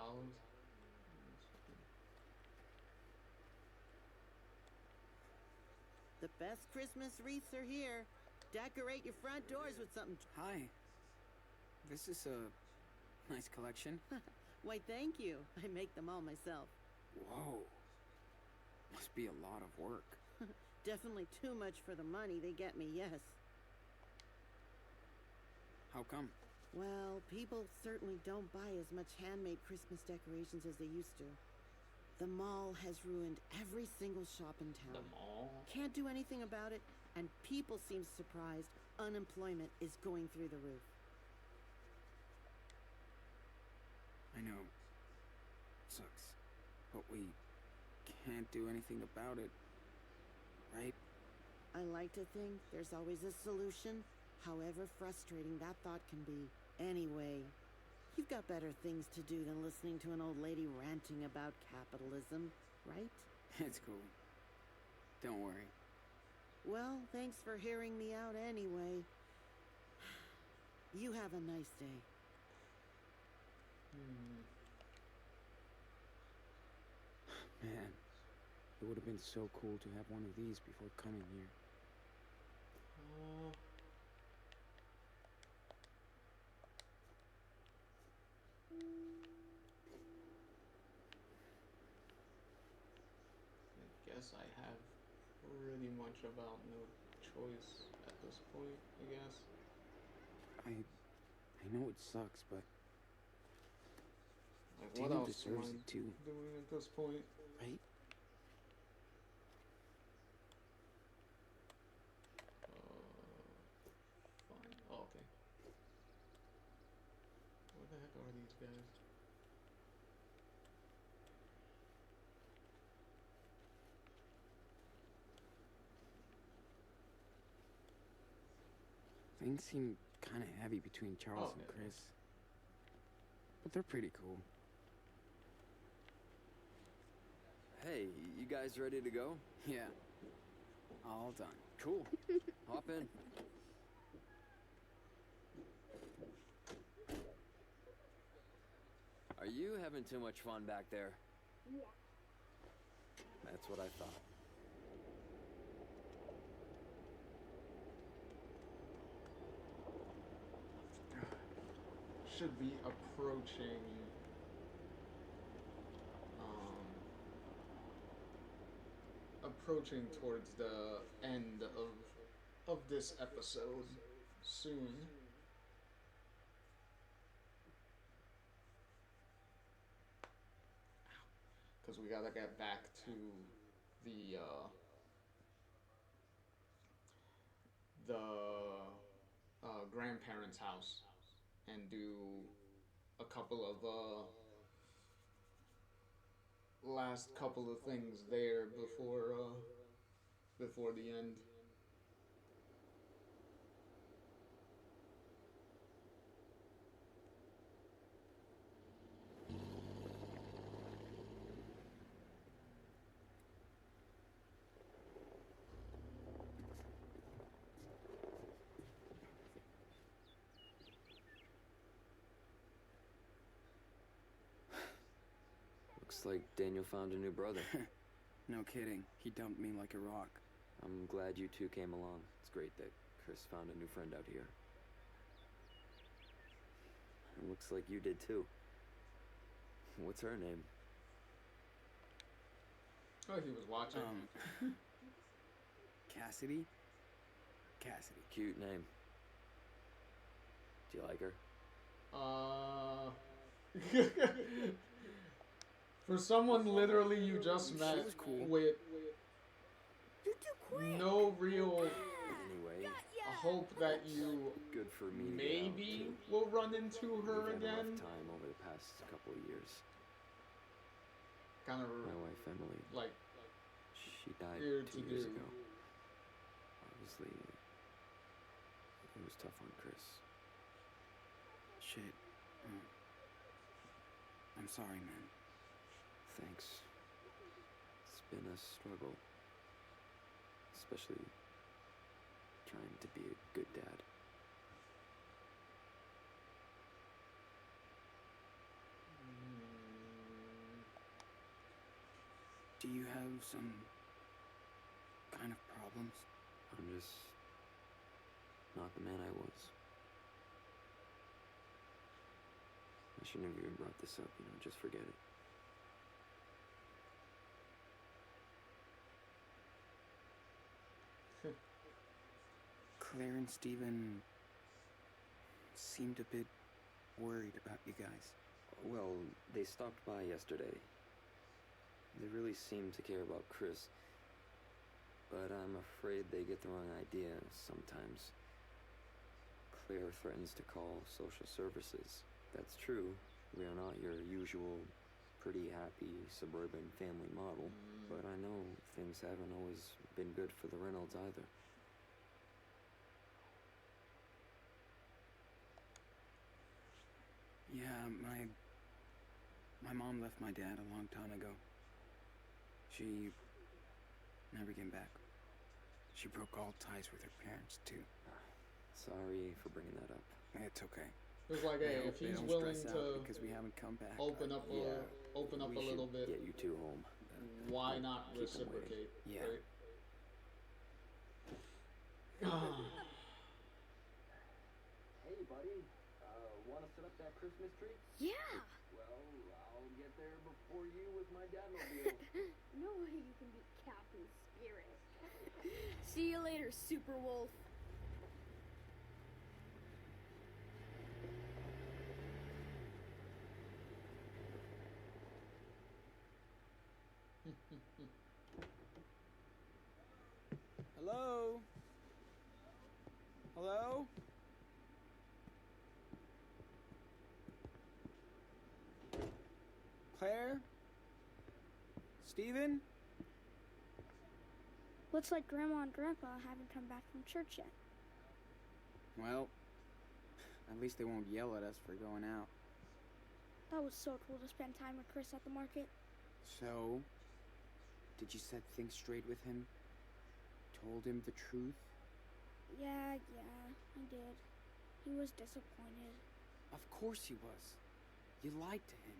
The best Christmas wreaths are here. Decorate your front doors with something. Hi. This is a Nice collection. Why, thank you. I make them all myself. Whoa. Must be a lot of work. Definitely too much for the money they get me, yes. How come? Well, people certainly don't buy as much handmade Christmas decorations as they used to. The mall has ruined every single shop in town. The mall? Can't do anything about it, and people seem surprised unemployment is going through the roof. I know. Sucks. But we can't do anything about it, right? I like to think there's always a solution, however frustrating that thought can be. Anyway, you've got better things to do than listening to an old lady ranting about capitalism, right? It's cool. Don't worry. Well, thanks for hearing me out anyway. You have a nice day. Man, it would have been so cool to have one of these before coming here. I guess I have pretty much about no choice at this point, I guess. I know it sucks, but like, what Daniel else am deserves I it too, doing at this point? right? Fine. Oh, okay. Where the heck are these guys? Things seem kind of heavy between Charles and Chris. But they're pretty cool. Hey, you guys ready to go? Yeah. All done. Cool. Hop in. Are you having too much fun back there? Yeah. That's what I thought. Should be approaching approaching towards the end of this episode soon. Because we gotta get back to the grandparents' house and do a couple of last couple of things there before the end. Looks like Daniel found a new brother. No kidding. He dumped me like a rock. I'm glad you two came along. It's great that Chris found a new friend out here. It looks like you did too. What's her name? Oh, he was watching. Cassidy? Cassidy. Cute name. Do you like her? For someone literally you just met with no real Anyway, hope that you good for me to maybe will run into her We've had a again. rough time over the past couple of years. Kind of My wife Emily, like she died weird 2 to years do. ago. Obviously, it was tough on Chris. Shit. I'm sorry, man. Thanks. It's been a struggle. Especially trying to be a good dad. Do you have some kind of problems? I'm just not the man I was. I shouldn't have even brought this up, just forget it. Claire and Steven seemed a bit worried about you guys. Well, they stopped by yesterday. They really seem to care about Chris. But I'm afraid they get the wrong idea sometimes. Claire threatens to call social services. That's true. We are not your usual pretty happy suburban family model. But I know things haven't always been good for the Reynolds either. Yeah, my mom left my dad a long time ago. She never came back. She broke all ties with her parents, too. Sorry for bringing that up. It's okay. It's like, hey, if he's willing to because we haven't come back. open up a little bit, get you two home. Why not reciprocate? Yeah. Right? Hey, buddy. Want to set up that Christmas tree? Yeah! Well, I'll get there before you with my dadmobile. No way you can beat Captain Spirit. See you later, Super Wolf. Hello? Hello? Claire? Steven? Looks like Grandma and Grandpa haven't come back from church yet. Well, at least they won't yell at us for going out. That was so cool to spend time with Chris at the market. So, did you set things straight with him? Told him the truth? Yeah, I did. He was disappointed. Of course he was. You lied to him.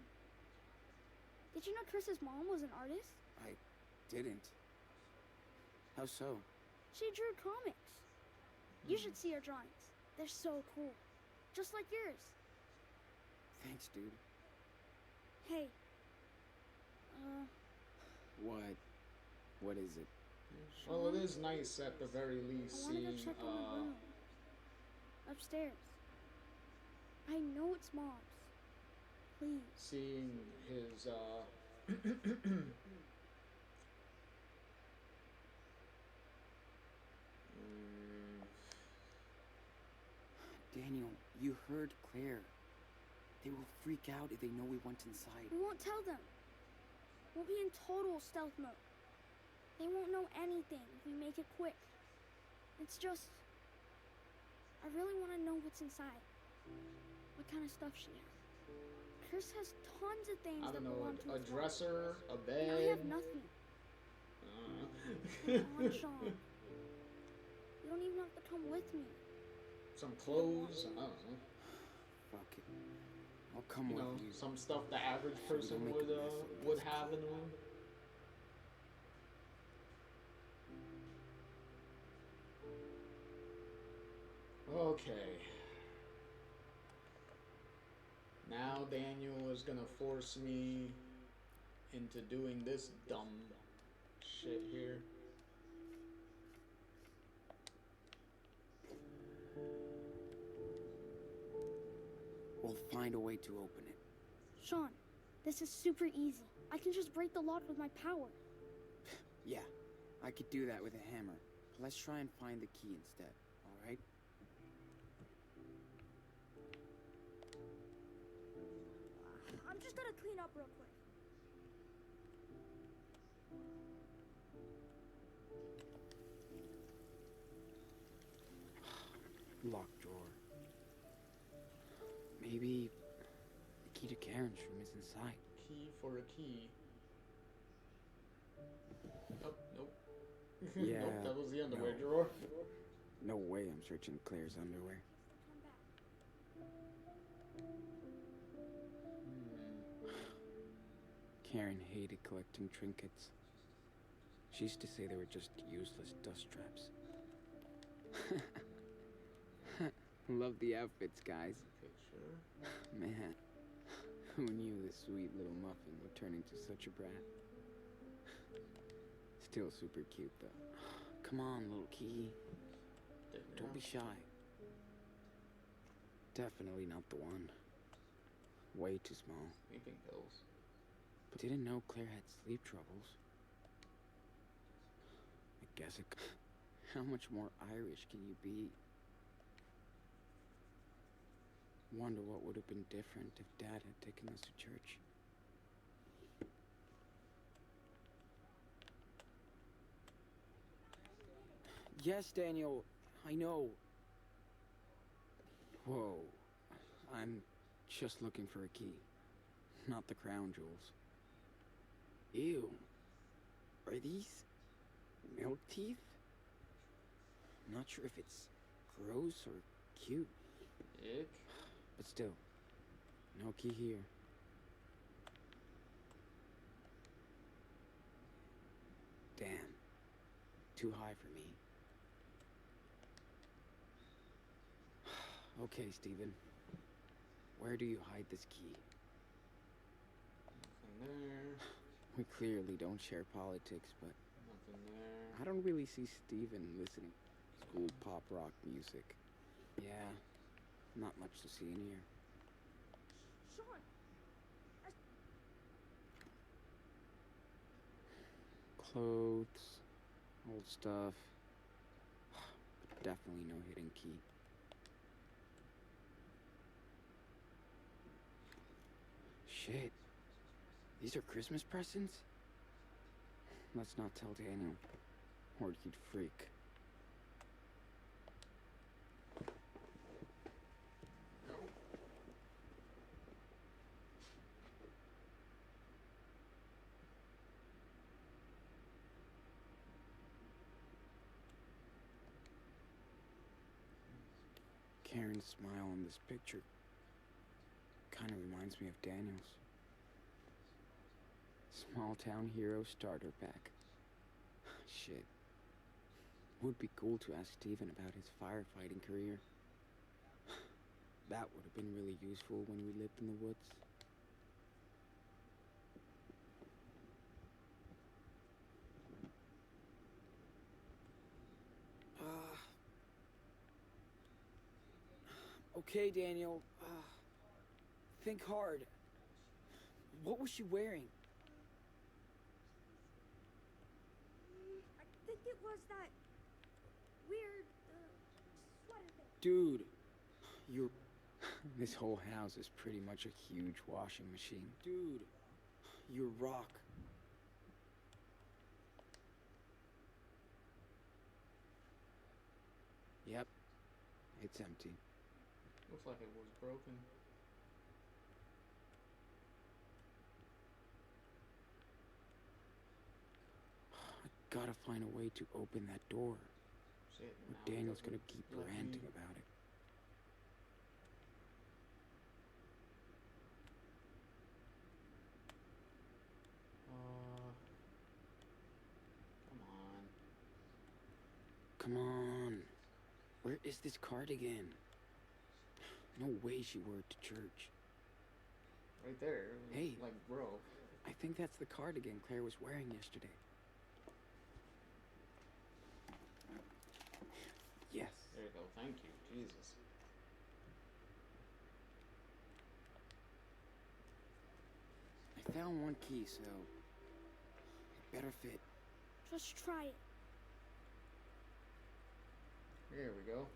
Did you know Chris's mom was an artist? I didn't. How so? She drew comics. You should see her drawings. They're so cool. Just like yours. Thanks, dude. Hey. What? What is it? Well, it is nice at the very least I wanted seeing, to check on the room. Upstairs. I know it's Mom's. Please. seeing his, Daniel, you heard Claire. They will freak out if they know we went inside. We won't tell them. We'll be in total stealth mode. They won't know anything if we make it quick. It's just... I really want to know what's inside. What kind of stuff she has. Chris has tons of things I that don't know, belong to a his dresser, a mom. bed. I have nothing. Come on, Sean. You don't even have to come with me. Some clothes, I don't know. Fuck it. I'll come You with know, you. some stuff the average So we person don't make a mess of would this. have in a room. Okay. Now Daniel is gonna force me into doing this dumb shit here. We'll find a way to open it. Sean, this is super easy. I can just break the lock with my power. Yeah, I could do that with a hammer. Let's try and find the key instead, alright? I'm just gonna clean up real quick. Locked drawer. Maybe the key to Karen's room is inside. Key for a key. Oh, nope. Yeah. Nope, that was the underwear no. drawer. No way I'm searching Claire's underwear. Karen hated collecting trinkets. She used to say they were just useless dust traps. Love the outfits, guys. Picture. Man, Who knew this sweet little muffin would turn into such a brat? Still super cute, though. Come on, little Key. Don't be shy. Definitely not the one. Way too small. Sleeping pills. But didn't know Claire had sleep troubles. I guess it... How much more Irish can you be? Wonder what would have been different if Dad had taken us to church. Yes, Daniel, I know. Whoa. I'm just looking for a key. Not the crown jewels. Ew. Are these milk teeth? Not sure if it's gross or cute. Ick. But still, no key here. Damn. Too high for me. Okay, Steven. Where do you hide this key? Nothing there. We clearly don't share politics, but Nothing there. I don't really see Steven listening to school pop rock music. Yeah, not much to see in here. Sean! Clothes, old stuff. But definitely no hidden key. Shit. These are Christmas presents? Let's not tell Daniel, or he'd freak. Karen's smile in this picture kind of reminds me of Daniel's. Small town hero starter pack. Shit. Would be cool to ask Steven about his firefighting career. That would have been really useful when we lived in the woods. Okay, Daniel. Think hard. What was she wearing? I think it was that weird sweater thing. Dude, you're... This whole house is pretty much a huge washing machine. Dude, you're rock. Yep, it's empty. Looks like it was broken. I gotta find a way to open that door. Shit, Or now Daniel's we gonna got keep lucky. ranting about it. Come on. Come on. Where is this cardigan? No way she wore it to church. Right there. Hey. Like, bro. I think that's the cardigan Claire was wearing yesterday. Yes. There you go. Thank you. Jesus. I found one key, so it better fit. Just try it. Here we go.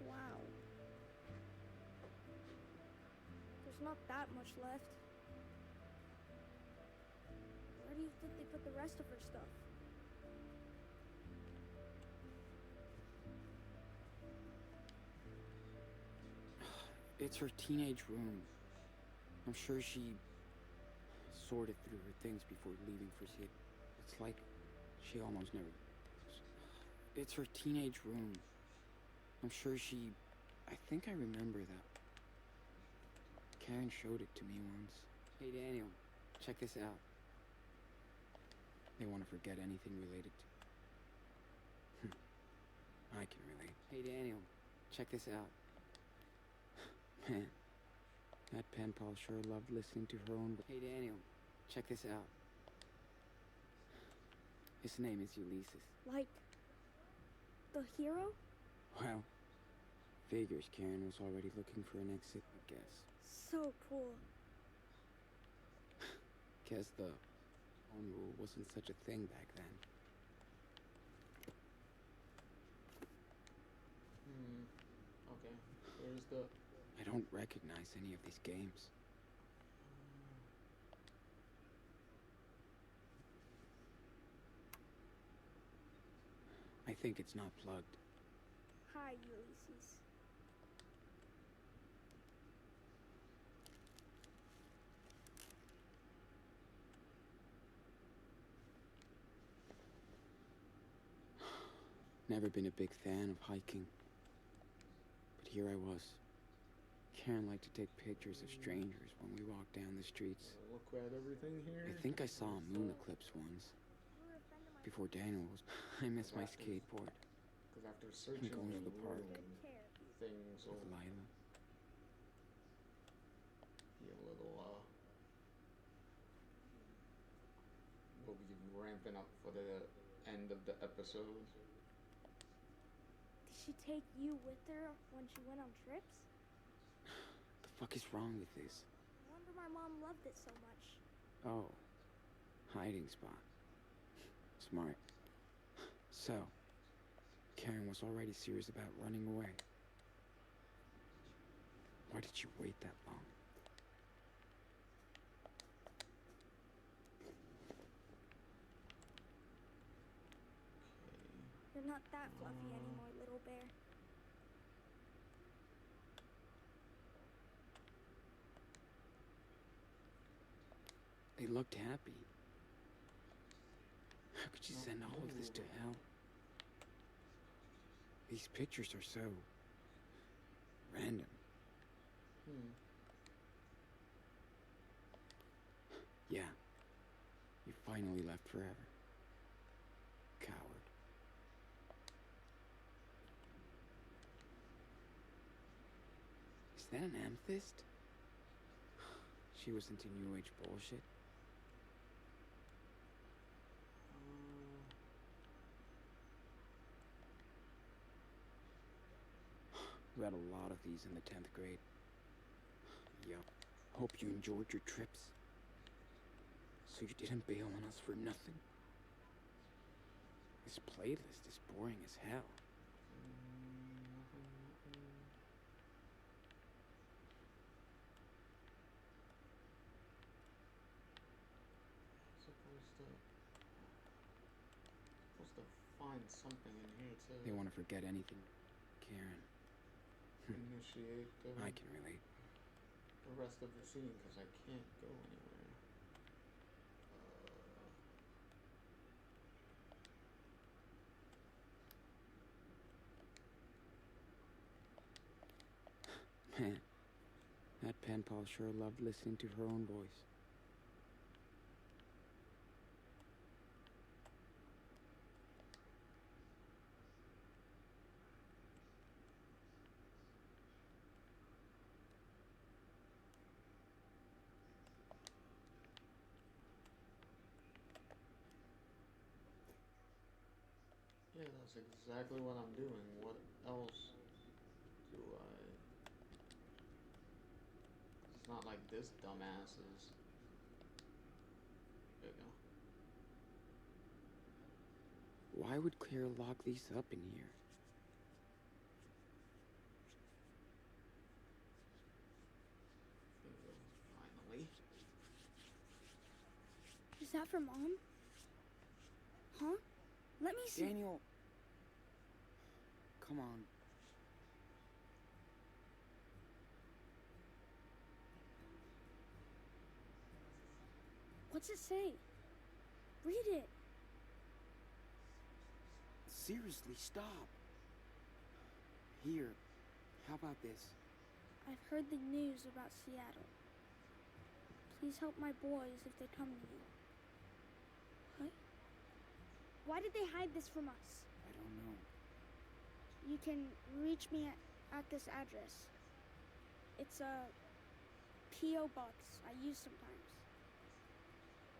Wow. There's not that much left. Where do you think they put the rest of her stuff? It's her teenage room. I'm sure she sorted through her things before leaving for sleep. It's like she almost never... It's her teenage room. I'm sure she... I think I remember that. Karen showed it to me once. Hey, Daniel, check this out. They want to forget anything related to... I can relate. Hey, Daniel, check this out. Man, that pen pal sure loved listening to her own. Hey, Daniel, check this out. His name is Ulysses. Like the hero? Well, figures Karen was already looking for an exit, I guess. So cool. Guess the own rule wasn't such a thing back then. Okay, there's the... I don't recognize any of these games. I think it's not plugged. Hi, Ulysses. Never been a big fan of hiking. But here I was. Karen liked to take pictures of strangers when we walked down the streets. Look at everything here. I think I saw a moon eclipse once. Before Daniel was... I miss my skateboard. Because after searching going to the park things will with Lila. be a little, we'll be ramping up for the end of the episode. Did she take you with her when she went on trips? The fuck is wrong with this? I wonder my mom loved it so much. Oh, hiding spot. Smart. So, Karen was already serious about running away. Why did you wait that long? You're not that fluffy anymore, little bear. They looked happy. How could you send all of this to hell? These pictures are so... random. Yeah. You finally left forever. Coward. Is that an amethyst? She was into New Age bullshit. Read a lot of these in the 10th grade. Yup. Hope you enjoyed your trips. So you didn't bail on us for nothing. This playlist is boring as hell. Supposed to find something in here to... They want to forget anything. Karen. Initiate I can relate. the rest of the scene because I can't go anywhere. Man, that pen pal sure loved listening to her own voice. Yeah, that's exactly what I'm doing. What else do I... It's not like this dumbass is... There you go. Why would Claire lock these up in here? Finally. Is that for Mom? Huh? Let me see. Daniel! Come on. What's it say? Read it. Seriously, stop. Here, how about this? I've heard the news about Seattle. Please help my boys if they come to you. What? Why did they hide this from us? I don't know. You can reach me at at this address. It's a P.O. box I use sometimes.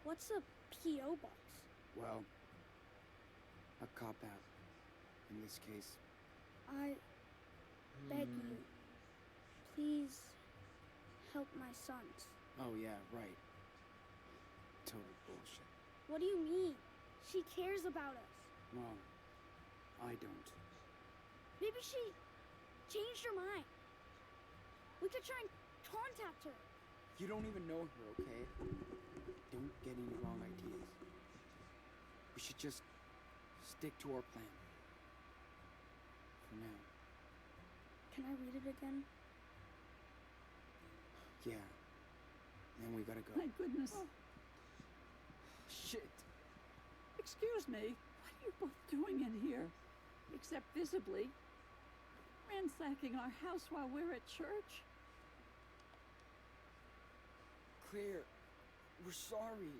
What's a P.O. box? Well, a cop-out. In this case. I beg you, please help my sons. Oh, yeah, right. Total bullshit. What do you mean? She cares about us. Well, I don't. Maybe she changed her mind. We could try and contact her. You don't even know her, okay? Don't get any wrong ideas. We should just stick to our plan. For now. Can I read it again? Yeah. Then we gotta go. My goodness. Oh. Shit. Excuse me. What are you both doing in here? Except visibly ransacking our house while we're at church? Claire, we're sorry.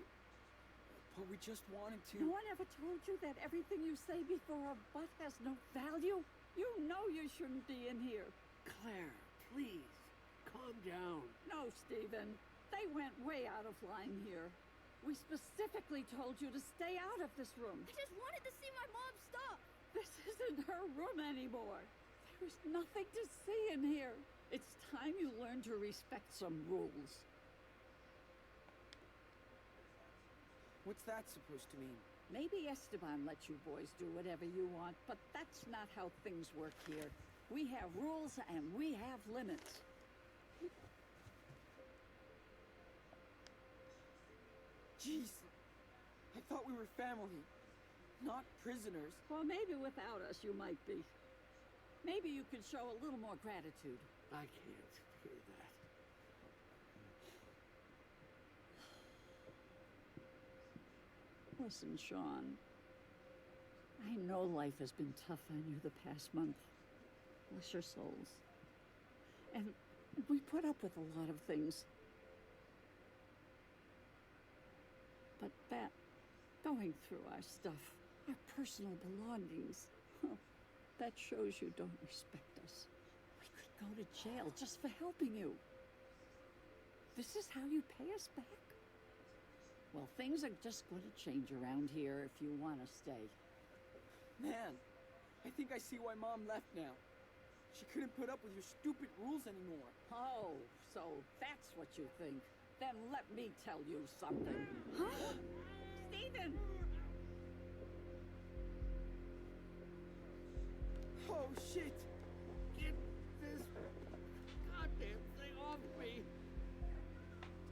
But we just wanted to... No one ever told you that everything you say before a butt has no value? You know you shouldn't be in here. Claire, please, calm down. No, Stephen. They went way out of line here. We specifically told you to stay out of this room. I just wanted to see my mom's stuff. This isn't her room anymore. There's nothing to see in here. It's time you learn to respect some rules. What's that supposed to mean? Maybe Esteban lets you boys do whatever you want, but that's not how things work here. We have rules and we have limits. Jeez. I thought we were family, not prisoners. Well, maybe without us you might be. Maybe you could show a little more gratitude. I can't hear that. Listen, Sean. I know life has been tough on you the past month. Bless your souls. And we put up with a lot of things. But that, going through our stuff, our personal belongings, that shows you don't respect us. We could go to jail just for helping you. This is how you pay us back? Well, things are just going to change around here if you want to stay. Man, I think I see why Mom left now. She couldn't put up with your stupid rules anymore. Oh, so that's what you think. Then let me tell you something. Huh? Stephen! Oh, shit! Get this goddamn thing off me!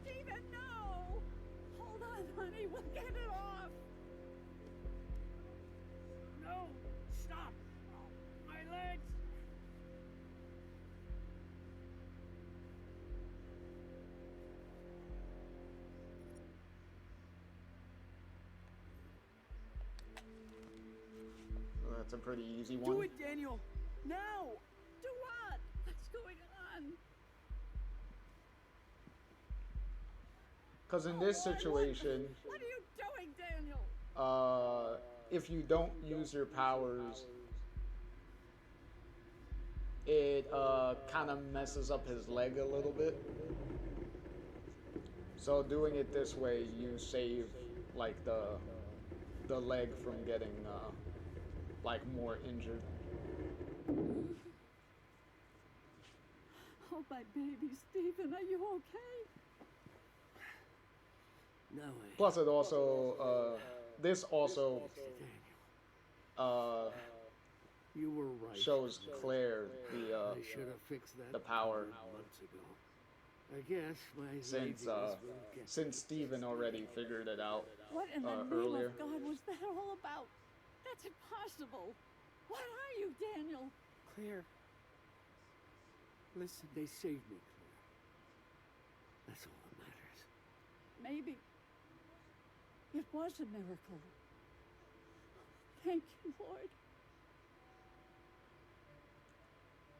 Stephen, no! Hold on, honey, we'll get it off! No! Stop! Oh, my legs! Well, that's a pretty easy one. Do it, Daniel! Now! Do what? What's going on? Because in this situation, What are you doing, Daniel? if you don't use your powers, it kind of messes up his leg a little bit. So doing it this way, you save like the leg from getting like more injured. Oh, my baby, Stephen, are you okay? No way. Plus, it also this also You were right. shows Claire I should have fixed that the power. months ago. I guess my Since laziness will get since Steven already figured it out What in the name earlier. of God was that all about? That's impossible. What are you, Daniel? Claire. Listen. They saved me, Claire. That's all that matters. Maybe it was a miracle. Thank you, Lord.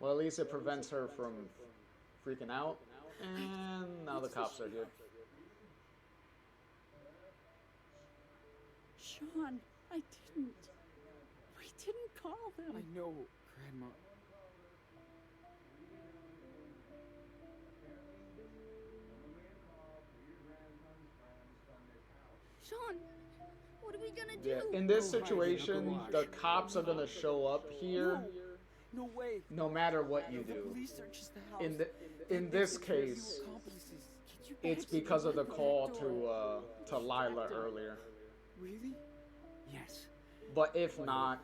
Well, at least it prevents her from freaking out. And now the cops are here. Sean, I didn't. We didn't call them. I know, Grandma. Sean, what are we gonna do? Yeah, in this Go hide in the situation, garage. the cops are gonna show up here No way. no matter what you The do. police searches the house. In They this secure a few case, accomplices. Get you it's back to the because of the front call door. to Lila earlier. Really? Yes. But if not,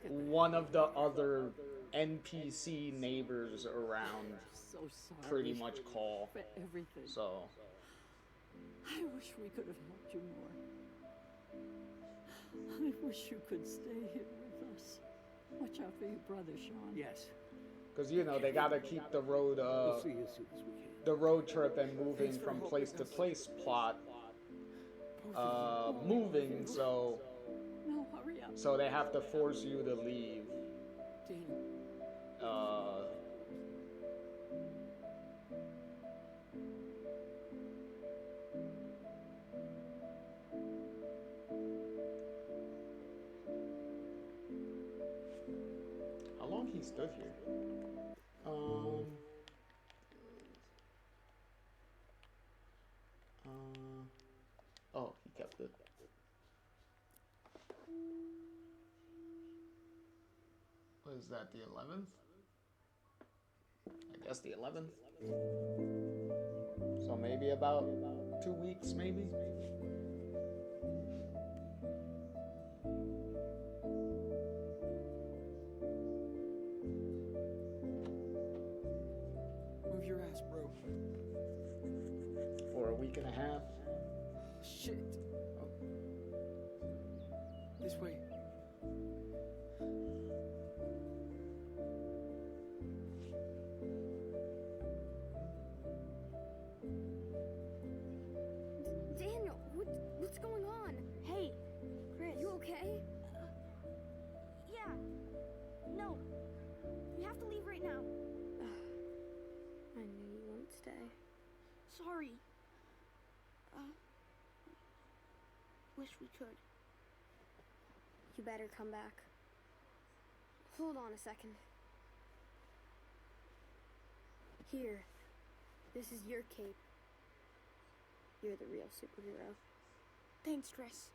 one of the other NPC neighbors around So sorry. pretty much call. For everything. So, I wish we could have helped you more. I wish you could stay here with us. Watch out for your brother, Sean. Yes. because you know they gotta keep the road We'll see you as soon as we can. the road trip and moving from place to place plot moving, so No, hurry up. they have to force you to leave. Daniel. How long he stood here? Oh, he kept it. What is that, the 11th? I guess the 11th. So maybe about 2 weeks, maybe? Move your ass, bro. For a week and a half. Shit. Oh. This way. Daniel, what's going on? Hey, Chris. You okay? Yeah. No. We have to leave right now. I knew you wouldn't stay. Sorry. Wish we could. You better come back. Hold on a second. Here. This is your cape. You're the real superhero. Thanks, Chris.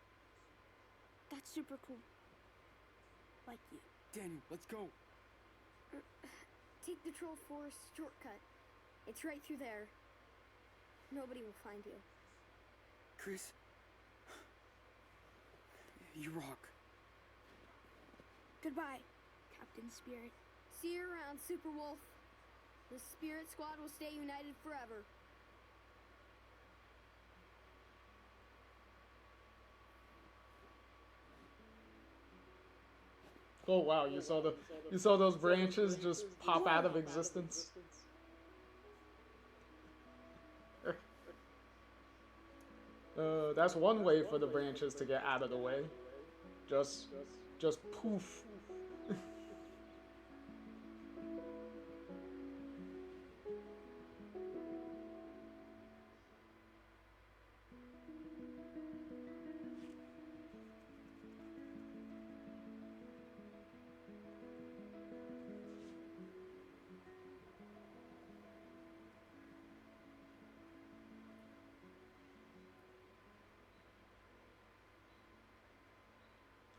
That's super cool. Like you. Daniel, let's go. Take the Troll Forest shortcut. It's right through there. Nobody will find you. Chris. You rock. Goodbye, Captain Spirit. See you around, Super Wolf. The Spirit Squad will stay united forever. Oh wow, you saw those branches just pop out of existence. That's one way for the branches to get out of the way. Just poof.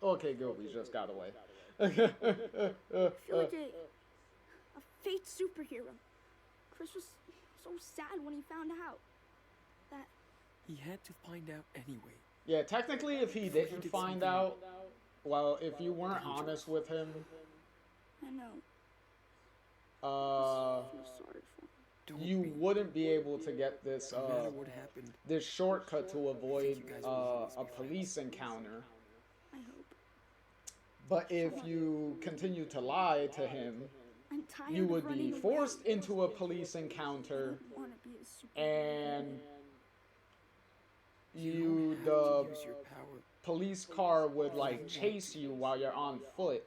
Okay, good. We just got away. I feel like a fake superhero. Chris was so sad when he found out that He had to find out anyway. Yeah, technically, if he didn't find out, well, if you weren't honest with him, I know. uh, I feel sorry for him. you wouldn't be able to get this No matter what happened. this shortcut to avoid you guys will a police encounter. I hope. But if you continue to lie to him, I'm tired you of would be running away. forced into a police encounter, I don't want to be a superhero. and You don't the have to use your power. police car would like chase you while you're on foot,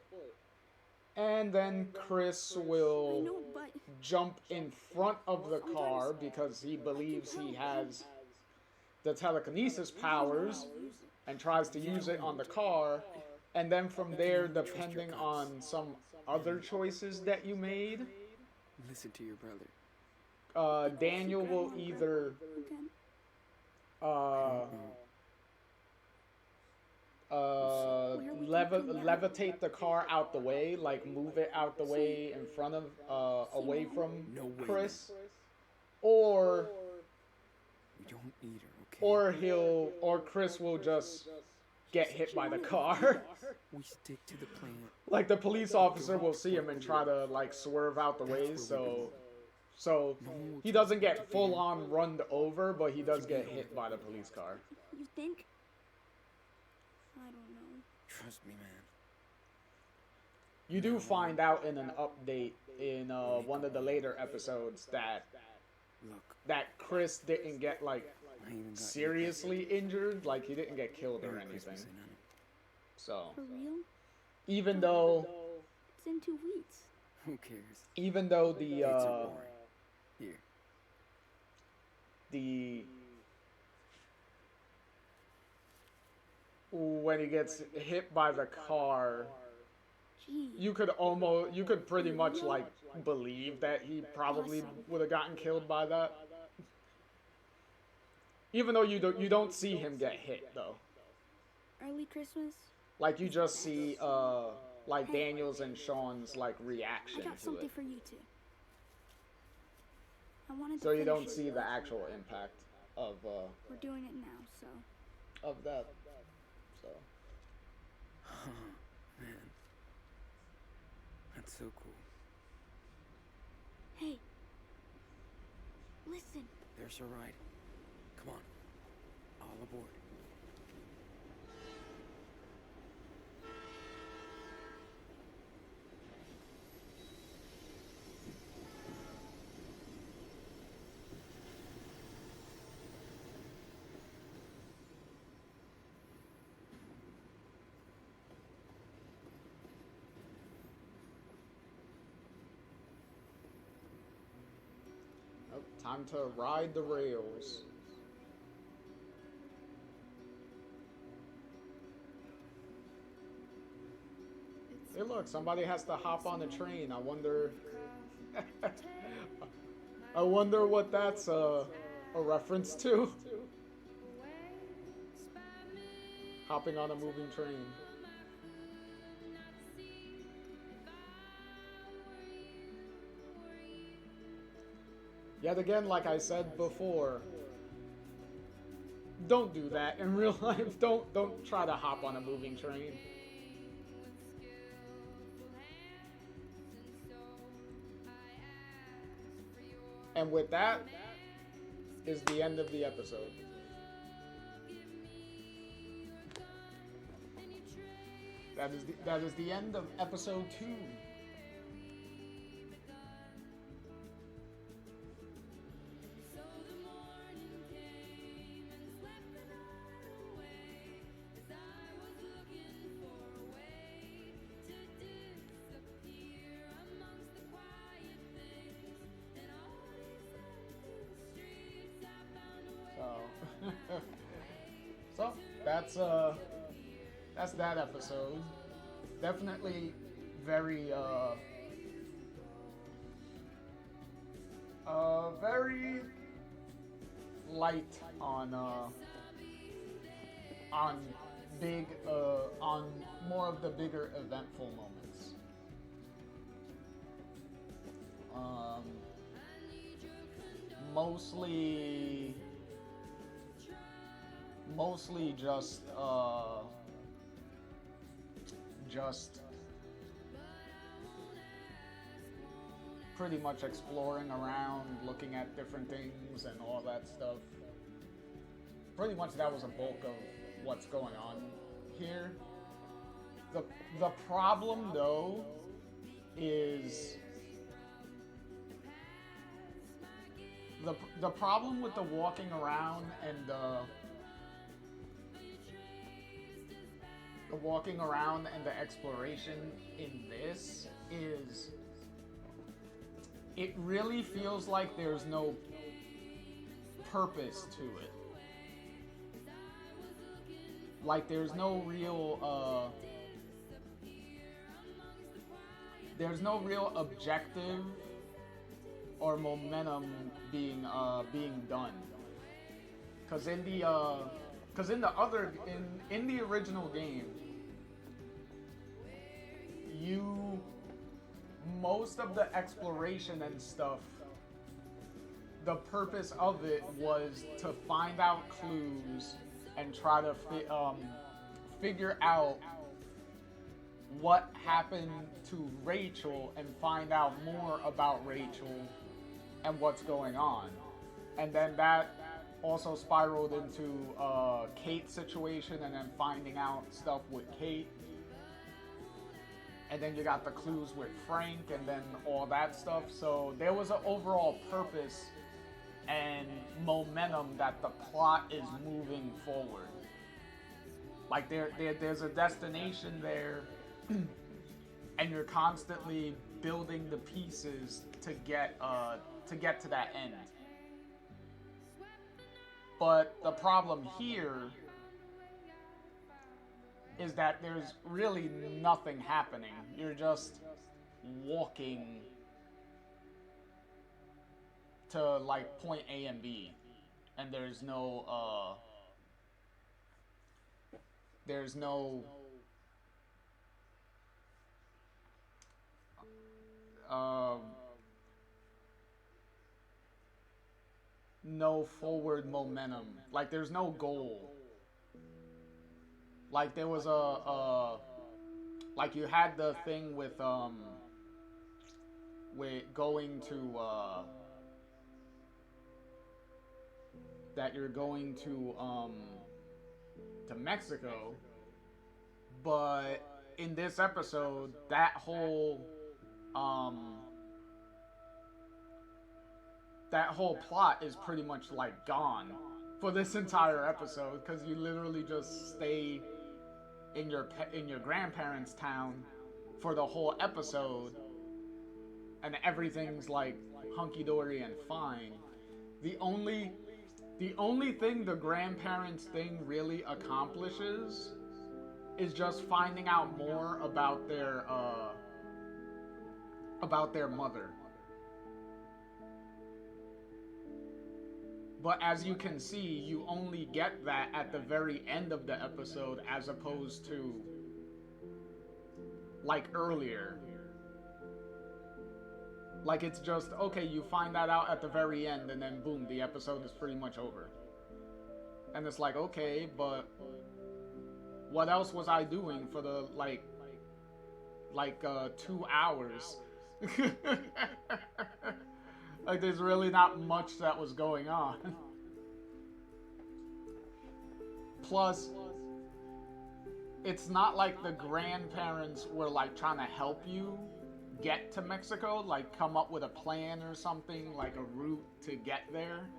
and then Chris I will know, but jump in front of the car because he believes he has the telekinesis powers and tries to use it on the car, and then from there, depending on some other choices that you made, Listen to your brother. Daniel will either again. uh, levitate the car out the way, like move it out the way in front of, away from Chris, or We don't need her, okay? or Chris will just get hit by the car. We stick to the plan. Like the police officer will see him and try to like swerve out the way, so he doesn't get full on run over, but he does get hit by the police car. You think? I don't know. Trust me, man. You do find out in an update in one of the later episodes that Chris didn't get like seriously injured, like he didn't get killed or anything. So For real? even though It's in 2 weeks. Who cares? even though the It's a boring. Here. the when he gets hit by the car, Gee. you could pretty much like believe that he probably would have gotten killed by that. Even though you don't see him get hit though. Early Christmas? Like you just see like Daniel's and Sean's like reaction I got to something it. for you two. I wanted to So you don't finish see it. the actual impact of We're doing it now, so. of that. So Man. That's so cool. Hey. Listen. There's our ride. Come on. All aboard. oh, time to ride the rails. Hey look, somebody has to hop on the train. I wonder I wonder what that's a reference to. Hopping on a moving train. Yet again, like I said before, don't do that in real life. Don't try to hop on a moving train. And with that is the end of the episode. That is the end of episode 2. So that's that episode. Definitely very very light on big on more of the bigger eventful moments. Mostly just pretty much exploring around, looking at different things and all that stuff. Pretty much that was a bulk of what's going on here. The problem though is the problem with the walking around and the walking around and the exploration in this is it really feels like there's no purpose to it. Like there's no real objective or momentum being done. Cause in the original game, most of the exploration and stuff, the purpose of it was to find out clues and try to figure out what happened to Rachel and find out more about Rachel and what's going on. And then that also spiraled into Kate's situation, and then finding out stuff with Kate. And then you got the clues with Frank, and then all that stuff. So there was an overall purpose and momentum that the plot is moving forward. Like there's a destination there, and you're constantly building the pieces to get to that end. But the problem here is that there's really nothing happening. You're just walking to like point A and B, and there's no no forward momentum. Like there's no goal. Like there was like you had the thing with going to that you're going to Mexico, but in this episode that whole plot is pretty much like gone for this entire episode, because you literally just stay in your grandparents' town for the whole episode, and everything's like hunky-dory and fine. The only thing the grandparents thing really accomplishes is just finding out more about their mother. But as you can see, you only get that at the very end of the episode, as opposed to like earlier. Like it's just, okay, you find that out at the very end, and then boom, the episode is pretty much over. And it's like, okay, but what else was I doing for the like 2 hours? Like there's really not much that was going on. Plus, it's not like the grandparents were like trying to help you get to Mexico, like come up with a plan or something, like a route to get there.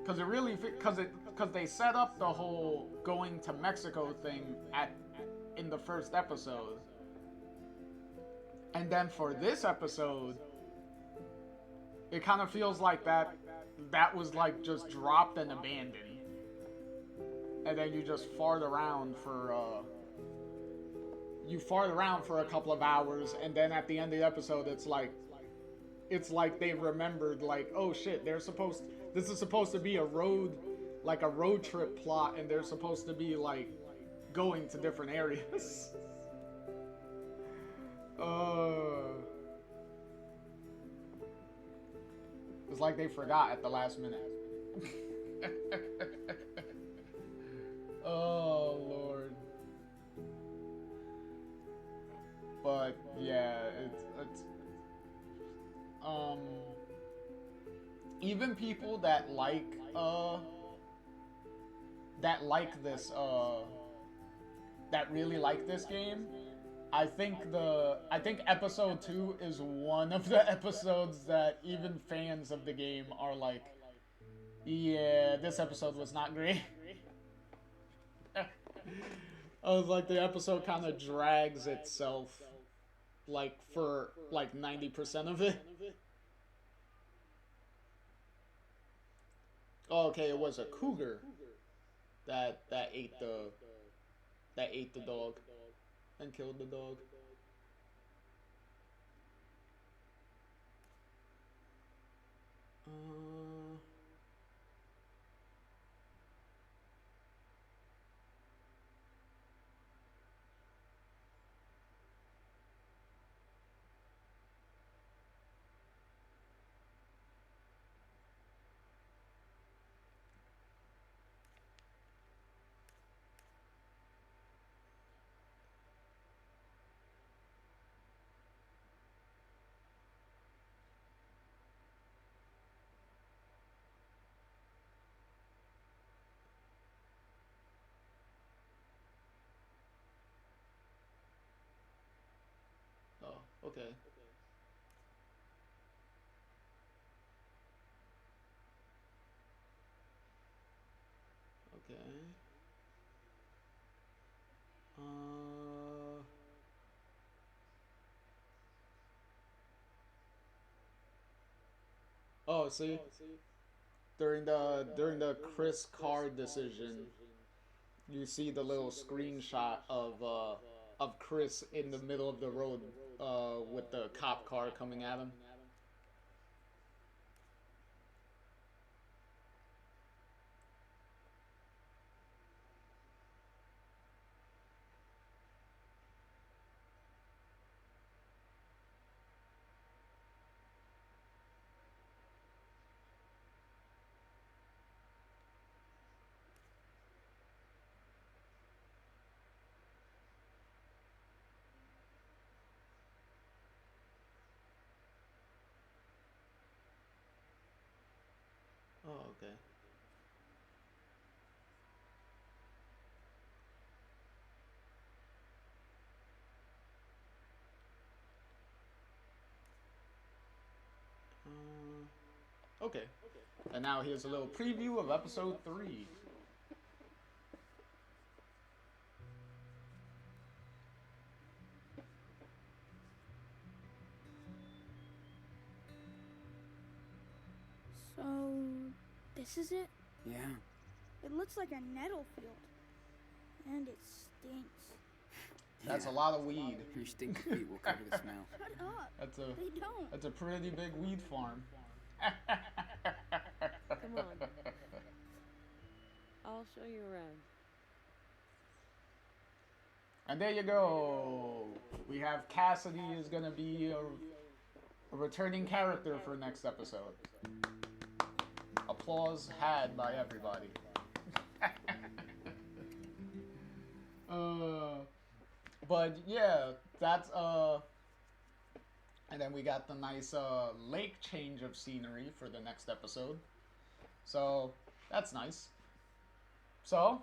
Because it really, because they set up the whole going to Mexico thing in the first episode, and then for this episode, it kind of feels like that was like just dropped and abandoned, and then you just fart around for a couple of hours, and then at the end of the episode, it's like they remembered, like, oh shit, this is supposed to be a road trip plot, and they're supposed to be like going to different areas. It's like they forgot at the last minute. Oh Lord. But yeah, it's even people that like this that really like this game, I think episode 2 is one of the episodes that even fans of the game are like, yeah, this episode was not great. I was like, the episode kind of drags itself, like, for, like, 90% of it. Oh, okay, it was a cougar that ate the dog and killed the dog. Okay. Okay. Uh. Oh, see, during the Chris Card decision, you see the little screenshot of Chris in the middle of the road with the cop car coming at him. Oh, okay. Okay. And now here's a little preview of episode 3. So, this is it? Yeah. It looks like a nettle field. And it stinks. That's a lot of weed. Your stinky feet will cover the smell. Shut up. They don't. That's a pretty big weed farm. Come on. I'll show you around. And there you go. We have Cassidy is gonna be a returning character for next episode. Applause had by everybody. But yeah, that's and then we got the nice lake change of scenery for the next episode. So that's nice. So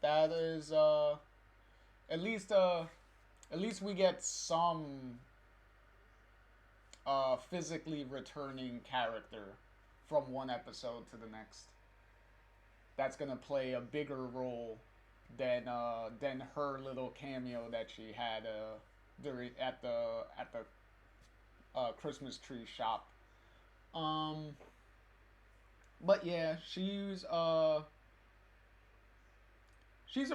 that is at least we get some physically returning character from one episode to the next. That's gonna play a bigger role than her little cameo that she had during at the Christmas tree shop. But yeah, she's a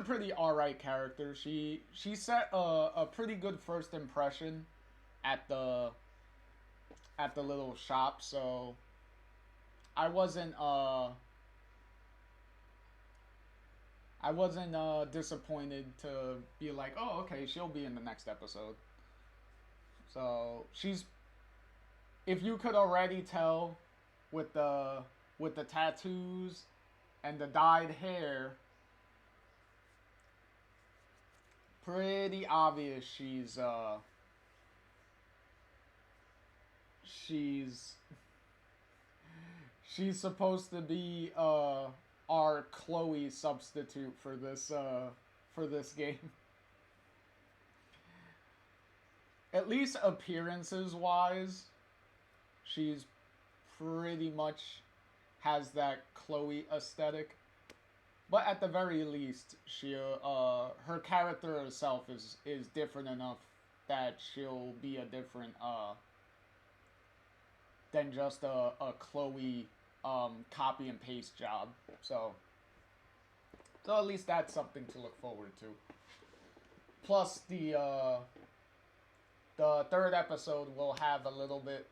pretty alright character. She set a pretty good first impression at the little shop, so I wasn't disappointed to be like, oh, okay, she'll be in the next episode. So she's, if you could already tell with the tattoos and the dyed hair, pretty obvious she's supposed to be our Chloe substitute for this game. At least appearances wise, she's pretty much has that Chloe aesthetic. But at the very least, she her character herself is different enough that she'll be a different than just a Chloe copy and paste job. So at least that's something to look forward to. Plus the third episode will have a little bit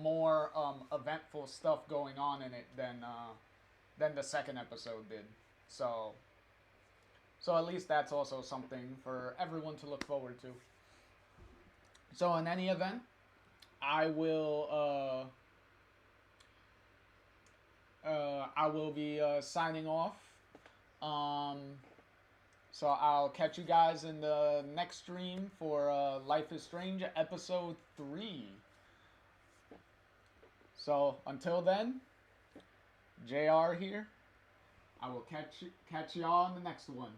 more eventful stuff going on in it than the second episode did. So at least that's also something for everyone to look forward to. So in any event, I will be signing off. So I'll catch you guys in the next stream for Life is Strange episode 3. So until then, JR here. I will catch y'all in the next one.